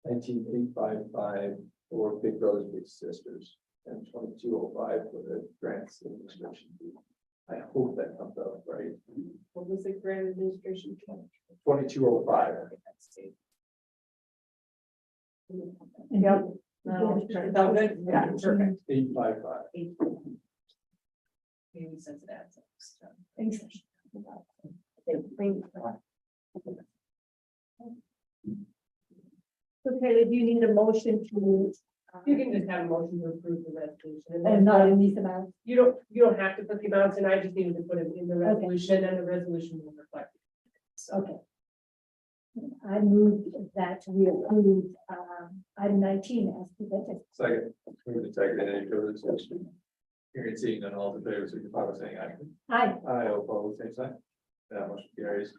19,855 for Big Brothers Big Sisters, and 2205 for the grants and administration fee. I hope that comes out right. What was the grant administration? 2205. Yep. No, that was good. Yeah, perfect. 855. Maybe since it adds up. Thanks. Okay, do you need a motion to, You can just have a motion to approve the resolution. and not in these amounts? You don't have to put the amounts in, I just needed to put it in the resolution and the resolution will reflect. Okay. I move that we approve, item 19 as presented. Second, move to second, any further discussion? Hearing seeing none, all in favor, signify by saying aye. Aye. Aye, all opposed, same sign. That motion carries.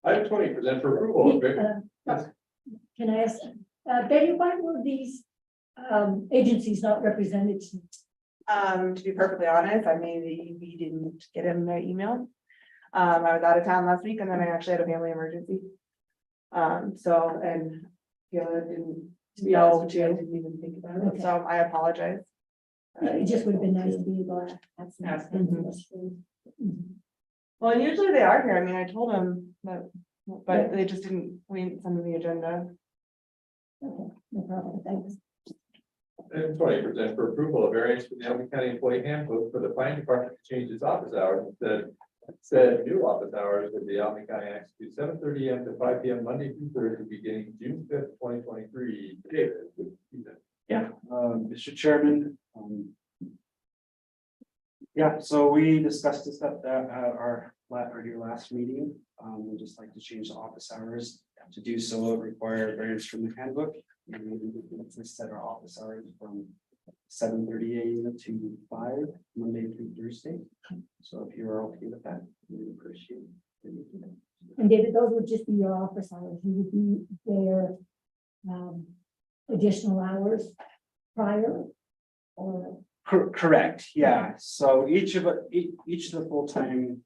Item 20, present for approval. Yes. Can I ask, Betty, why were these agencies not represented? To be perfectly honest, I maybe we didn't get him their email. I was out of town last week and then I actually had a family emergency. So, and Gila didn't know to, didn't even think about it, so I apologize. It just would have been nice to be able to have some. Ask them. Well, and usually they are here, I mean, I told them that, but they just didn't, we didn't send them the agenda. Okay, no problem, thanks. Item 20, present for approval of variance from the Albany County Employee Handbook for the planning department to change its office hours. That said, new office hours of the Albany County Acts to 7:30 a.m. to 5 p.m. Monday through Thursday, beginning June 5th, 2023. David. Yeah, Mr. Chairman, Yeah, so we discussed this at your last meeting. We'd just like to change the office hours. To do so, it require variance from the handbook. And we set our office hours from 7:30 a.m. to 5, Monday through Thursday. So if you're okay with that, we appreciate it. And David, those would just be your office hours. You would be there additional hours prior or? Correct, yeah. So each of the full-time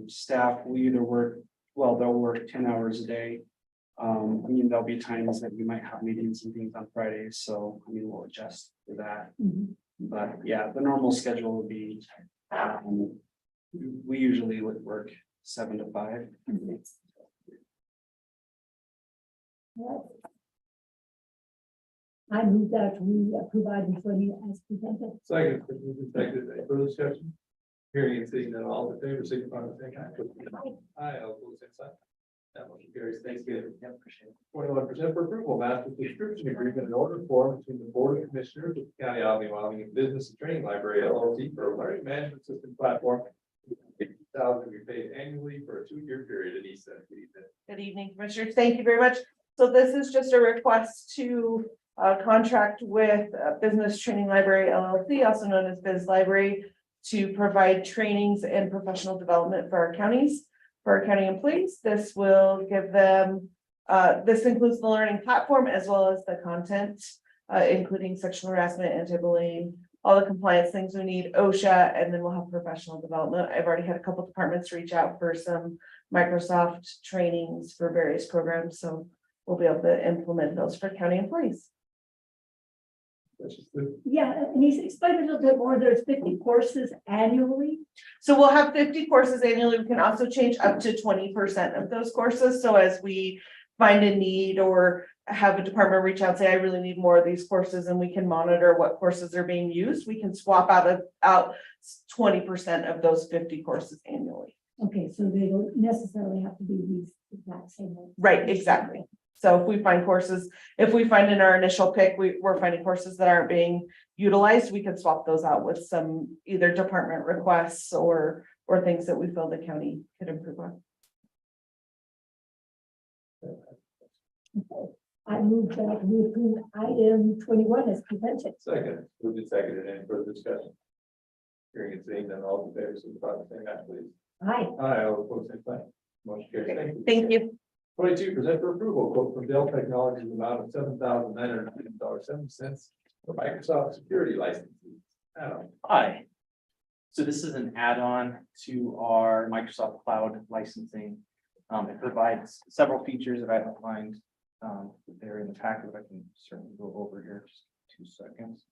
staff will either work, they'll work 10 hours a day. I mean, there'll be times that we might have meetings and things on Fridays, so I mean, we'll adjust for that. But yeah, the normal schedule would be, we usually would work 7 to 5. I move that we provide for you as presented. Second, any further discussion? Hearing and seeing that all in favor, signify by saying aye. Aye, all opposed, same sign. That motion carries. Thanks again. Yeah, appreciate it. 21% for approval, master subscription agreement in order form between the Board of Commissioners of the County of Albany, Wyoming, and Business and Training Library LLC for a learning management system platform. $50,000 to be paid annually for a 2-year period. Anissa, good evening. Good evening, Commissioners. Thank you very much. So this is just a request to contract with Business Training Library LLC, also known as Biz Library, to provide trainings and professional development for our counties, for our county employees. This will give them, this includes the learning platform as well as the content, including sexual harassment, anti-bullying, all the compliance things we need, OSHA, and then we'll have professional development. I've already had a couple departments reach out for some Microsoft trainings for various programs, so we'll be able to implement those for county employees. Yeah, and he's explained a little bit more. There's 50 courses annually. So we'll have 50 courses annually. We can also change up to 20% of those courses. So as we find a need or have a department reach out, say, I really need more of these courses, and we can monitor what courses are being used, we can swap out 20% of those 50 courses annually. Okay, so they don't necessarily have to be these exact same ones. Right, exactly. So if we find courses, if we find in our initial pick, we're finding courses that aren't being utilized, we can swap those out with some either department requests or things that we feel the county could improve on. Okay. I move that we approve item 21 as presented. Second, moved and seconded. Any further discussion? Hearing and seeing that all in favor, signify by saying aye, please. Aye. Aye, all opposed, same sign. Motion carries. Thank you. Thank you. 22, present for approval, quote from Dell Technologies, in the amount of $7,990.70 for Microsoft security licenses. Adam. Hi. So this is an add-on to our Microsoft Cloud licensing. It provides several features that I outlined there in the packet. I can certainly go over here just 2 seconds.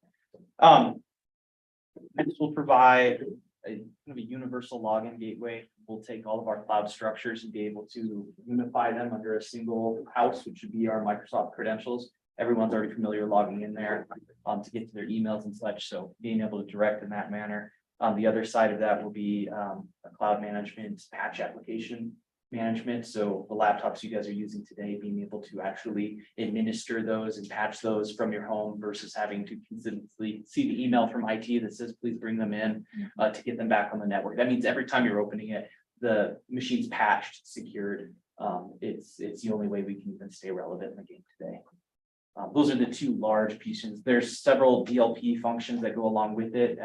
This will provide a kind of a universal login gateway. We'll take all of our cloud structures and be able to unify them under a single house, which would be our Microsoft credentials. Everyone's already familiar logging in there to get to their emails and such. So being able to direct in that manner. The other side of that will be a cloud management patch application management. So the laptops you guys are using today, being able to actually administer those and patch those from your home versus having to consistently see the email from IT that says, please bring them in to get them back on the network. That means every time you're opening it, the machine's patched, secured. It's the only way we can even stay relevant in the game today. Those are the 2 large pieces. There's several DLP functions that go along with it.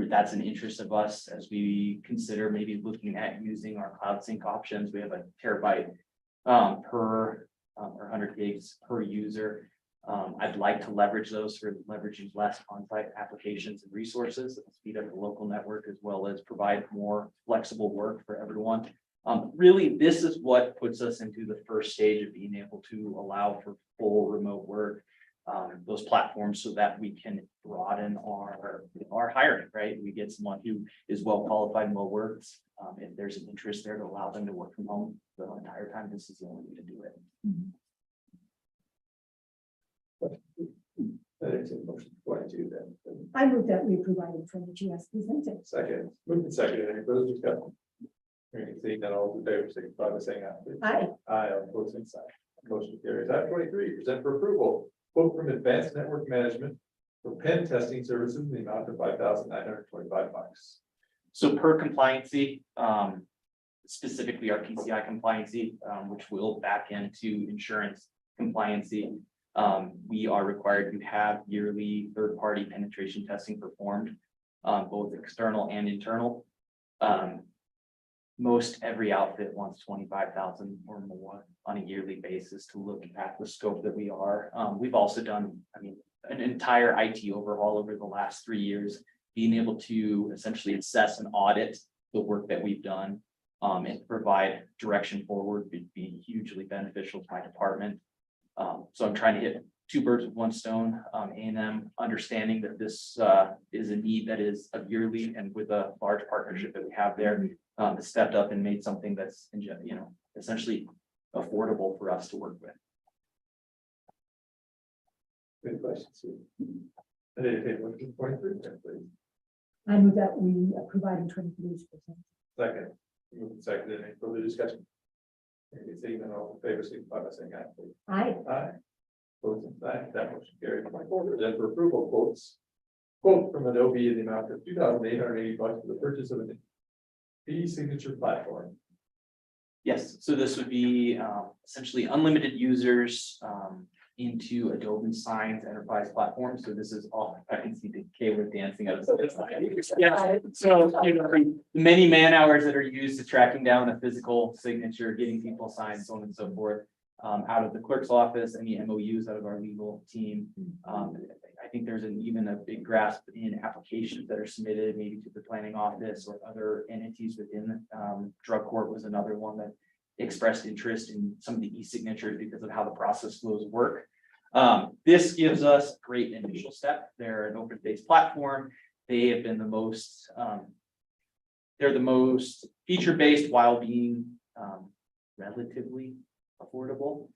That's an interest of us as we consider maybe looking at using our cloud sync options. We have a terabyte per or 100 gigs per user. I'd like to leverage those for leveraging less on-site applications and resources that speed up the local network, as well as provide more flexible work for everyone. Really, this is what puts us into the first stage of being able to allow for full remote work. Those platforms so that we can broaden our hiring, right? We get someone who is well qualified and well works. If there's an interest there to allow them to work from home the entire time, this is the only way to do it. That is in motion 22 then. I move that we approve item 22 as presented. Second, moved and seconded. Any further discussion? Hearing and seeing that all in favor, signify by saying aye, please. Aye. Aye, all opposed, same sign. Motion carries. Item 23, present for approval. Quote from Advanced Network Management for pen testing services in the amount of $5,925. So per compliancy, specifically our PCI compliancy, which will back into insurance compliancy. We are required to have yearly third-party penetration testing performed, both external and internal. Most every outfit wants 25,000 or more on a yearly basis to look at the scope that we are. We've also done, an entire IT overhaul over the last 3 years, being able to essentially assess and audit the work that we've done, and provide direction forward would be hugely beneficial to my department. So I'm trying to hit 2 birds with 1 stone, A&M understanding that this is a need that is a yearly, and with a large partnership that we have there, has stepped up and made something that's, essentially affordable for us to work with. Any questions? And entertain motion 23, please. I move that we provide 23%. Second, moving second, any further discussion? Maybe seeing none, all in favor, signify by saying aye, please. Aye. Aye. Opposed, and signed. That motion carried. 24, then for approval quotes. Quote from Adobe in the amount of $2,880 for the purchase of an e-signature platform. Yes, so this would be essentially unlimited users into Adobe Signs enterprise platform. So this is all, I can see the Caleb dancing out of this. Yeah, so the many man hours that are used to tracking down a physical signature, getting people signed, so on and so forth, out of the clerk's office, any MOUs out of our legal team. I think there's even a big grasp in applications that are submitted maybe to the planning office or other entities within drug court was another one that expressed interest in some of the e-signatures because of how the process flows work. This gives us a great initial step. They're an open-based platform. They have been the most, they're the most feature-based while being relatively affordable.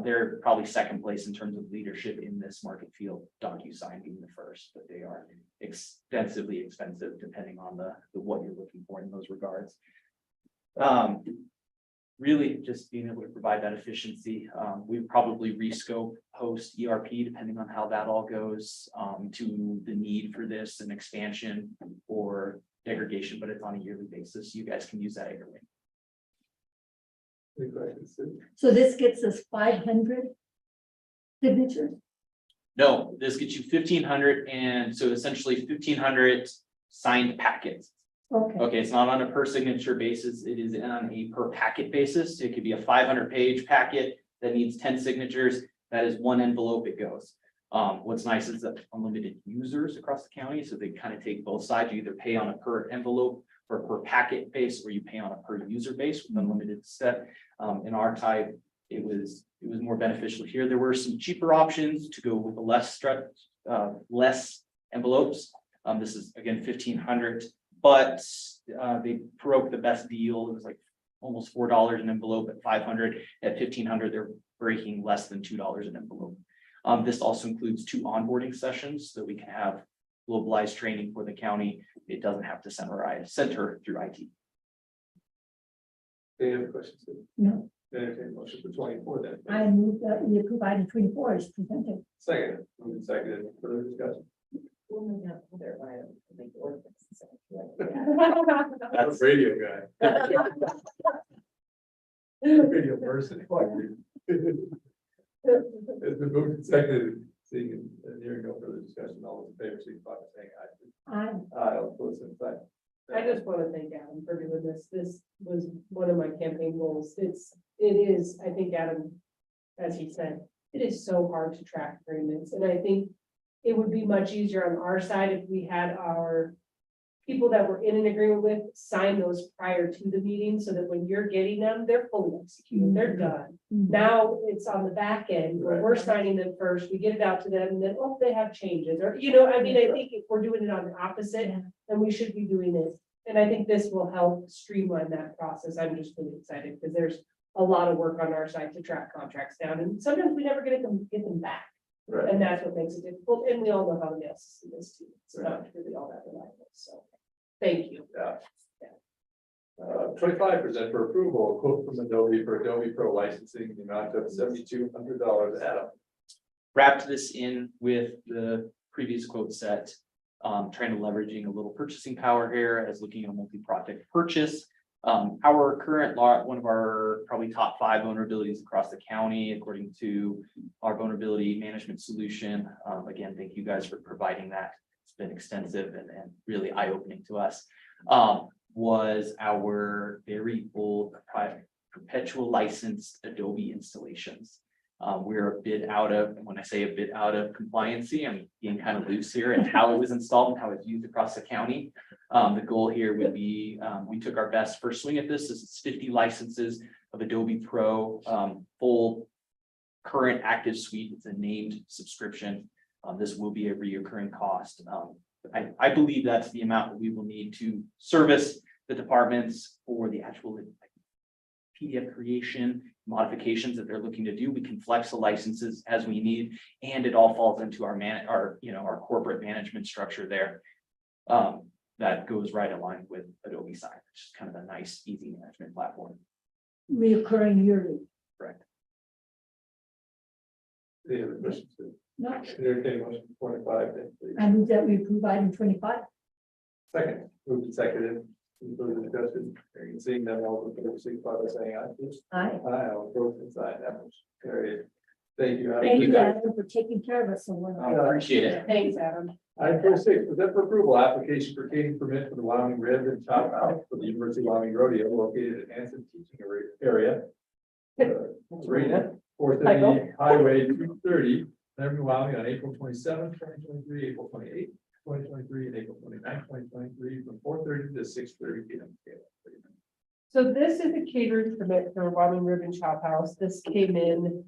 They're probably second place in terms of leadership in this market field, DocuSign being the first, but they are extensively expensive depending on the what you're looking for in those regards. Really just being able to provide that efficiency. We probably rescope post ERP depending on how that all goes, to the need for this and expansion or degradation, but it's on a yearly basis. You guys can use that either way. Any questions, Sue? So this gets us 500 signatures? No, this gets you 1,500, and so essentially 1,500 signed packets. Okay. Okay, it's not on a per signature basis, it is on a per packet basis. It could be a 500-page packet that needs 10 signatures. That is 1 envelope it goes. What's nice is that unlimited users across the county, so they kind of take both sides. You either pay on a per envelope or per packet base, or you pay on a per user base with unlimited set. In our type, it was more beneficial here. There were some cheaper options to go with the less envelopes. This is again 1,500, but they broke the best deal. It was like almost $4 an envelope at 500. At 1,500, they're breaking less than $2 an envelope. This also includes 2 onboarding sessions so that we can have globalized training for the county. It doesn't have to center through IT. Any other questions? No. Entertain motion for 24 then. I move that we provide 24 as presented. Second, moving second, any further discussion? That's a radio guy. Radio person. It's been moved and seconded, seeing and hearing no further discussion, all those in favor, signify by saying aye. Aye. Aye, all opposed, same sign. I just want to thank Adam for doing this. This was one of my campaign goals. It is, I think Adam, as he said, it is so hard to track agreements. And I think it would be much easier on our side if we had our people that we're in an agreement with sign those prior to the meeting, so that when you're getting them, they're fully executed, they're done. Now it's on the back end where we're signing them first, we get it out to them, and then, oh, they have changes, or, I mean, I think if we're doing it on the opposite, then we should be doing it. And I think this will help streamline that process. I'm just really excited because there's a lot of work on our side to track contracts down, and sometimes we never get them back. Right. And that's what makes it difficult, and we all know how the mail system is too. It's not really all that reliable, so, thank you. Yeah. 25 present for approval, a quote from Adobe for Adobe Pro licensing in the amount of $7,200. Adam. wrapped this in with the previous quote set. Trying to leveraging a little purchasing power here as looking at a multi-project purchase. Our current lot, one of our probably top 5 vulnerabilities across the county, according to our vulnerability management solution. Again, thank you guys for providing that. It's been extensive and really eye-opening to us. Was our very old private perpetual licensed Adobe installations. We're a bit out of, and when I say a bit out of compliancy, I'm being kind of loose here and how it was installed and how it's used across the county. The goal here would be, we took our best first swing at this. This is 50 licenses of Adobe Pro, full current active suite. It's a named subscription. This will be a reoccurring cost. I believe that's the amount that we will need to service the departments for the actual PDF creation, modifications that they're looking to do. We can flex the licenses as we need, and it all falls into our corporate management structure there. That goes right along with Adobe Sign, which is kind of a nice, easy management platform. Reoccurring yearly. Correct. Any other questions? No, Entertaining motion 25, then, please. I move that we approve item 25. Second, moved and seconded. Any further discussion? Hearing and seeing none, all in favor, signify by saying aye, please. Aye. Aye, all opposed, and sign that motion carried. Thank you. Adam. Thank you, Adam, for taking care of us so well. I appreciate it. Thanks, Adam. Item 26, present for approval, application for catering permit for the Wyoming Rib and Chop House for the University of Wyoming Rodeo located at Anson Teaching Area. Arena, 430 Highway 230, Laramie, Wyoming, on April 27th, 2023, April 28th, 2023, and April 29th, 2023, from 4:30 to 6:30 p.m. So this is a catering permit for Wyoming Rib and Chop House. This came in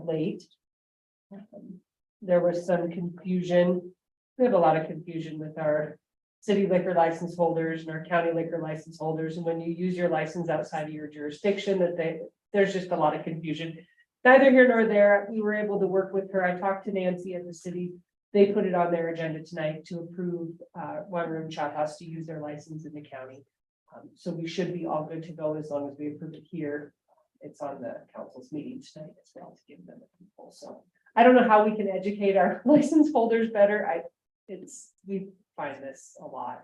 late. There was some confusion. We have a lot of confusion with our city liquor license holders and our county liquor license holders. And when you use your license outside of your jurisdiction, there's just a lot of confusion. Neither here nor there. We were able to work with her. I talked to Nancy at the city. They put it on their agenda tonight to approve Wyoming Rib and Chop House to use their license in the county. So we should be all good to go as long as we approve it here. It's on the council's meeting tonight as well to give them a people. So I don't know how we can educate our license holders better. We find this a lot.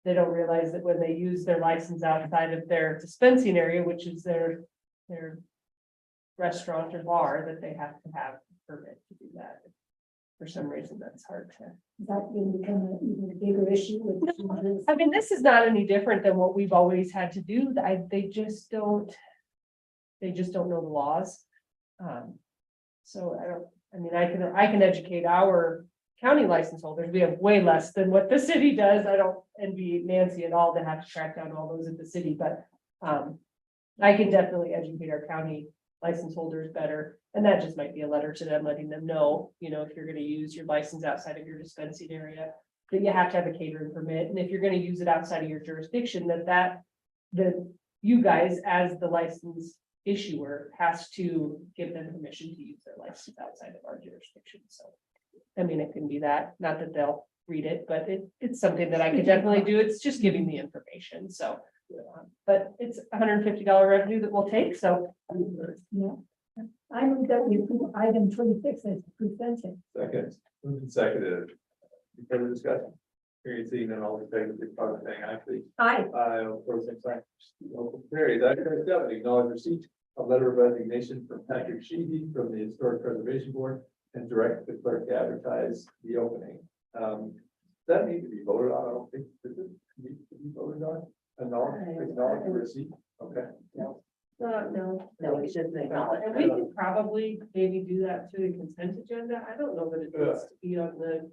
They don't realize that when they use their license outside of their dispensing area, which is their restaurant or bar, that they have to have a permit to do that. For some reason, that's hard to. Is that going to become an even bigger issue with? I mean, this is not any different than what we've always had to do. They just don't know the laws. So I can educate our county license holders. We have way less than what the city does. I don't envy Nancy at all to have to track down all those at the city, but I can definitely educate our county license holders better. And that just might be a letter to them, letting them know, if you're going to use your license outside of your dispensing area, that you have to have a catering permit. And if you're going to use it outside of your jurisdiction, that you guys, as the license issuer, has to give them permission to use their license outside of our jurisdiction. So, I mean, it can be that, not that they'll read it, but it's something that I could definitely do. It's just giving the information. So, but it's $150 revenue that we'll take. So, Yeah. I move that we approve item 26 as presented. Second, moved and seconded. Any further discussion? Hearing and seeing none, all in favor, signify by saying aye, please. Aye. Aye, all opposed, same sign. Motion carries. Item 27, acknowledge receipt of letter of resignation from Patrick Sheehy from the Historic Preservation Board and direct the clerk to advertise the opening. Does that need to be voted on? I don't think, does it need to be voted on? Acknowledge the receipt? Okay. no. No, we should acknowledge. And we could probably maybe do that to the consent agenda. I don't know that it needs to be on the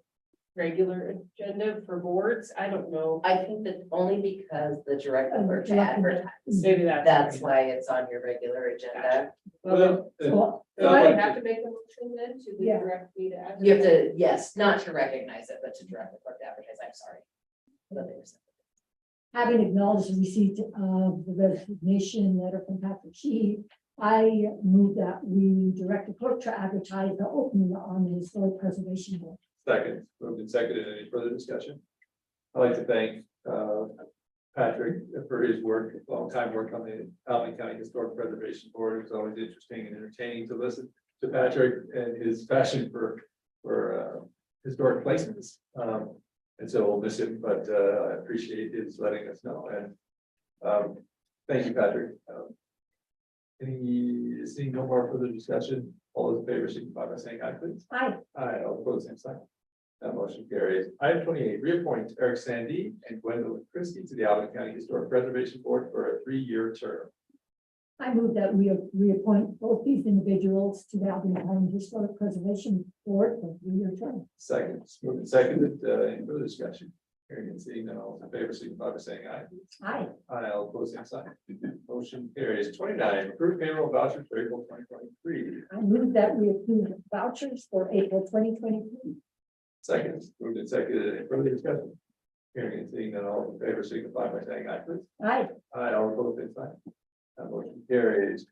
regular agenda for boards. I don't know. I think that only because the direct clerk to advertise, Maybe that's why it's on your regular agenda. Well, So I have to make a motion then to Yeah. direct me to advertise. You have to, yes, not to recognize it, but to direct the clerk to advertise. I'm sorry. But there's- Having acknowledged the receipt of the resignation letter from Patrick Sheehy, I move that we direct the clerk to advertise the opening on the Historic Preservation Board. second, moved and seconded. Any further discussion? I'd like to thank Patrick for his work, long time work on the Albany County Historic Preservation Board. It was always interesting and entertaining to listen to Patrick and his passion for historic placements. And so we'll miss him, but I appreciate his letting us know. And thank you, Patrick. Seeing no more further discussion, all those in favor, signify by saying aye, please. Aye. Aye, all opposed, same sign. That motion carries. Item 28, reappoint Eric Sandy and Gwendolyn Christie to the Albany County Historic Preservation Board for a 3-year term. I move that we reappoint both these individuals to the Albany County Historic Preservation Board for a 3-year term. Second, moved and seconded, any further discussion? Hearing and seeing none, all in favor, signify by saying aye. Aye. Aye, all opposed, same sign. Motion carries. 29, approved payroll vouchers for April 2023. I move that we approve vouchers for April 2023. Second, moved and seconded, any further discussion? Hearing and seeing none, all in favor, signify by saying aye, please. Aye. Aye, all opposed, same sign. That motion carries.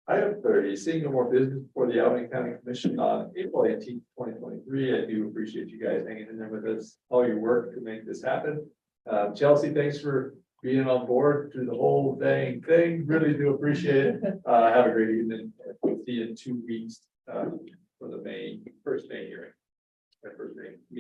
Item 30, seeing no more business for the Albany County Commission on April 18th, 2023. I do appreciate you guys hanging in there with us, all your work to make this happen. Chelsea, thanks for being on board through the whole dang thing. Really do appreciate it. Have a great evening. We'll see you in 2 weeks for the first May hearing. First May